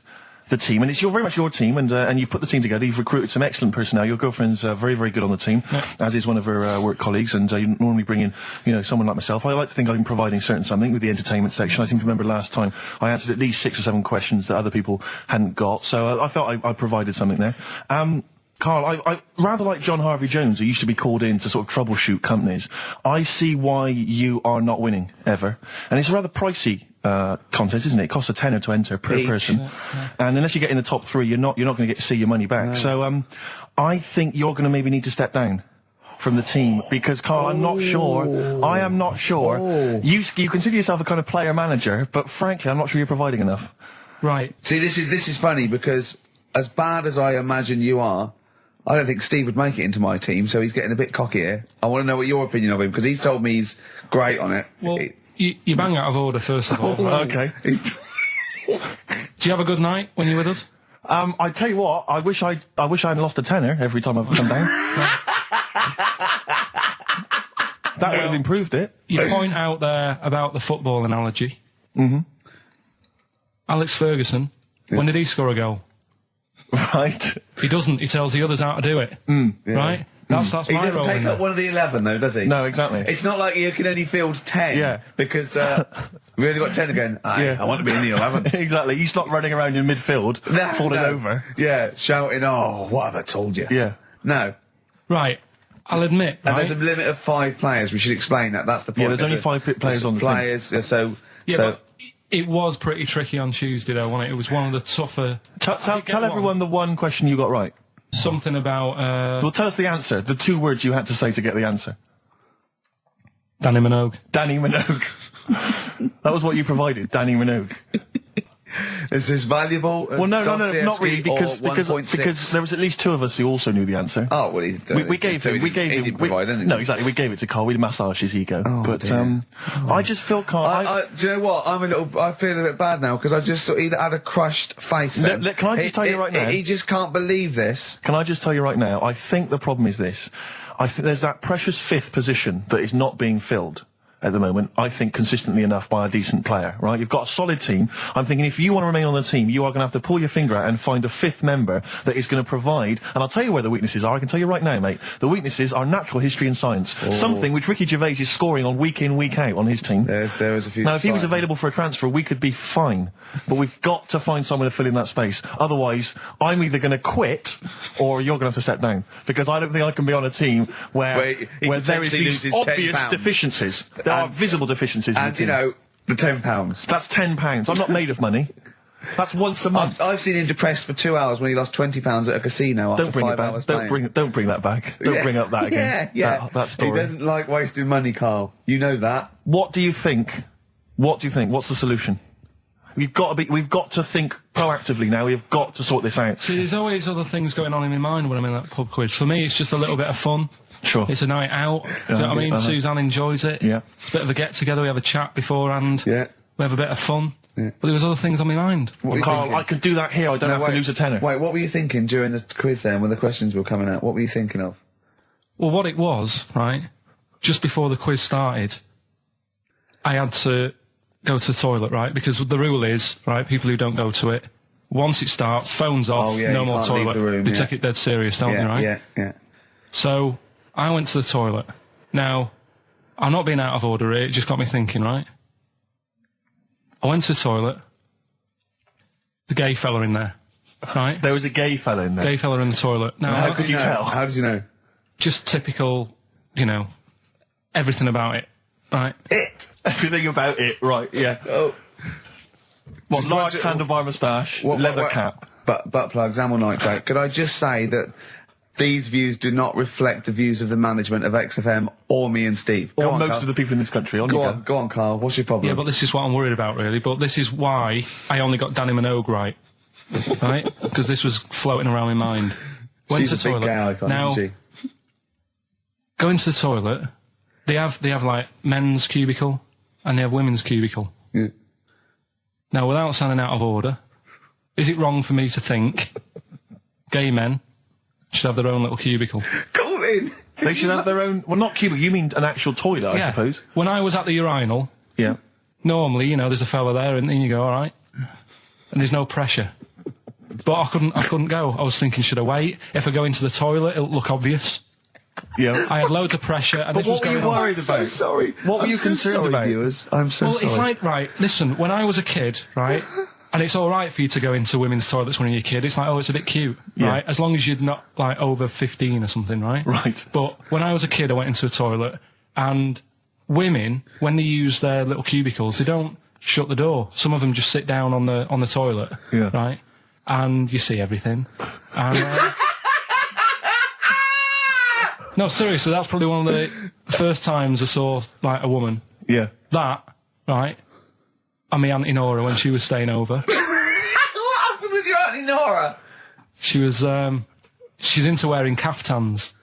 the team, and it's very much your team, and you've put the team together. You've recruited some excellent personnel. Your girlfriend's very, very good on the team, as is one of her work colleagues, and you normally bring in, someone like myself. I like to think I'm providing something with the entertainment section. I seem to remember last time I answered at least 6 or 7 questions that other people hadn't got, so I felt I provided something there. Carl, I rather like John Harvey Jones, who used to be called in to sort of troubleshoot companies. I see why you are not winning, ever. And it's a rather pricey contest, isn't it? It costs a tenner to enter per person, and unless you get in the top 3, you're not going to get to see your money back. No. So I think you're going to maybe need to step down from the team because, Karl, I'm not sure. I am not sure. You consider yourself a kind of player manager, but frankly, I'm not sure you're providing enough. Right. See, this is funny because as bad as I imagine you are, I don't think Steve would make it into my team, so he's getting a bit cocky here. I want to know what your opinion of him, because he's told me he's great on it. Well, you bang out of order, first of all. Okay. Do you have a good night when you're with us? I tell you what, I wish I'd lost a tenner every time I've come down. That would have improved it. You point out there about the football analogy. Mm-hmm. Alex Ferguson, when did he score a goal? Right. He doesn't. He tells the others how to do it. Right? That's He my doesn't role. take up one of the 11, though, does he? No, exactly. It's not like you can only field 10. Because we only got 10 again. I want to be in the 11. Exactly. He's not running around in midfield, falling over. Yeah, shouting, "Oh, what have I told you?" Yeah. No. Right. I'll admit. And there's a limit of 5 players. We should explain that. That's the point. Yeah, there's only 5 players on the team. But it was pretty tricky on Tuesday, though, wasn't it? It was one of the tougher... Tell everyone the one question you got right. Something about... Well, tell us the answer. The 2 words you had to say to get the answer. Danny Minogue. Danny Minogue. That was what you provided, Danny Minogue. Is this valuable? Well, no, not really, because there was at least 2 of us who also knew the answer. Oh, well, we gave him. No, exactly. We gave it to Karl. We massaged his ego. I just feel Karl. Do you know what? I feel a bit bad now because I just he had a crushed face. Then. Can I just tell you right now? He just can't believe this. Can I just tell you right now? I think the problem is this. I think there's that precious 5th position that is not being filled at the moment, I think, consistently enough by a decent player, right? You've got a solid team. I'm thinking if you want to remain on the team, you are going to have to pull your finger out and find a 5th member that is going to provide, and I'll tell you where the weaknesses are. I can tell you right now, mate. The weaknesses are natural history and science. Something which Ricky Gervais is scoring on week in, week out on his team. There is a few. Now, if he was available for a transfer, we could be fine. But we've got to find someone to fill in that space. Otherwise, I'm either going to quit or you're going to have to step down. Because I don't think I can be on a team where there is these obvious deficiencies. There are visible deficiencies. And, you know, the £10. That's £10. I'm not made of money. That's once a month. I've seen him depressed for 2 hours when he lost £20 at a casino after 5 hours playing. Don't bring that back. Don't bring up that again. That story. He doesn't like wasting money, Karl. You know that. What do you think? What's the solution? We've got to think proactively now. We've got to sort this out. See, there's always other things going on in my mind when I'm in that pub quiz. For me, it's just a little bit of fun. Sure. It's a night out. Do you know what I mean? Suzanne enjoys it. Yeah. Bit of a get-together. We have a chat beforehand. Yeah. We have a bit of fun. Yeah. But there was other things on my mind. Well, Karl, I can do that here. I don't have to lose a tenner. Wait, what were you thinking during the quiz then, when the questions were coming out? What were you thinking of? Well, what it was, right, just before the quiz started, I had to go to the toilet, right? Because the rule is, right, people who don't go to it, once it starts, phones off, no more toilet. They take it dead serious, don't they, right? Yeah. So I went to the toilet. Now, I'm not being out of order here, it just got me thinking, right? I went to the toilet. The gay fella in there, right? There was a gay fella in there. Gay fella in the toilet. Now, how could you tell? How did you know? Just typical, you know, everything about it, right? Everything about it, right, yeah. Oh. What, large handlebar moustache, leather cap. Butt plugs, amyl nitrate. Could I just say that these views do not reflect the views of the management of XFM or me and Steve. Or most of the people in this country. Go on, Karl. What's your problem? Yeah, but this is what I'm worried about, really. But this is why I only got Danny Minogue right. Right? Because this was floating around my mind. Went to the toilet. Big gay icon, now, isn't she? Go into the toilet. They have like men's cubicle and they have women's cubicle. Yeah. Now, without sounding out of order, is it wrong for me to think gay men should have their own little cubicle? Call in. They should have their own... Well, not cubicle, you mean an actual toilet, I suppose. When I was at the urinal, normally, you know, there's a fella there and then you go, all right. And there's no pressure. But I couldn't go. I was thinking, should I wait? If I go into the toilet, it'll look obvious. Yeah. I had loads of pressure and but this was going on. What were you worried about? I'm so sorry. What were you concerned about? Viewers? I'm so sorry. Well, it's like, right, listen, when I was a kid, right, and it's all right for you to go into women's toilets when you're a kid. It's like, oh, it's a bit cute, right? As long as you're not, like, over 15 or something, right? Right. But when I was a kid, I went into a toilet, and women, when they use their little cubicles, they don't shut the door. Some of them just sit down on the toilet, Yeah. right? And you see everything. And, no, seriously, that's probably one of the first times I saw, like, a woman. Yeah. That, right, and my Auntie Nora when she was staying over. What happened with your Auntie Nora? She was, she's into wearing caftans.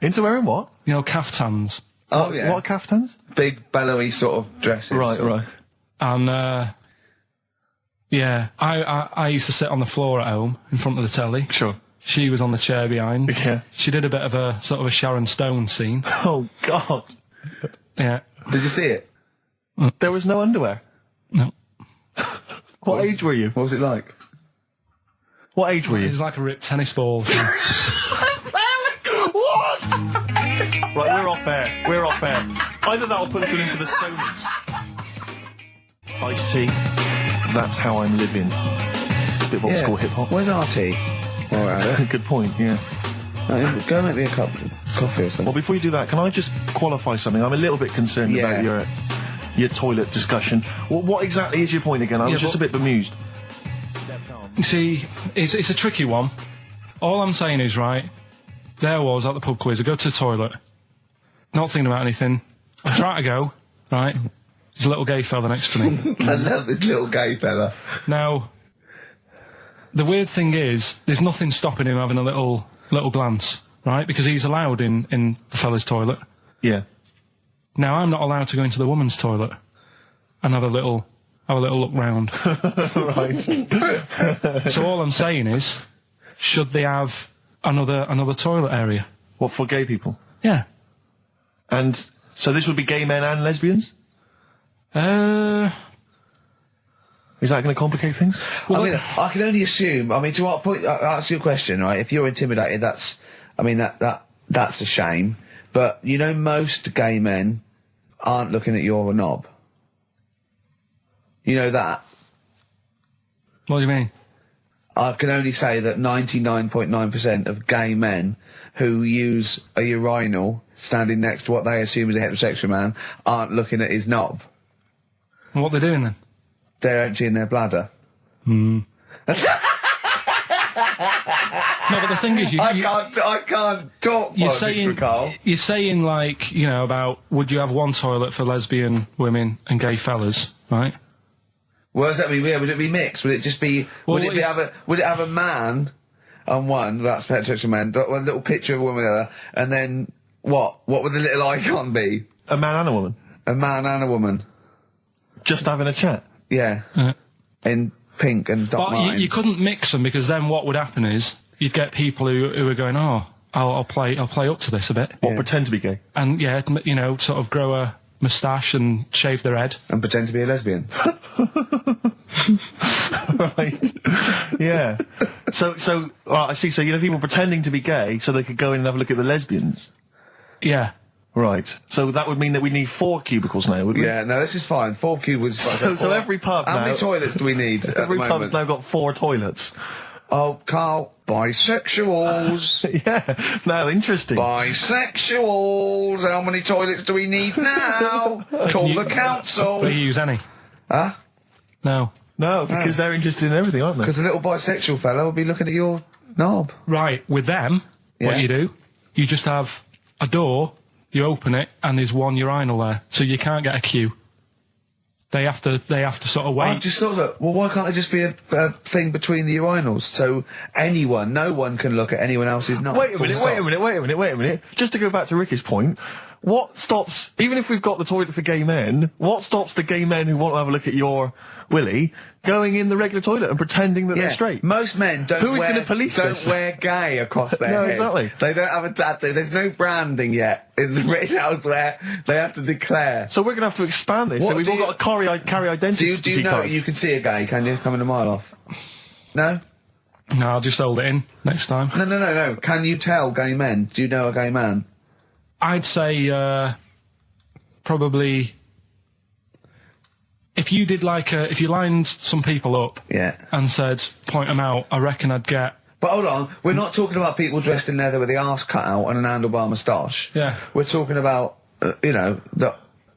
Into wearing what? You know, caftans. Oh, yeah. What are caftans? Big, bellowy sort of dresses. Right. And, yeah, I used to sit on the floor at home in front of the telly. Sure. She was on the chair behind. Yeah. She did a bit of a sort of a Sharon Stone scene. Oh, God. Yeah. Did you see it? There was no underwear. No. What age were you? What was it like? What age were It you? was like a ripped tennis ball. So. What? Right, we're off air. We're off air. Either that or put us in for the Sonys. Iced tea. That's how I'm living. Bit of old school hip hop. Where's our tea? All right. Good point, yeah. Go make me a cup of coffee or something. Well, before you do that, can I just qualify something? I'm a little bit concerned about your toilet discussion. What exactly is your point again? I was just a bit bemused. You see, it's a tricky one. All I'm saying is, right, there I was at the pub quiz. I go to the toilet, not thinking about anything. I try to go, right? There's a little gay fella next to me. I love this little gay fella. Now, the weird thing is, there's nothing stopping him having a little glance, right? Because he's allowed in the fella's toilet. Yeah. Now, I'm not allowed to go into the woman's toilet and have a little look round. Right. So all I'm saying is, should they have another toilet area? What, for gay people? Yeah. And so this would be gay men and lesbians? Is that going to complicate things? Well, I mean, I can only assume. I mean, to what point? I'll ask you a question, right? If you're intimidated, that's a shame. But you know, most gay men aren't looking at your knob. You know that. What do you mean? I can only say that 99.9% of gay men who use a urinal standing next to what they assume is a heterosexual man aren't looking at his knob. And what they're doing then? They're emptying their bladder. No, but the thing is, I can't talk politics for Carl. you're saying, like, you know, about would you have one toilet for lesbian women and gay fellas, right? Well, does that mean? Yeah, would it be mixed? Would it just be? Well, would it have a man on one? That's heterosexual man. One little picture of a woman, the other, and then what? What would the little icon be? A man and a woman? A man and a woman. Just having a chat? Yeah. In pink and dot But lines. you couldn't mix them, because then what would happen is you'd get people who are going, oh, I'll play up to this a bit, What, pretend to be gay? and yeah, you know, sort of grow a moustache and shave their head. And pretend to be a lesbian. Right. Yeah. So, I see. So, you know, people pretending to be gay so they could go in and have a look at the lesbians. Yeah. Right. So that would mean that we need 4 cubicles now, would we? Yeah, no, this is fine. 4 cubicles. So every pub How now... many toilets do we need at Every the pub's moment? now got 4 toilets. Oh, Carl, bisexuals. Yeah. Now, interesting. Bisexuals. How many toilets do we need now? Call the council. Do you use any? Huh? No. No, because they're interested in everything, aren't they? Because a little bisexual fella will be looking at your knob. Right, with them, Yeah. what you do, you just have a door, you open it, and there's one urinal there, so you can't get a queue. They have to sort of wait. I just thought that, well, why can't there just be a thing between the urinals? So no one can look at anyone else's knob. Wait a minute. Just to go back to Ricky's point, what stops, even if we've got the toilet for gay men, what stops the gay men who want to have a look at your willy going in the regular toilet and pretending that they're straight? Most men don't Who is going to police this? don't wear gay across their No, head. exactly. They don't have a tattoo. There's no branding yet in the British house where they have to declare. So we're going to have to expand this. What so we've do all you- got to carry identity Do you know cards. you can see a gay, can you? Coming a mile off. No? No, I'll just hold it in next time. No. Can you tell gay men? Do you know a gay man? I'd say probably if you did if you lined some people up Yeah. and said point them out, I reckon I'd get. But hold on, we're not talking about people dressed in leather with the arse cut out and an handlebar moustache. Yeah. We're talking about,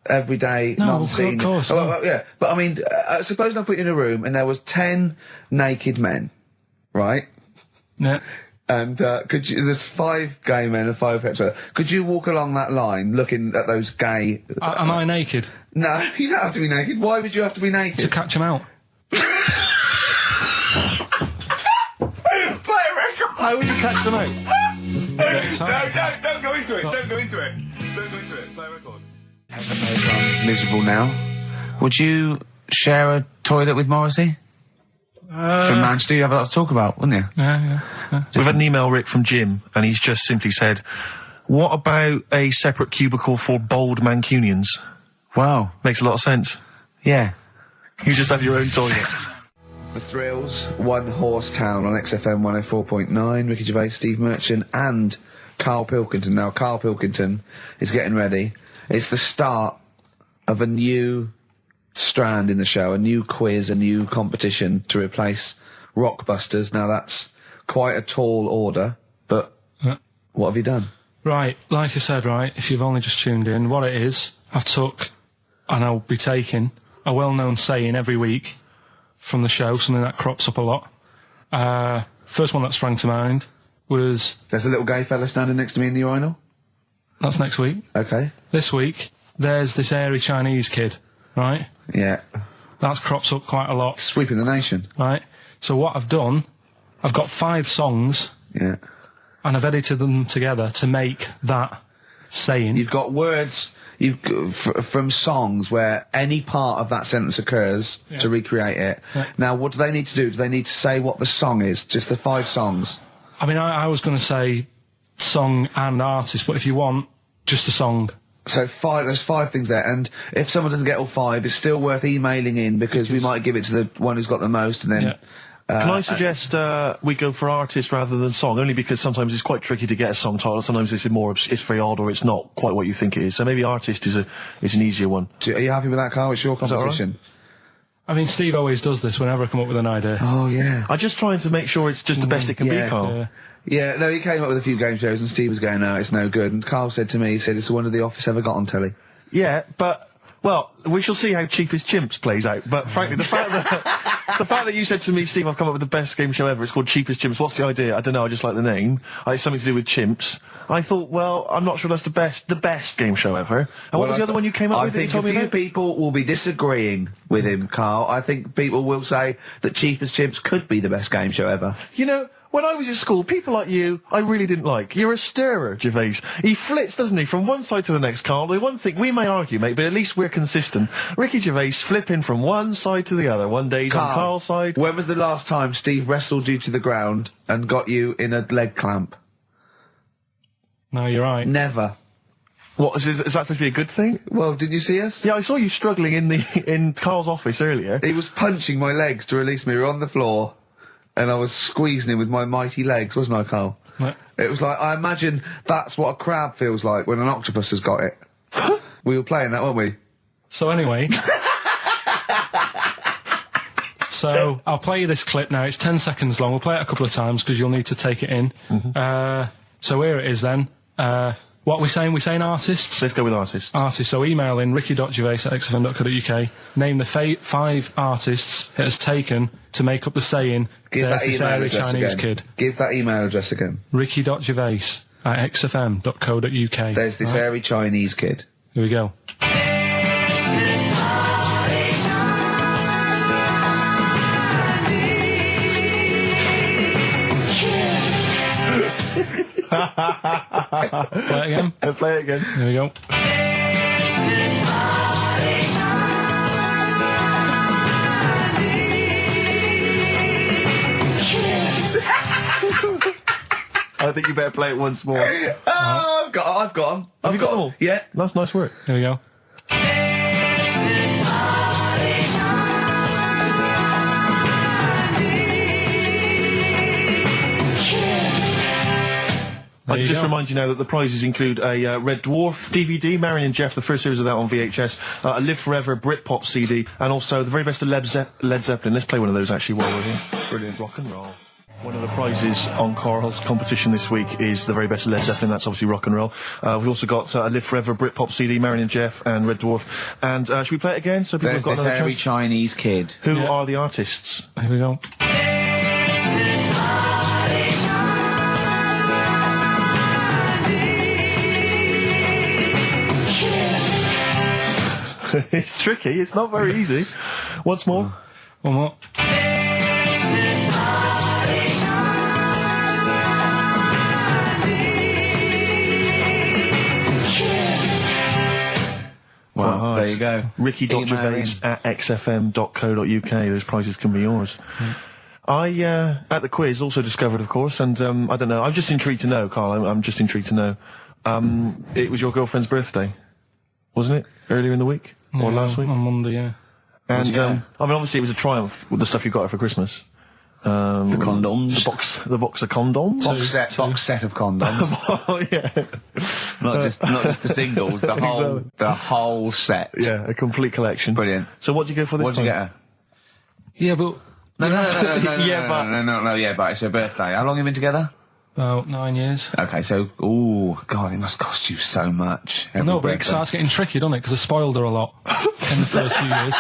everyday, No, non-seen. of course, Oh, no. well, yeah, but I mean, suppose I put you in a room and there was 10 naked men, right? Yeah. And there's 5 gay men and 5 hetero. Could you walk along that line looking at those gay... Am I naked? No, you don't have to be naked. Why would you have to be naked? To catch them out. Play a record! How would you catch them out? Don't go into it. Don't go into it. Don't go into it. Play a record. Miserable now. Would you share a toilet with Morrissey? From Manchester, you'd have a lot to talk about, wouldn't you? Yeah. We've had an email, Rick, from Jim, and he's just simply said, what about a separate cubicle for bold Mancunians? Wow. Makes a lot of sense. Yeah. You just have your own toilet. The Thrills, One Horse Town on XFM 104.9, Ricky Gervais, Steve Merchant and Karl Pilkington. Now, Karl Pilkington is getting ready. It's the start of a new strand in the show, a new quiz, a new competition to replace Rockbusters. Now, that's quite a tall order, but what have you done? Right, like I said, right, if you've only just tuned in, what it is, I've took, and I'll be taking, a well-known saying every week from the show, something that crops up a lot. First one that sprang to mind was... There's a little gay fella standing next to me in the urinal? That's next week. Okay. This week, there's this airy Chinese kid, right? Yeah. That's crops up quite a lot, Sweeping the nation. right? So what I've done, I've got 5 songs, Yeah. and I've edited them together to make that saying. You've got words from songs where any part of that sentence occurs to recreate it. Yeah. Now, what do they need to do? Do they need to say what the song is? Just the 5 songs? I mean, I was going to say song and artist, but if you want, just a song. So there's 5 things there, and if someone doesn't get all 5, it's still worth emailing in because we might give it to the one who's got the most, and then... Yeah. Can I suggest we go for artist rather than song? Only because sometimes it's quite tricky to get a song title. Sometimes it's very odd, or it's not quite what you think it is. So maybe artist is an easier one. Are you happy with that, Carl? It's your that all right? composition. I mean, Steve always does this whenever I come up with an idea. Oh, yeah. I'm just trying to make sure it's just the best it can be, Carl. Yeah. Yeah, no, he came up with a few game shows and Steve was going, no, it's no good. And Carl said to me, he said, it's the one of The Office ever got on telly. Yeah, but... Well, we shall see how Cheapest Chimps plays out. But frankly, the fact that you said to me, Steve, I've come up with the best game show ever. It's called Cheapest Chimps. What's the idea? I don't know. I just like the name. It's something to do with chimps. I thought, well, I'm not sure that's the best game show ever. And what was the other one you came up with that you told me I think about? a few people will be disagreeing with him, Carl. I think people will say that Cheapest Chimps could be the best game show ever. You know, when I was at school, people like you, I really didn't like. You're a stirrer, Gervais. He flits, doesn't he, from one side to the next, Carl. The one thing, we may argue, mate, but at least we're consistent. Ricky Gervais flipping from one side to the other. One day he's on Carl's side. When was the last time Steve wrestled you to the ground and got you in a leg clamp? No, you're right. Never. What, is that supposed to be a good thing? Well, did you see us? Yeah, I saw you struggling in Carl's office earlier. He was punching my legs to release me. We were on the floor, and I was squeezing him with my mighty legs, wasn't I, Carl? Right. It was like, I imagine that's what a crab feels like when an octopus has got it. We were playing that, weren't we? So anyway... So, I'll play you this clip now. It's 10 seconds long. We'll play it a couple of times because you'll need to take it in. So here it is then. What are we saying? We're saying artists? Let's go with artists. Artists. So email in ricky.gervais@xfm.co.uk. Name the 5 artists it has taken to make up the saying, Give there's that this email airy address Chinese again. kid. Give that email address again. ricky.gervais@xfm.co.uk. There's this airy Chinese kid. Here we go. Play it again. Play it again. Here we go. I think you better play it once more. Oh, I've got them. Have you got them all? Yeah. That's nice work. Here we go. I can just remind you now that the prizes include a Red Dwarf DVD, Marion and Jeff, the first series of that on VHS, a Live Forever Britpop CD, and also the very best of Led Zeppelin. Let's play one of those actually while we're here. Brilliant rock and roll. One of the prizes on Karl's competition this week is the very best Led Zeppelin. That's obviously rock and roll. We've also got a Live Forever Britpop CD, Marion and Jeff, and Red Dwarf. And should we play it again? So people There's have got this another hairy chance? Chinese kid. Who are the artists? Here we go. It's tricky. It's not very easy. Once more. One more. Quite hard. There you go. Ricky.Gervais at xfm.co.uk. Those prizes can be yours. I, at the quiz, also discovered, of course, and I don't know, I'm just intrigued to know, Karl, I'm just intrigued to know. It was your girlfriend's birthday, wasn't it? Earlier in the week? Or last week? On Monday, yeah. And, I mean, obviously it was a triumph with the stuff you got her for Christmas. The condoms. The box of condoms. Box set of condoms. Oh, yeah. not just the singles, the whole set. Yeah, a complete collection. Brilliant. So what did you go for this What did time? you get her? Yeah, but No, Yeah, but it's her birthday. How long have you been together? about 9 years. Okay, so, God, it must cost you so much. every No, but it birthday. starts getting tricky, doesn't it? Because I spoiled her a lot in the first few years.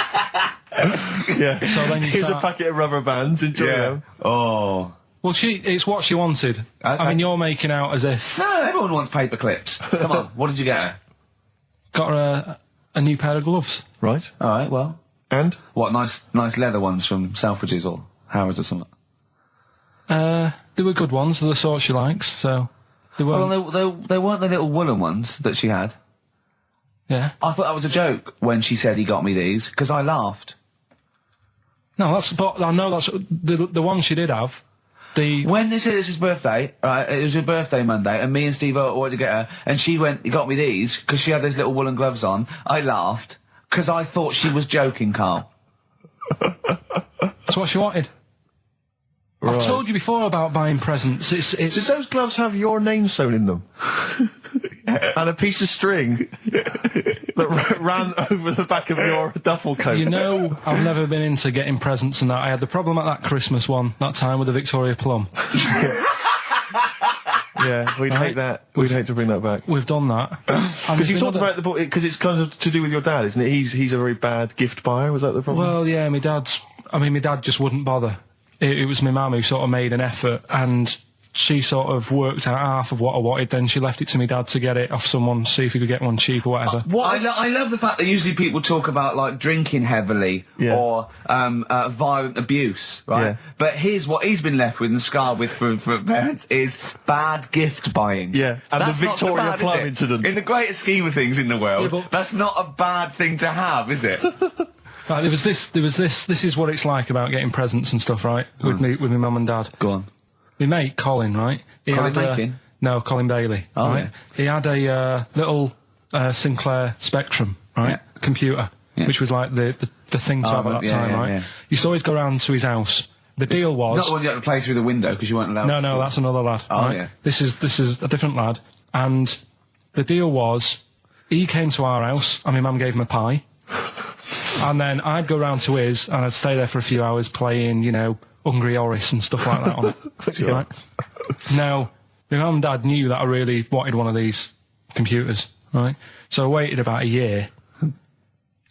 Yeah. So then you Here's start- a packet of rubber bands, enjoy them. Oh. Well, it's what she wanted. Okay. I mean, you're making out as if No, everyone wants paper clips. Come on, what did you get her? got her a new pair of gloves. Right. All right, well. And? What, nice leather ones from Selfridges or Harrods or something? They were good ones, the sort she likes. So they were. Well, they weren't the little woolen ones that she had. Yeah. I thought that was a joke when she said he got me these, because I laughed. No, I know that's the one she did have. When they said it was his birthday, right, it was her birthday Monday, and me and Steve wanted to get her, and she went, he got me these, because she had those little woolen gloves on. I laughed, because I thought she was joking, Karl. That's what she wanted. I've told you before about buying presents. Did those gloves have your name sewn in them? And a piece of string that ran over the back of your duffel coat? You know, I've never been into getting presents and that. I had the problem at that Christmas one, that time with the Victoria Plum. Yeah, we'd hate that. We'd hate to bring that back. We've done that. Because you talked about the book, because it's kind of to do with your dad, isn't it? He's a very bad gift buyer, was that the problem? Well, yeah, my dad just wouldn't bother. It was my mum who sort of made an effort, and she sort of worked out half of what I wanted, then she left it to my dad to get it off someone, see if he could get one cheap or whatever. I love the fact that usually people talk about, like, drinking heavily or violent abuse, right? Yeah. But here's what he's been left with and scarred with from parents is bad gift buying. Yeah, and That's the not so Victoria bad, Plum is it? incident. In the greater scheme of things in the world, Yeah, but- that's not a bad thing to have, is it? Right, there was this, this is what it's like about getting presents and stuff, right? With my mum and dad. Go on. My mate, Colin, right? Colin Makin? No, Colin Bailey. Oh, right? yeah. He had a little Sinclair Spectrum, right? Yeah. Computer, Yeah. which was like the thing to have at that time, right? yeah. You used to always go round to his house. The deal was... Not the one you had to play through the window because you weren't allowed. No, that's another lad. Oh, right? yeah. This is a different lad. And the deal was, he came to our house, and my mum gave him a pie. And then I'd go round to his, and I'd stay there for a few hours playing, Hungry Horace and stuff like that on it. Sure. Right? Now, my mum and dad knew that I really wanted one of these computers, right? So I waited about a year.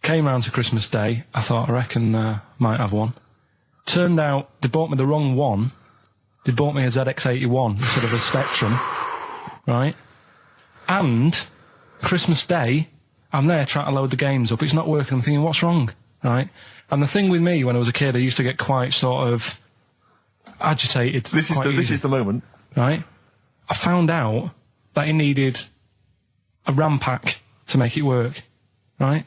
Came round to Christmas Day. I thought, I reckon might have one. Turned out they bought me the wrong one. They bought me a ZX81 instead of a Spectrum, right? And Christmas Day, I'm there trying to load the games up. It's not working. I'm thinking, what's wrong, right? And the thing with me, when I was a kid, I used to get quite sort of agitated. This is the moment. Right? I found out that it needed a RAM pack to make it work, right?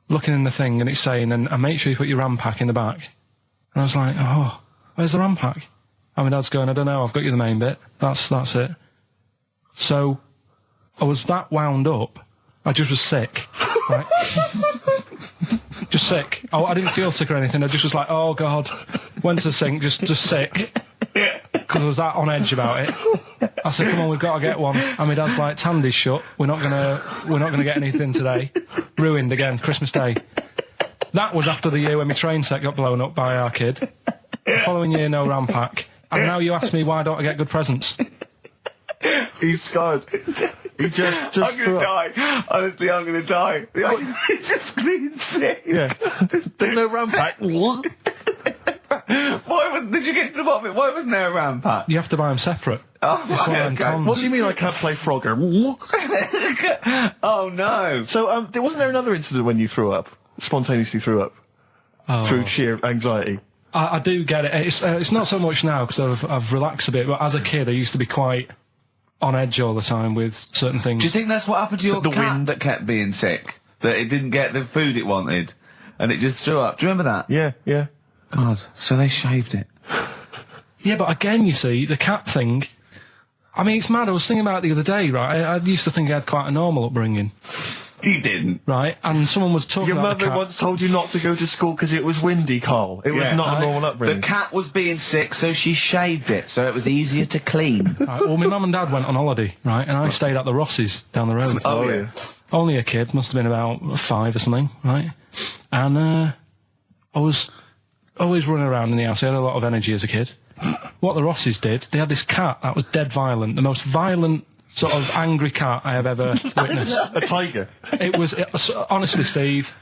Looking in the thing and it's saying, and make sure you put your RAM pack in the back. And I was like, oh, where's the RAM pack? And my dad's going, I don't know, I've got you the main bit. That's it. So, I was that wound up, I just was sick, right? Just sick. I didn't feel sick or anything, I just was like, oh God. Went to the sink, just sick. Because I was that on edge about it. I said, come on, we've got to get one. And my dad's like, Tandy's shut, we're not gonna get anything today. Ruined again, Christmas Day. That was after the year when my train set got blown up by our kid. following year, no RAM pack. And now you ask me why don't I get good presents? He's scarred. He just I'm threw gonna up. die. Honestly, I'm gonna die. He's just screaming sick. Yeah. There's no RAM pack. What? Did you get to the bottom of it? Why wasn't there a RAM pack? You have to buy them separate. Oh, It's one of them okay. cons. What do you mean I can't play Frogger? Oh no. So, wasn't there another incident when you threw up? Spontaneously threw up? Oh. Through sheer anxiety? I do get it. It's not so much now because I've relaxed a bit, but as a kid I used to be quite on edge all the time with certain things. Do you think that's what happened to your The cat wind. that kept being sick? That it didn't get the food it wanted, and it just threw up. Do you remember that? Yeah, yeah. God. So they shaved it. Yeah, but again, you see, the cat thing, I mean, it's mad. I was thinking about it the other day, right? I used to think I had quite a normal upbringing, You didn't. right? And someone was talking Your about the mother cat. once told you not to go to school because it was windy, Carl. It was Yeah. not Right. a normal The upbringing. cat was being sick, so she shaved it, so it was easier to clean. Right, well, my mum and dad went on holiday, right? And I stayed at the Rosses down the road. Oh, yeah. Only a kid, must have been about 5 or something, right? And I was always running around in the house. I had a lot of energy as a kid. What the Rosses did, they had this cat that was dead violent, the most violent sort of angry cat I have ever witnessed. A tiger. It was honestly, Steve,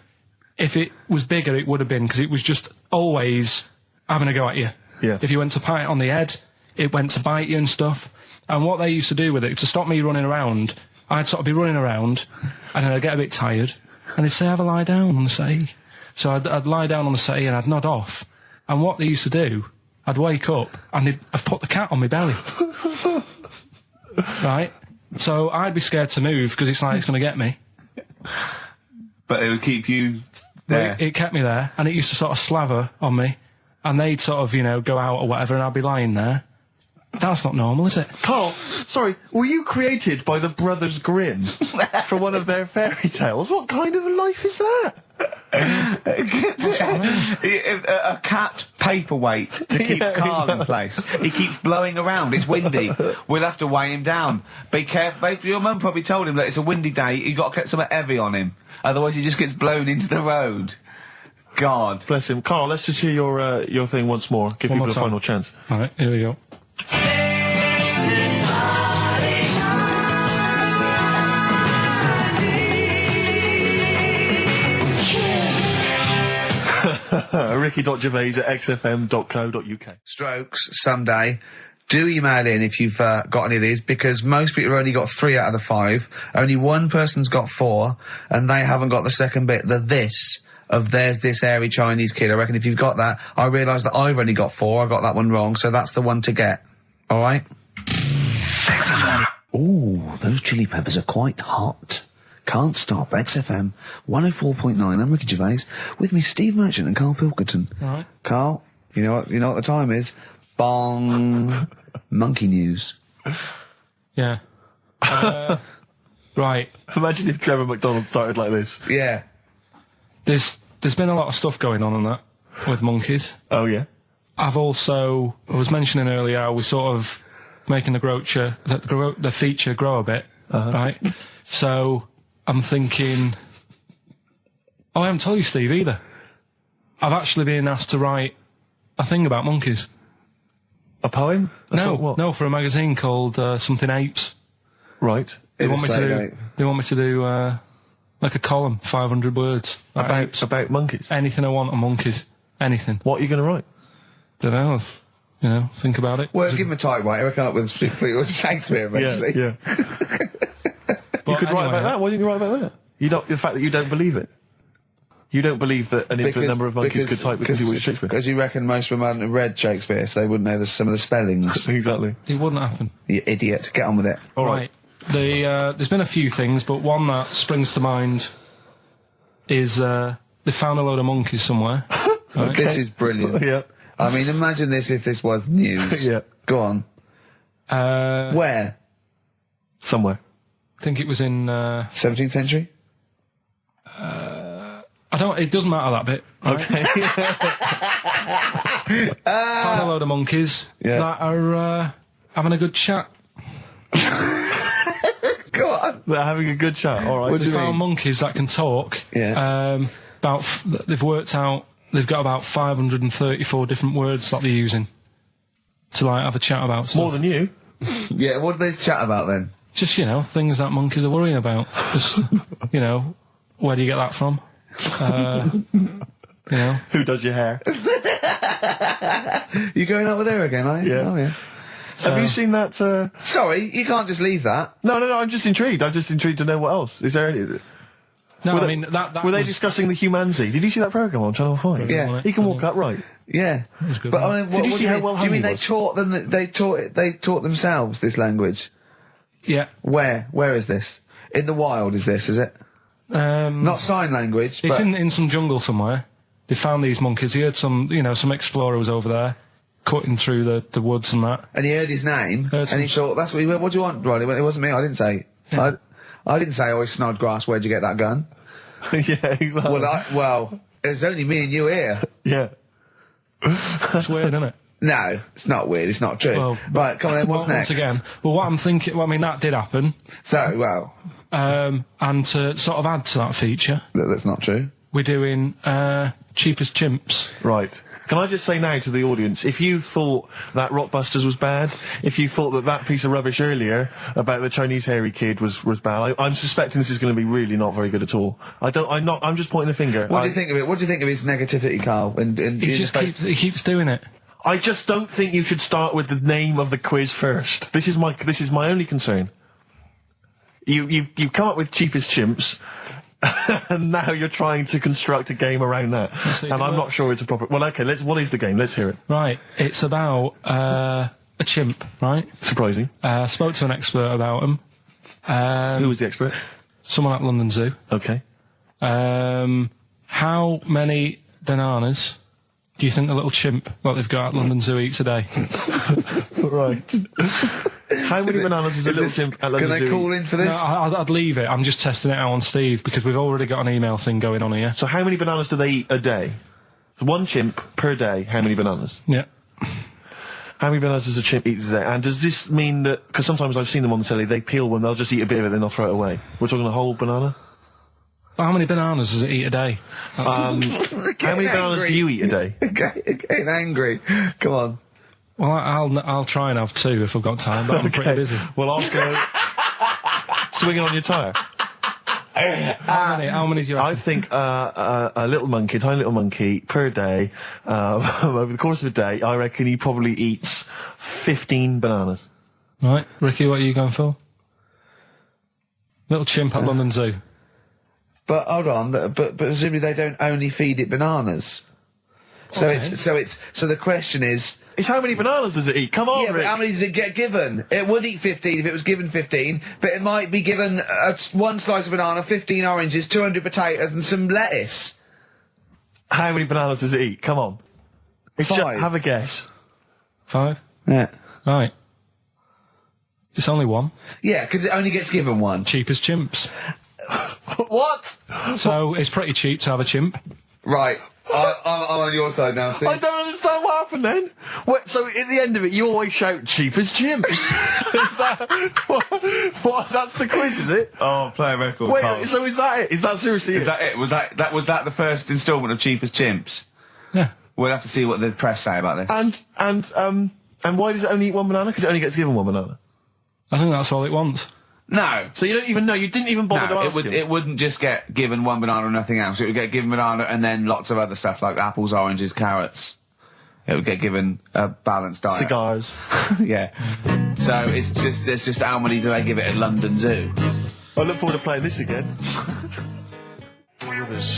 if it was bigger, it would have been, because it was just always having a go at you. Yeah. If you went to pat it on the head, it went to bite you and stuff. And what they used to do with it, to stop me running around, I'd sort of be running around, and then I'd get a bit tired, and they'd say, have a lie down on the settee. So I'd lie down on the settee and I'd nod off. And what they used to do, I'd wake up and I've put the cat on my belly. Right? So I'd be scared to move because it's like it's going to get me. But it would keep you there. It kept me there, and it used to sort of slaver on me, and they'd sort of, go out or whatever, and I'd be lying there. That's not normal, is it? Carl, sorry, were you created by the Brothers Grimm for one of their fairy tales? What kind of a life is that? A cat paperweight to keep Carl in place. He keeps blowing around. It's windy. We'll have to weigh him down. Be careful. Your mum probably told him that it's a windy day. You got to get something heavy on him. Otherwise, he just gets blown into the road. God. Bless him. Carl, let's just hear your thing once more. Give One people more a time. final chance. All right, here we go. Ricky.Gervais at xfm.co.uk. Strokes someday. Do email in if you've got any of these, because most people have only got 3 out of the 5. Only one person's got 4, and they haven't got the second bit, the this of there's this airy Chinese kid. I reckon if you've got that, I realise that I've only got 4. I got that one wrong, so that's the one to get. All right? Ooh, those chili peppers are quite hot. Can't stop. XFM 104.9. I'm Ricky Gervais. With me, Steve Merchant and Karl Pilkington. All right. Carl, you know what the time is? Bong. Monkey news. Yeah. Right. Imagine if Trevor McDonald started like this. Yeah. There's been a lot of stuff going on that with monkeys. Oh, yeah? I was mentioning earlier how we're sort of making the feature grow a bit, right? So I'm thinking, I haven't told you, Steve, either. I've actually been asked to write a thing about monkeys. A poem? No, for a magazine called Something Apes. Right. They want me to do like a column, 500 words About monkeys. anything I want on monkeys, anything. What are you going to write? Don't know. Think about it. Well, give him a typewriter. I come up with Shakespeare eventually. Yeah. You could write about that. Why didn't you write about that? The fact that you don't believe it. You don't believe that an infinite number of monkeys could type because he was Shakespeare. Because you reckon most of them hadn't read Shakespeare, so they wouldn't know some of the spellings. Exactly. It wouldn't happen. You idiot. Get on with it. All right. There's been a few things, but one that springs to mind is they found a load of monkeys somewhere. Right? This is brilliant. Yeah. I mean, imagine this if this was news. Yeah. Go on. Where? Somewhere. I think it was in. 17th century? It doesn't matter that bit. Right? Okay. Found a load of monkeys that are having a good chat. Go on. They're having a good chat. All right. They found monkeys that can talk. Yeah. They've worked out they've got about 534 different words that they're using to like have a chat about stuff. More than you. Yeah, what do they chat about then? Just, things that monkeys are worrying about. Just, where do you get that from? Who does your hair? You going out with her again, are you? Yeah. Oh, yeah. Have you seen that? Sorry, you can't just leave that. No, I'm just intrigued. I'm just intrigued to know what else. Is there any... No, were I mean, that were they was- discussing the humanity? Did you see that programme on Channel 5? Yeah. He can walk upright. Yeah. was good, But wasn't I mean, Did you what see do how mean- well Do you hung mean he they was? taught them? They taught themselves this language? Yeah. Where is this? In the wild? Is this? Is it? Not sign language. It's but in some jungle somewhere. They found these monkeys. He heard some explorer was over there, cutting through the woods and that. and he heard his name, Heard and he some- thought, "That's what he went. What do you want, Ronnie?" It wasn't me. I didn't say. Yeah. I didn't say. Oh, it's Snodgrass. Where'd you get that gun? Yeah, exactly. Well, it's only me and you here. Yeah. It's weird, isn't it? No, it's not weird. It's not true. Well, right, come on then. What's next? Once again, what I'm thinking, that did happen. So, well, And to sort of add to that feature, that's not true. we're doing cheapest chimps. Right. Can I just say now to the audience, if you thought that Rockbusters was bad, if you thought that piece of rubbish earlier about the Chinese hairy kid was bad, I'm suspecting this is going to be really not very good at all. I'm just pointing the finger. What do you think of it? What do you think of his negativity, Carl? He keeps doing it. I just don't think you should start with the name of the quiz first. This is my only concern. You come up with cheapest chimps, and now you're trying to construct a game around that. see, And I'm well- not sure it's a proper... Well, okay, what is the game? Let's hear it. Right, it's about a chimp, right? Surprising. Spoke to an expert about him. Who was the expert? Someone at London Zoo. Okay. How many bananas do you think the little chimp that they've got at London Zoo eats a day? Right. How many bananas does a little chimp at Can London they Zoo call eat? in for No, this? I'd leave it. I'm just testing it out on Steve because we've already got an email thing going on here. So how many bananas do they eat a day? One chimp per day, how many bananas? Yeah. How many bananas does a chimp eat a day? And does this mean that... Because sometimes I've seen them on the telly, they peel one, they'll just eat a bit of it, then they'll throw it away. We're talking a whole banana? How many bananas does it eat a day? How many bananas do you eat a day? Getting angry. Come on. Well, I'll try and have 2 if I've got time, but I'm pretty busy. Well, I'll go swinging on your tyre. How many do you I reckon? think a little monkey, tiny little monkey, per day, over the course of a day, I reckon he probably eats 15 bananas. Right, Ricky, what are you going for? Little chimp at London Zoo. But hold on, but presumably they don't only feed it bananas. So Okay. so the question is, It's how many bananas does it eat? Come on, yeah, but Rick. how many does it get given? It would eat 15 if it was given 15, but it might be given one slice of banana, 15 oranges, 200 potatoes, and some lettuce. How many bananas does it eat? Come on. It's just- 5. have a guess. 5? Yeah. Right. It's only 1. Yeah, because it only gets given one. Cheapest chimps. What? So it's pretty cheap to have a chimp. Right. I'm on your side now, Steve. I don't understand what happened then. So at the end of it, you always shout cheap as chimps. Is that what? That's the quiz, is it? Oh, play a record. Carl. Wait, so is that it? Is that seriously Is it? that it? Was that the first instalment of Cheapest Chimps? Yeah. We'll have to see what the press say about this. And why does it only eat one banana? Because it only gets given one banana. I think that's all it wants. No. So you don't even know. You didn't even bother to No, ask him. it wouldn't just get given one banana and nothing else. It would get given banana and then lots of other stuff like apples, oranges, carrots. It would get given a balanced diet. Cigars. Yeah. So it's just how many do they give it at London Zoo? I look forward to playing this again.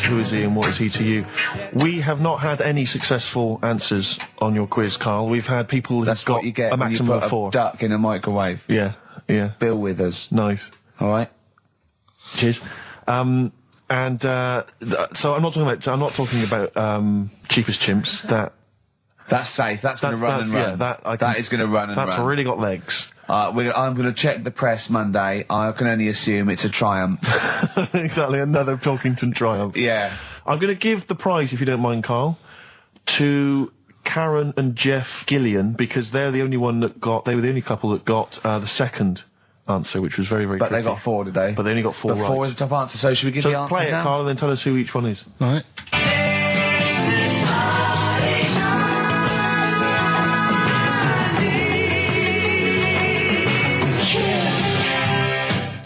Who is he and what is he to you? We have not had any successful answers on your quiz, Carl. We've had people That's who've got what you get a when you maximum put of 4. a duck in a microwave. Yeah, yeah. Bill Withers. Nice. All right. Cheers. So I'm not talking about cheapest chimps. That's safe. That's going to run and run. Yeah, that is going to run and that's run. really got legs. I'm going to check the press Monday. I can only assume it's a triumph. Exactly, another Pilkington triumph. Yeah. I'm going to give the prize, if you don't mind, Carl, to Karen and Jeff Gillian, because they're the only they were the only couple that got the second answer, which was very, very But tricky. they got 4 today. But they only got 4 But right. 4 is the top answer. So should we give the So answers play it, now? Carl, and then tell us who each one is. Right.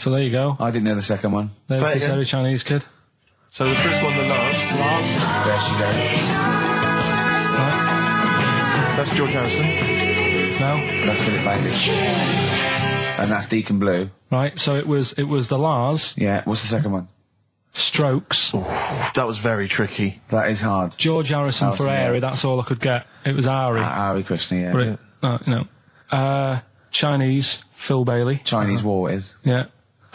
So there you go. I didn't know the second one. There's Play it this again. hairy Chinese kid. So the first one, the Lars. There she goes. Right? That's George Harrison. No? That's Philip Bailey. And that's Deacon Blue. Right, so it was the Lars, Yeah. What's the second one? Strokes, That was very tricky. That is hard. George Harrison for Harrison, yeah. Airy, that's all I could get. It was Ari. Ari Krishna, yeah. But it, Chinese, Phil Bailey. Chinese War is. Yeah.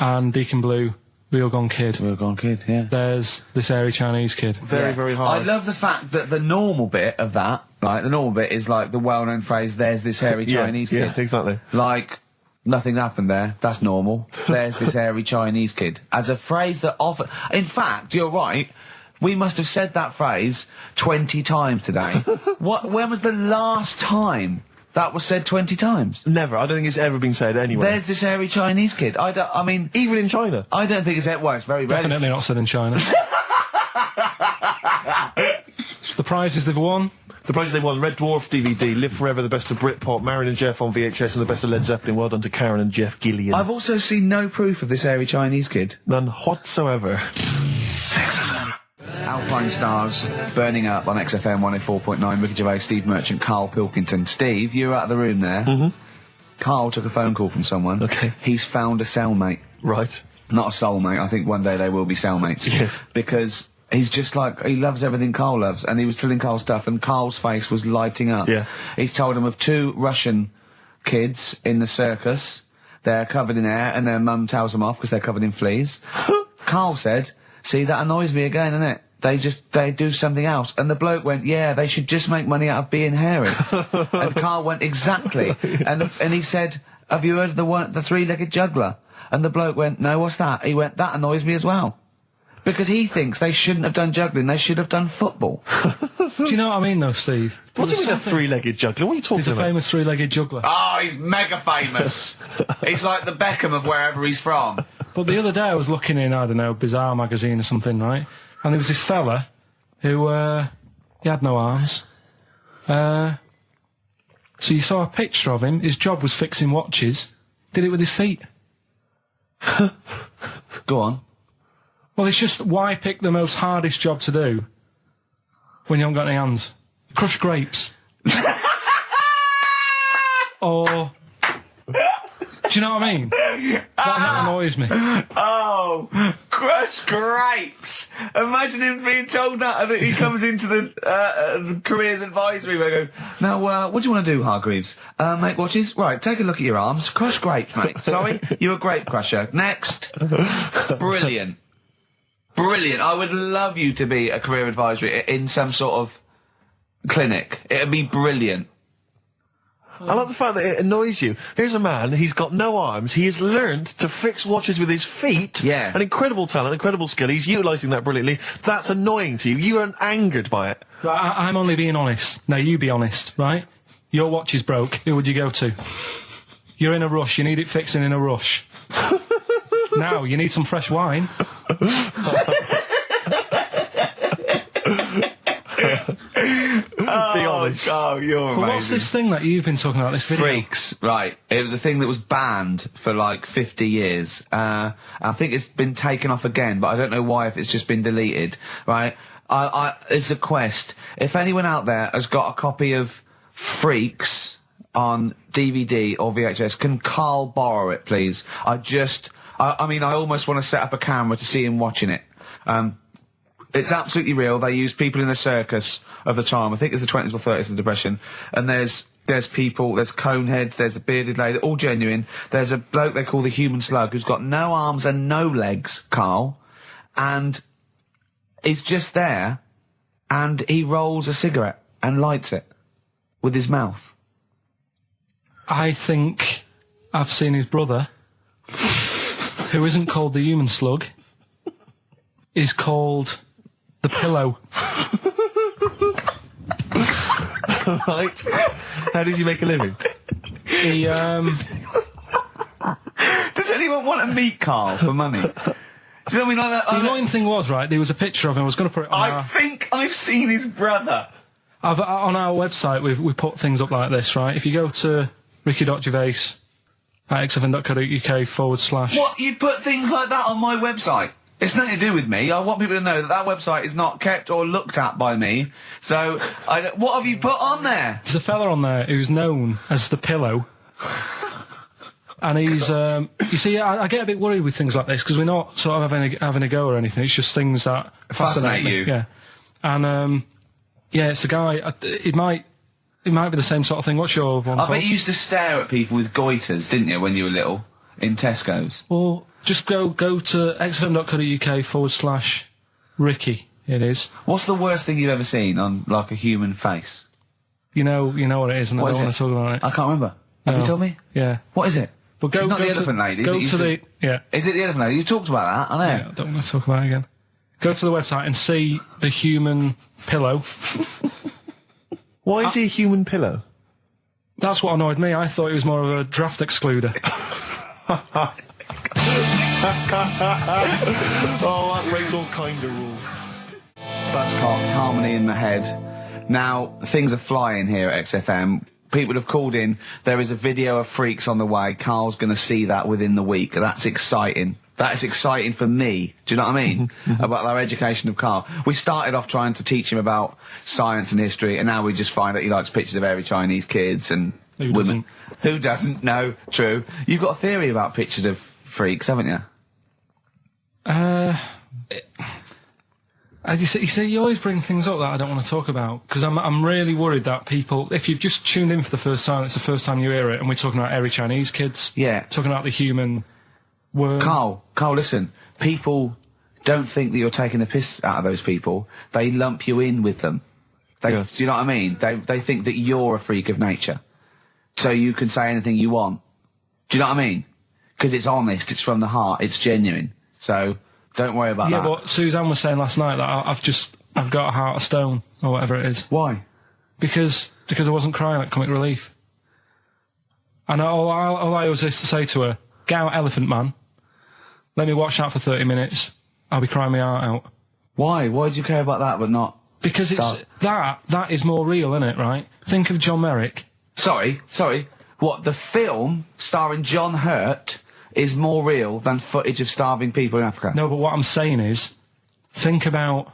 And Deacon Blue, Real Gone Kid. Real Gone Kid, yeah. There's this airy Chinese kid. Very, very hard. I love the fact that the normal bit of that, like, the normal bit is like the well-known phrase, there's this hairy Chinese kid. Yeah, exactly. Like, nothing happened there. That's normal. There's this hairy Chinese kid. As a phrase that often... In fact, you're right. We must have said that phrase 20 times today. When was the last time that was said 20 times? Never. I don't think it's ever been said anywhere. There's this hairy Chinese kid. I mean... Even in China. I don't think it's... Well, it's very rare. Definitely not said in China. The prizes they've won. The prizes they won: Red Dwarf DVD, Live Forever, the best of Britpop, Marin and Jeff on VHS, and the best of Led Zeppelin. Well done to Karen and Jeff Gillian. I've also seen no proof of this hairy Chinese kid. None whatsoever. Alpine Stars, Burning Up on XFM 104.9, Ricky Gervais, Steve Merchant, Karl Pilkington. Steve, you were out of the room there. Mm-hmm. Karl took a phone call from someone. Okay. He's found a cellmate. Right. Not a soulmate, I think one day they will be cellmates. Yes. Because he's just like, he loves everything Karl loves, and he was telling Karl stuff, and Karl's face was lighting up. Yeah. He's told him of 2 Russian kids in the circus. They're covered in hair, and their mum tells them off because they're covered in fleas. Karl said, see, that annoys me again, innit? They do something else. And the bloke went, yeah, they should just make money out of being hairy. And Karl went, exactly. And he said, have you heard of the 3-legged juggler? And the bloke went, no, what's that? He went, that annoys me as well. Because he thinks they shouldn't have done juggling, they should have done football. Do you know what I mean, though, Steve? What do you mean a 3-legged juggler? What are you talking He's a about? famous 3-legged juggler. Oh, he's mega famous. He's like the Beckham of wherever he's from. But the other day I was looking in, I don't know, Bizarre magazine or something, right? And there was this fella who, he had no arms. So you saw a picture of him, his job was fixing watches, did it with his feet. Go on. Well, it's just, why pick the most hardest job to do when you haven't got any hands? Crush grapes. Or... Do you know what I mean? That annoys me. Oh, crush grapes! Imagine him being told that, and he comes into the careers advisory where I go, now, what do you want to do, Hargreaves? Make watches? Right, take a look at your arms. Crush grapes, mate. Sorry? You're a grape crusher. Next. Brilliant. Brilliant. I would love you to be a career advisory in some sort of clinic. It'd be brilliant. I like the fact that it annoys you. Here's a man, he's got no arms, he has learned to fix watches with his feet. Yeah. An incredible talent, incredible skill, he's utilising that brilliantly. That's annoying to you. You are angered by it. Right, I'm only being honest. Now, you be honest, right? Your watch is broke. Who would you go to? You're in a rush. You need it fixing in a rush. Now, you need some fresh wine. Be honest. Oh, you're amazing. But what's this thing that you've been talking about, this video? Freaks, right. It was a thing that was banned for like 50 years. I think it's been taken off again, but I don't know why, if it's just been deleted, right? It's a quest. If anyone out there has got a copy of Freaks on DVD or VHS, can Karl borrow it, please? I mean, I almost want to set up a camera to see him watching it. It's absolutely real. They used people in the circus of the time. I think it's the 20s or 30s of the Depression. And there's people, there's coneheads, there's a bearded lady, all genuine. There's a bloke they call the human slug who's got no arms and no legs, Karl. And he's just there, and he rolls a cigarette and lights it with his mouth. I think I've seen his brother, who isn't called the human slug, is called the pillow. Right. How does he make a living? He, Does anyone want to meet Karl for money? Do you know what I mean? the annoying thing was, right, there was a picture of him. I was going to put it on I think I've seen his brother. on our website, we put things up like this, right? If you go to Ricky.Gervais at xfm.co.uk/. What? You put things like that on my website? It's nothing to do with me. I want people to know that website is not kept or looked at by me. So, what have you put on there? There's a fella on there who's known as the Pillow. And he's, you see, I get a bit worried with things like this because we're not sort of having a go or anything. It's just things that Fascinate you. Yeah. And, it's a guy, it might be the same sort of thing. What's your one I called? bet you used to stare at people with goiters, didn't you, when you were little? In Tesco's. Well, just go to xfm.co.uk/Ricky, it is. What's the worst thing you've ever seen on, like, a human face? You know what it is, and What I is don't it? want to talk about it. I can't remember. Have you No. told me? Yeah. What is it? But go, It's not go the to, elephant lady. Go that used to the, yeah. Is it the elephant lady? You talked about that, I know. Yeah, I don't want to talk about it again. Go to the website and see the human pillow. Why is he a human pillow? That's what annoyed me. I thought it was more of a draft excluder. Oh, that breaks all kinds of rules. Buzzcocks, harmony in the head. Now, things are flying here at XFM. People have called in. There is a video of freaks on the way. Carl's going to see that within the week. That's exciting. That is exciting for me. Do you know what I mean? About our education of Carl. We started off trying to teach him about science and history, and now we just find out he likes pictures of hairy Chinese kids and Who women. doesn't? Who doesn't? No, true. You've got a theory about pictures of freaks, haven't you? You see, you always bring things up that I don't want to talk about because I'm really worried that people, if you've just tuned in for the first time, it's the first time you hear it, and we're talking about hairy Chinese kids. Yeah. Talking about the human worm. Carl, listen. People don't think that you're taking the piss out of those people. They lump you in with them. Do you know what I mean? They think that you're a freak of nature. So you can say anything you want. Do you know what I mean? Because it's honest, it's from the heart, it's genuine. So don't worry about that. Yeah, but Suzanne was saying last night that I've got a heart of stone, or whatever it is. Why? Because I wasn't crying at Comic Relief. And all I always used to say to her, get out Elephant Man, let me watch that for 30 minutes, I'll be crying my heart out. Why? Why do you care about that but not... Because it's that is more real, isn't it, right? Think of John Merrick. Sorry. What, the film starring John Hurt is more real than footage of starving people in Africa? No, but what I'm saying is, think about...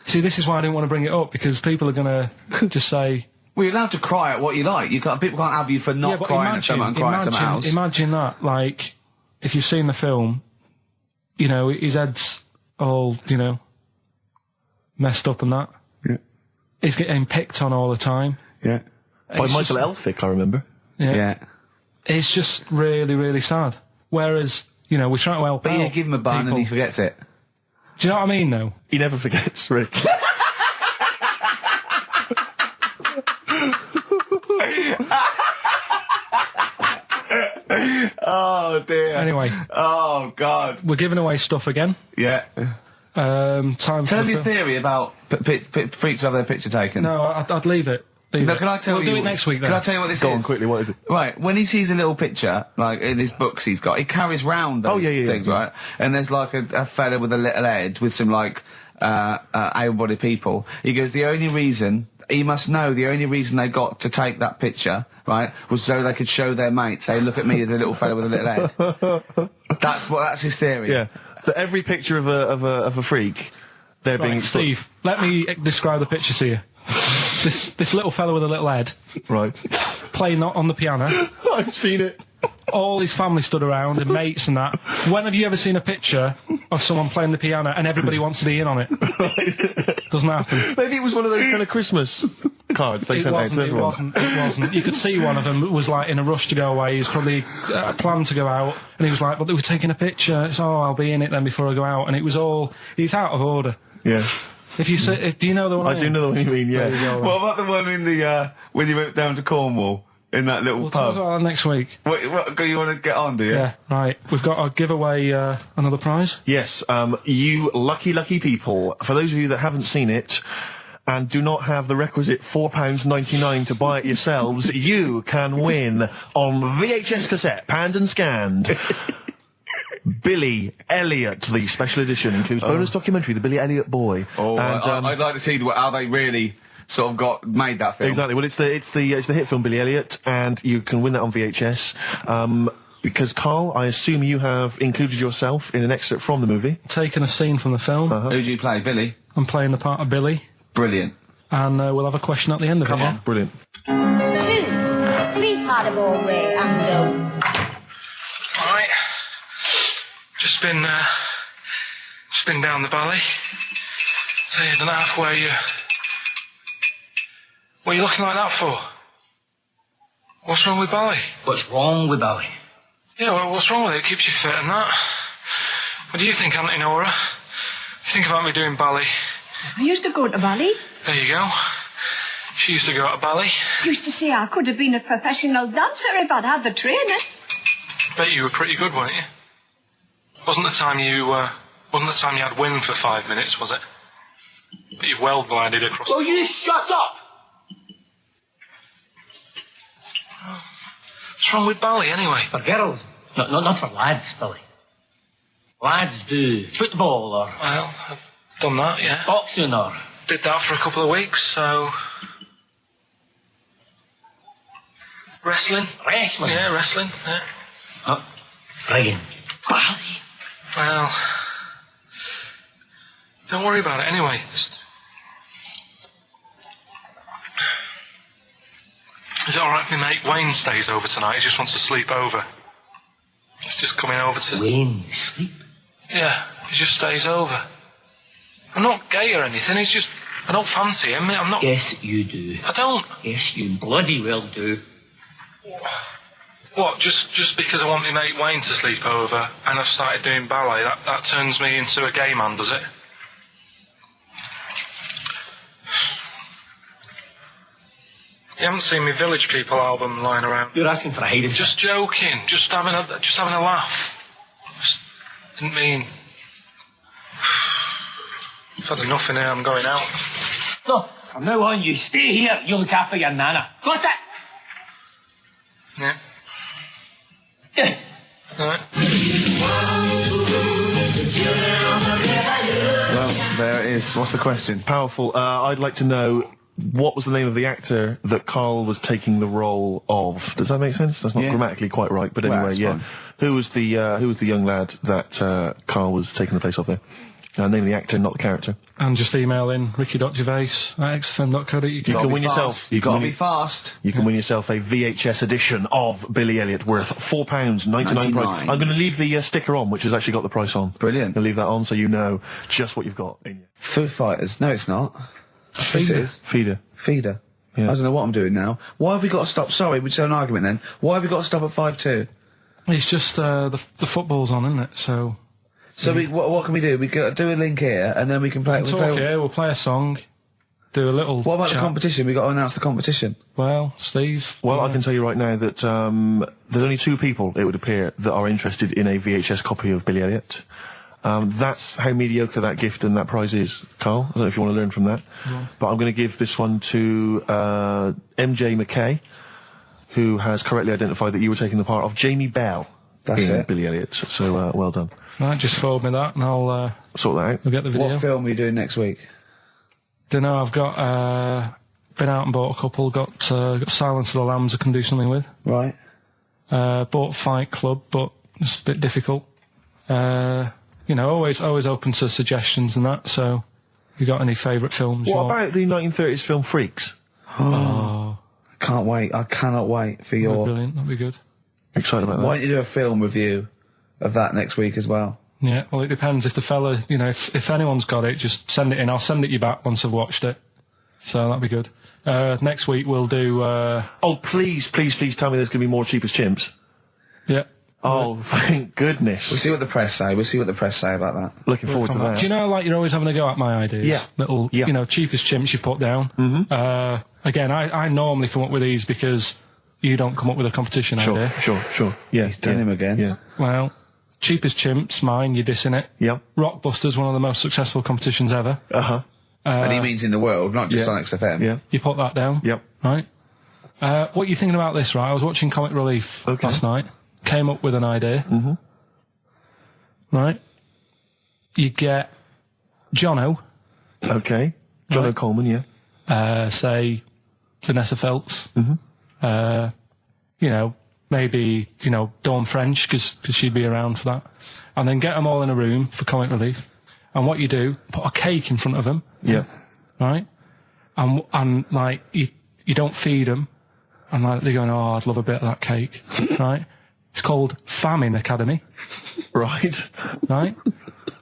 See, this is why I didn't want to bring it up, because people are going to just say... Well, you're allowed to cry at what you like. People can't have you for not but crying at someone and crying at someone else. Imagine that, like, if you've seen the film, you know, his head's all, you know, messed up and that. Yeah. He's getting picked on all the time. Yeah. By It's Michael just- Elphick, I remember. Yeah. It's just really, really sad. Whereas, you know, we're trying to help But you out give him a bun people. and he forgets it. Do you know what I mean, though? He never forgets, Rick. Oh, dear. Anyway, Oh, God. we're giving away stuff again. Yeah. Time Tell for me the your theory about freaks who have their picture taken. No, I'd leave it. Leave No, it. can I tell we'll you? do it next week, then. Can I tell you what this Go is? on, quickly, what is it? Right, when he sees a little picture, like in his books he's got, he carries round those things, right? And there's like a fella with a little head with some like able-bodied people. He goes, the only reason they got to take that picture, right, was so they could show their mates, say, look at me, the little fella with a little head. That's his theory. Yeah. So every picture of a freak, they're being... Right, Steve, let me describe the picture to you. This little fella with a little head Right. playing on the piano. I've seen it. All his family stood around and mates and that. When have you ever seen a picture of someone playing the piano and everybody wants to be in on it? Doesn't happen. Maybe it was one of those kind of Christmas cards they sent out to everyone. It wasn't. You could see one of them was like in a rush to go away. He was probably planned to go out, and he was like, "But they were taking a picture. It's I'll be in it then before I go out." And it was all. He's out of order. Yeah. If you say, do you know the one? I do know the one you mean, yeah. There you go, What about the one in the, when you went down to Cornwall, in that little We'll talk pub? about that next week. What, you want to get on, do you? Yeah, right. We've got to give away another prize. Yes, you lucky people. For those of you that haven't seen it and do not have the requisite £4.99 to buy it yourselves, you can win on VHS cassette, panned and scanned. Billy Elliot, the special edition, includes bonus documentary, The Billy Elliot Boy. Oh, and, I'd like to see how they really sort of made that film. Exactly. Well, it's the hit film Billy Elliot, and you can win that on VHS. Because, Carl, I assume you have included yourself in an excerpt from the movie. Taking a scene from the film. Who do you play, Billy? I'm playing the part of Billy. Brilliant. And we'll have a question at the end of it. Come on. Brilliant. 2, 3-part of all way and go. Alright. Just been down the valley. So you don't know where you... What are you looking like that for? What's wrong with Bally? What's wrong with Bally? Yeah, well, what's wrong with it? It keeps you fit and that. What do you think, Auntie Nora? You think about me doing ballet? I used to go to ballet. There you go. She used to go to ballet. Used to say I could have been a professional dancer if I'd had the training. Bet you were pretty good, weren't you? Wasn't the time you had wind for 5 minutes, was it? But you well glided across. Will you shut up? What's wrong with ballet, anyway? For girls, not for lads, Billy. Lads do football or Well, I've done that, yeah. boxing or... Did that for a couple of weeks, so... Wrestling? Wrestling? Yeah, wrestling, yeah. Oh, friggin' ballet. Well... Don't worry about it, anyway. Is it alright if my mate Wayne stays over tonight? He just wants to sleep over. He's just coming over to... Wayne, sleep? Yeah, he just stays over. I'm not gay or anything, he's just... I don't fancy him, I'm not... Yes, you do. I don't... Yes, you bloody well do. What, just because I want my mate Wayne to sleep over and I've started doing ballet, that turns me into a gay man, does it? You haven't seen my Village People album lying around. You're asking for a hiding. Just joking, just having a laugh. Just didn't mean... I've had enough in here, I'm going out. No, from now on, you stay here. You look after your nana. Got it? Yeah. Yeah. Alright. Well, there it is. What's the question? Powerful. I'd like to know, what was the name of the actor that Carl was taking the role of? Does that make sense? That's not grammatically quite right, but anyway, that's yeah. fine. Who was the young lad that Carl was taking the place of there? Name of the actor, not the character. And just email in ricky.gervais@xfm.co.uk. You can win yourself. You've got to be fast. You can win yourself a VHS edition of Billy Elliot worth £4.99 price. I'm going to leave the sticker on, which has actually got the price on. Brilliant. I'll leave that on so you know just what you've got in you. Foo Fighters. No, it's not. Yes, it is. Feeder. Feeder. Yeah. I don't know what I'm doing now. Why have we got to stop? Sorry, we just had an argument then. Why have we got to stop at 5-2? It's just the football's on, isn't it? So what can we do? We can do a link here, and then we can play. we'll talk here. We'll play a song, do a little. What about chat. the competition? We got to announce the competition. Well, Steve. Well, I can tell you right now that there's only 2 people, it would appear, that are interested in a VHS copy of Billy Elliot. That's how mediocre that gift and that prize is, Carl. I don't know if you want to learn from that. Yeah. But I'm going to give this one to MJ McKay, who has correctly identified that you were taking the part of Jamie Bell That's in it. Billy Elliot. So, well done. Right, just forward me that, and I'll Sort that out. we'll get the video. What film are you doing next week? Don't know. I've got been out and bought a couple. Got Silence of the Lambs I can do something with. Right. Bought Fight Club, but it's a bit difficult. Always open to suggestions and that. So, you got any favourite films? What about the 1930s film Freaks? Oh, Can't wait. I cannot wait for that'd be your... brilliant. That'd be good. Excited about that. Why don't you do a film review of that next week as well? Yeah. Well, it depends. If the fella, if anyone's got it, just send it in. I'll send it you back once I've watched it. So that'd be good. Next week we'll do. Oh, please tell me there's going to be more Cheapest Chimps. Yeah. Oh, thank goodness. We'll see what the press say. We'll see what the press say about that. Looking forward to that. Do you know, like, you're always having a go at my ideas? Yeah. Little, Yeah. Cheapest chimps you put down. Mm-hmm. Again, I normally come up with these because you don't come up with a competition idea. Sure. Yeah. He's done him again. Yeah. Well, Cheapest Chimps, mine, you're dissing it. Yeah. Rockbusters, one of the most successful competitions ever. Uh-huh. And he means in the world, not just Yeah. on XFM. Yeah. You put that down. Yep. Right? What are you thinking about this, right? I was watching Comic Relief last night. Came up with an idea. Mm-hmm. Right? You get Jono. Okay. John Right. O'Coleman, yeah. Say Vanessa Feltz. maybe, Dawn French, because she'd be around for that. And then get them all in a room for comic relief. And what you do, put a cake in front of them. Yeah. Right? And like, you don't feed them. And like, they're going, oh, I'd love a bit of that cake. Right? It's called Famine Academy. Right. Right?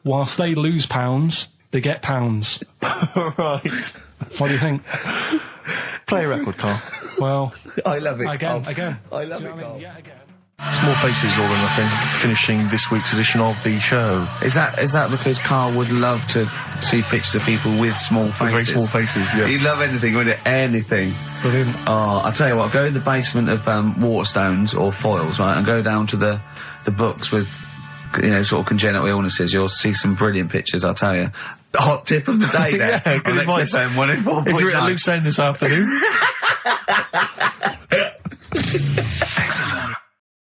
Whilst they lose pounds, they get pounds. Right. What do you think? Play a record, Carl. Well, I love it. again. I love Do you it, know what I Carl. mean? Yeah, again. Small Faces All or Nothing, finishing this week's edition of the show. Is that because Carl would love to see pictures of people with small faces? Very small faces, yeah. He'd love anything, wouldn't it? Anything. Brilliant. Oh, I'll tell you what, go in the basement of Waterstones or Foyles, right, and go down to the books with, sort of congenital illnesses. You'll see some brilliant pictures, I'll tell you. Hot tip of the day there. Yeah, good on advice. XFM 104.9. If you're at a loose end this afternoon.